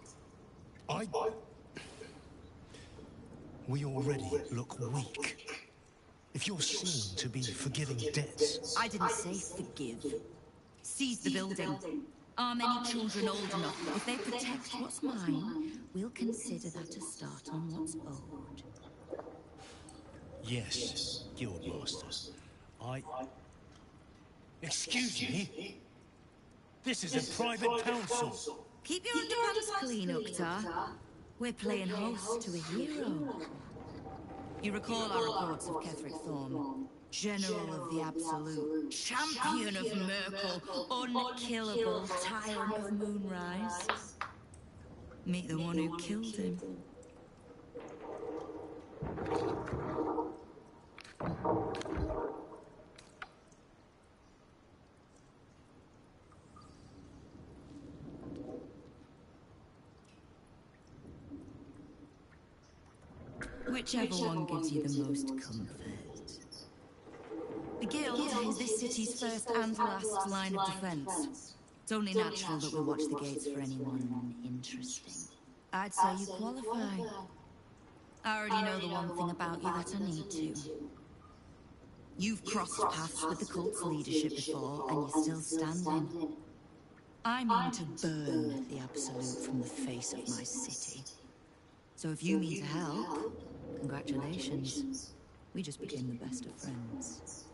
We already look weak. If you're seen to be forgiving debts... I didn't say forgive. Seize the building. Arm any children old enough. If they protect what's mine, we'll consider that a start on what's owed. Yes, Guildmaster. Excuse me? This is a private council. Keep your underpants clean, Ukta. We're playing host to a hero. You recall our reports of Ketheric Thorm, General of the Absolute, Champion of Merkel, Unkillable, Tyrant of Moonrise. Meet the one who killed him. Whichever one gives you the most comfort. The Guild is this city's first and last line of defense. It's only natural that we'll watch the gates for anyone interesting. I'd say you qualify. I already know the one thing about you that I need to. You've crossed paths with the cult's leadership before, and you're still standing. I mean to burn the Absolute from the face of my city. So if you mean to help, congratulations. We just became the best of friends.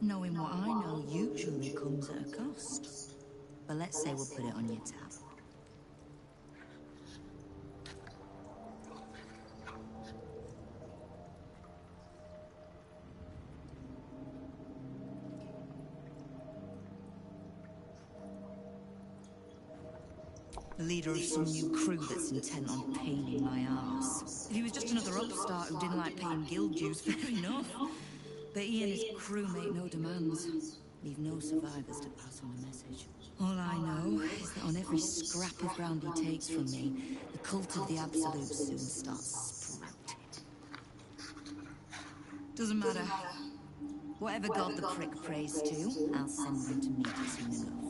Knowing what I know usually comes at a cost. But let's say we'll put it on your tab. The leader of some new crew that's intent on paining my arse. If he was just another upstart who didn't like paying guild dues, fair enough. But he and his crew make no demands. Leave no survivors to pass on the message. All I know is that on every scrap of ground he takes from me, the cult of the Absolute soon starts sprouting. Doesn't matter. Whatever god the prick prays to, I'll send them to meet it soon enough.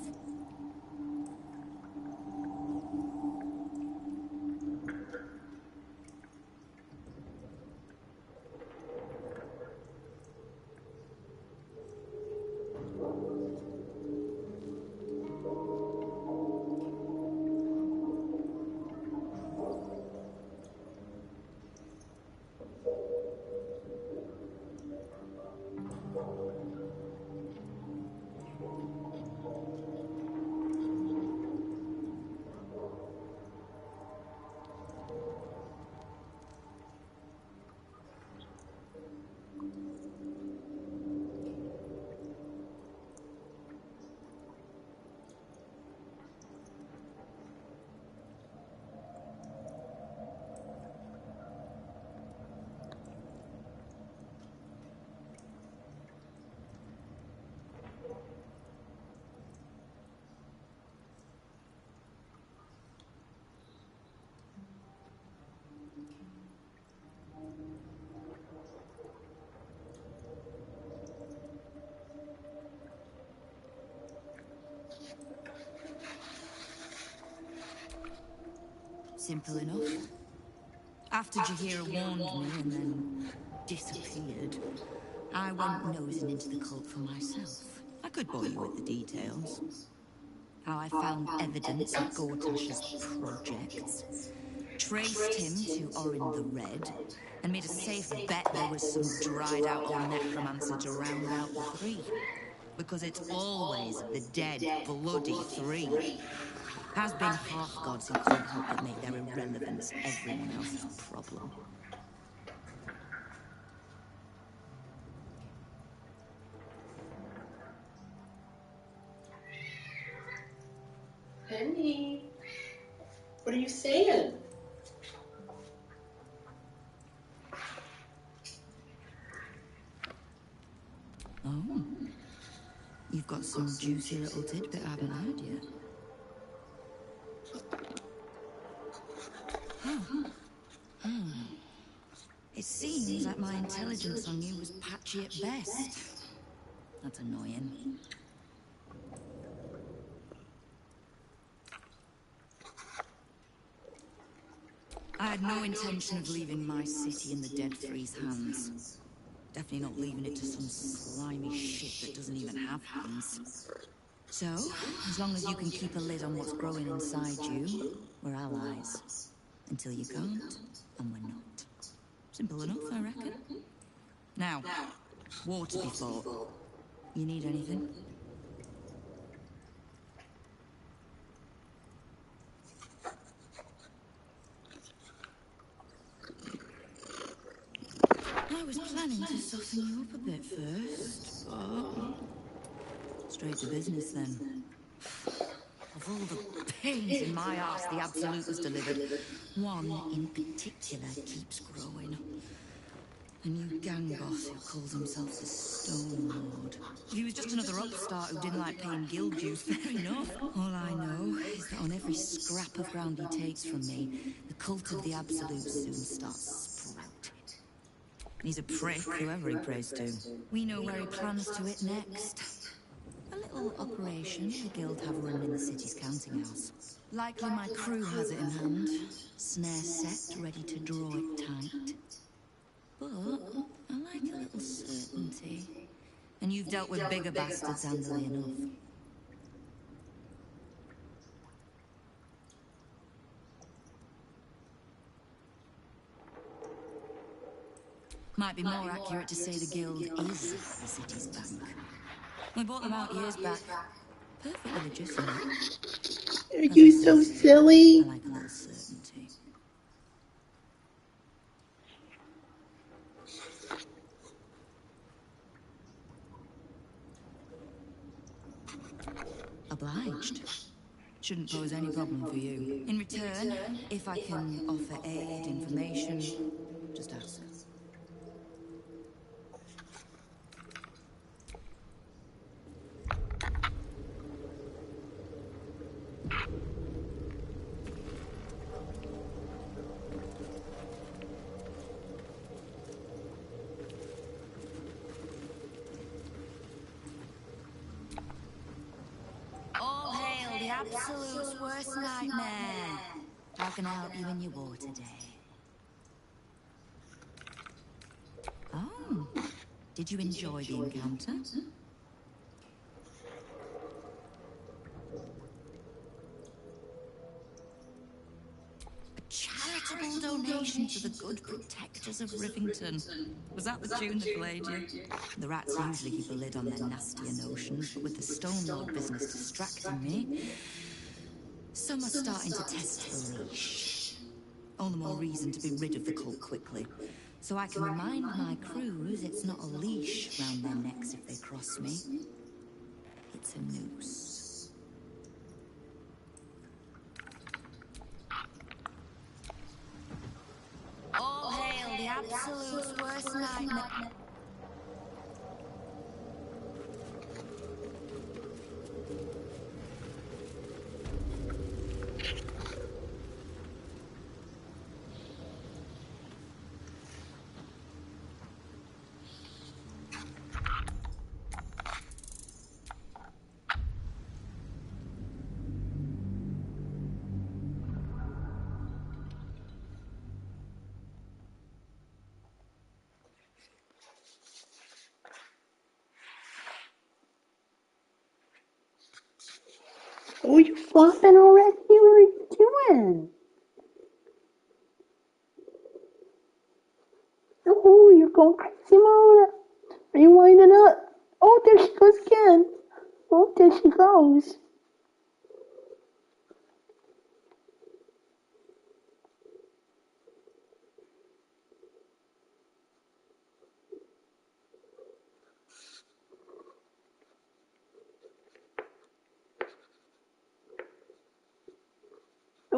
Simple enough. After Jahira warned me and then disappeared, I went nosing into the cult for myself. I could bore you with the details. How I found evidence of Gortash's projects, traced him to Orin the Red, and made a safe bet there was some dried-out old necromancer to round out the three. Because it's always the dead, bloody three. Has been half-gods who can't help but make their irrelevance everyone else's problem. Penny, what are you saying? Oh. You've got some juicy little tidbit I haven't heard yet. It seems like my intelligence on you was patchy at best. That's annoying. I had no intention of leaving my city in the Dead Three's hands. Definitely not leaving it to some slimy shit that doesn't even have hands. So, as long as you can keep a lid on what's growing inside you, we're allies. Until you can't, and we're not. Simple enough, I reckon. Now, war to be fought. You need anything? I was planning to soften you up a bit first, but... straight to business then. Of all the pains in my arse the Absolute has delivered, one in particular keeps growing. A new gang boss who calls himself the Stone Lord. If he was just another upstart who didn't like paying guild dues, fair enough. All I know is that on every scrap of ground he takes from me, the cult of the Absolute soon starts sprouting. He's a prick, whoever he prays to. We know where he plans to hit next. A little operation the guild have run in the city's counting house. Likely my crew has it in hand. Snare set, ready to draw it tight. But I like a little certainty. And you've dealt with bigger bastards handily enough. Might be more accurate to say the guild is the city's bank. We bought them out years back. Perfectly legitimate. Are you so silly? I like a little certainty. Obliged. Shouldn't pose any problem for you. In return, if I can offer aid, information, just ask. All hail the Absolute's worst nightmare. How can I help you in your war today? Oh, did you enjoy the encounter? A charitable donation to the good protectors of Rivington. Was that the tune that played you? The rats usually keep a lid on their nastier notions, but with the Stone Lord business distracting me, some are starting to test the leash. All the more reason to be rid of the cult quickly. So I can remind my crews it's not a leash round their necks if they cross me. It's a noose. All hail the Absolute's worst nightmare. Oh, you flopping already? What are you doing? Oh, you're going crazy mode. Are you winding up? Oh, there she goes again. Oh, there she goes.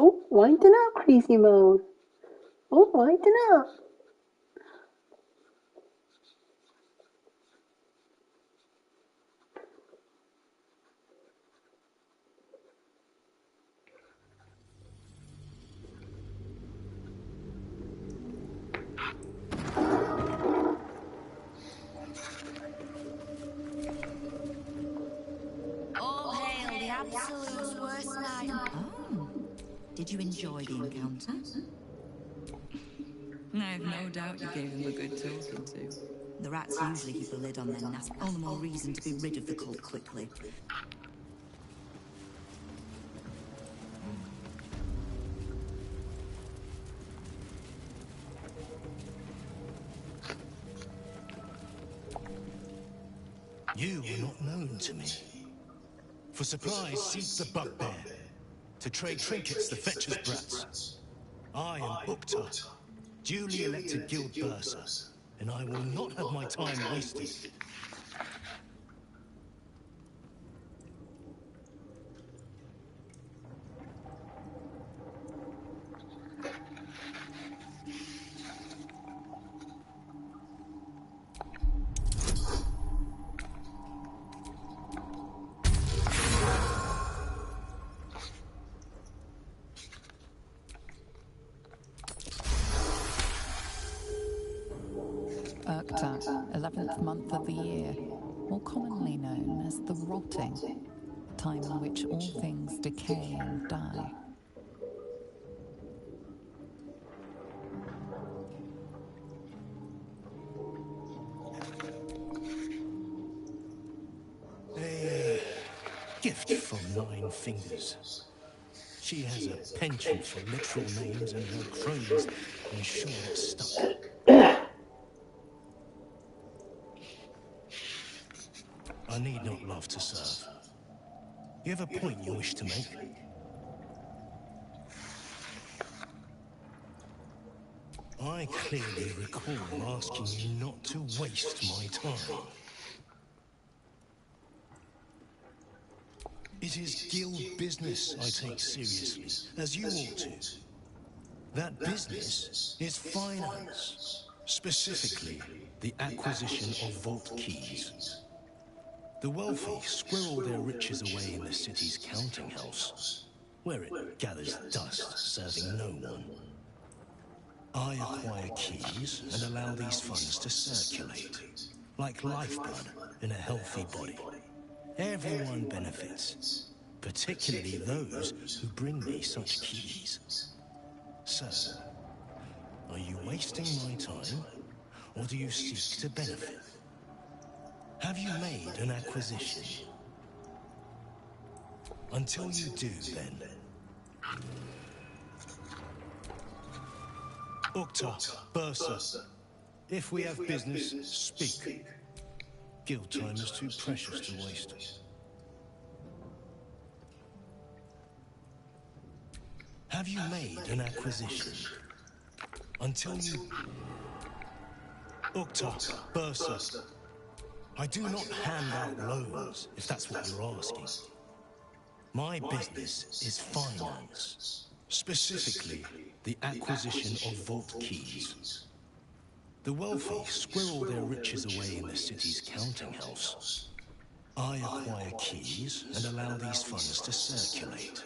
Oh, winding up, crazy mode. Oh, winding up. All hail the Absolute's worst nightmare. Oh, did you enjoy the encounter? I have no doubt you gave them a good talking to. The rats usually keep a lid on their nest. All the more reason to be rid of the cult quickly. You are not known to me. For supplies, seek the bugbear. To trade trinkets, the fetcher's brats. I am Bukta, duly elected guild bursar, and I will not have my time wasted. Urkta, 11th month of the year, more commonly known as the Rotting, time in which all things decay and die. A gift from Nine Fingers. She has a penchant for literal names, and her cronies ensure it's stuck. I I need not love to serve. You have a point you wish to make? I clearly recall asking you not to waste my time. It is guild business I take seriously, as you ought to. That business is finance, specifically the acquisition of vault keys. The wealthy squirrel their riches away in the city's counting house, where it gathers dust, serving no one. I acquire keys and allow these funds to circulate, like lifeblood in a healthy body. Everyone benefits, particularly those who bring me such keys. So, are you wasting my time, or do you seek to benefit? Have you made an acquisition? Until you do, then. Ukta, Bursa, if we have business, speak. Guild time is too precious to waste. Have you made an acquisition? Until you... Ukta, Bursa, I do not hand out loans, if that's what you're asking. My business is finance, specifically the acquisition of vault keys. The wealthy squirrel their riches away in the city's counting house. I acquire keys and allow these funds to circulate,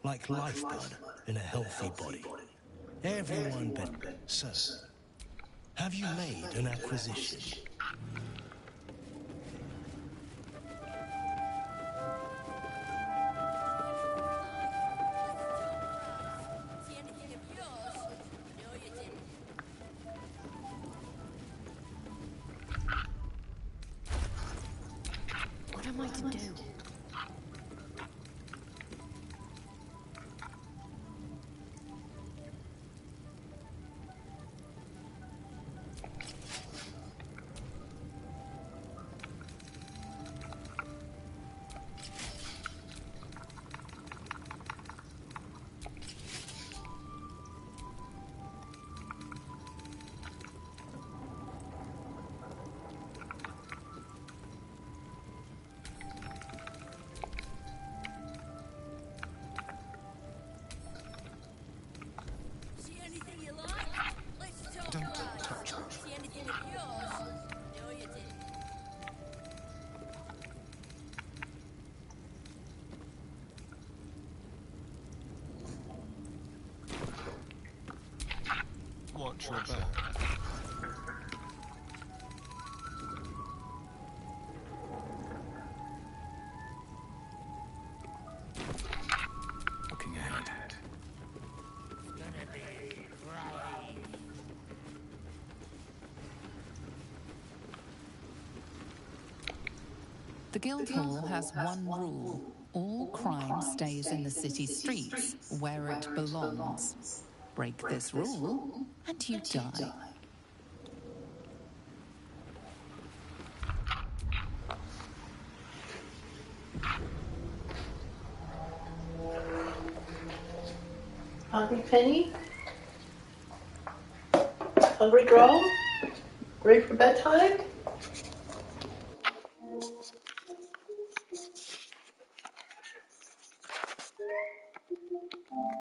like lifeblood in a healthy body. Everyone benefits. So, have you made an acquisition? What am I to do? Don't touch me. Watch your back. Looking ahead. The Guildhall has one rule. All crime stays in the city streets, where it belongs. Break this rule, and you die. Hungry Penny? Hungry girl? Ready for bedtime?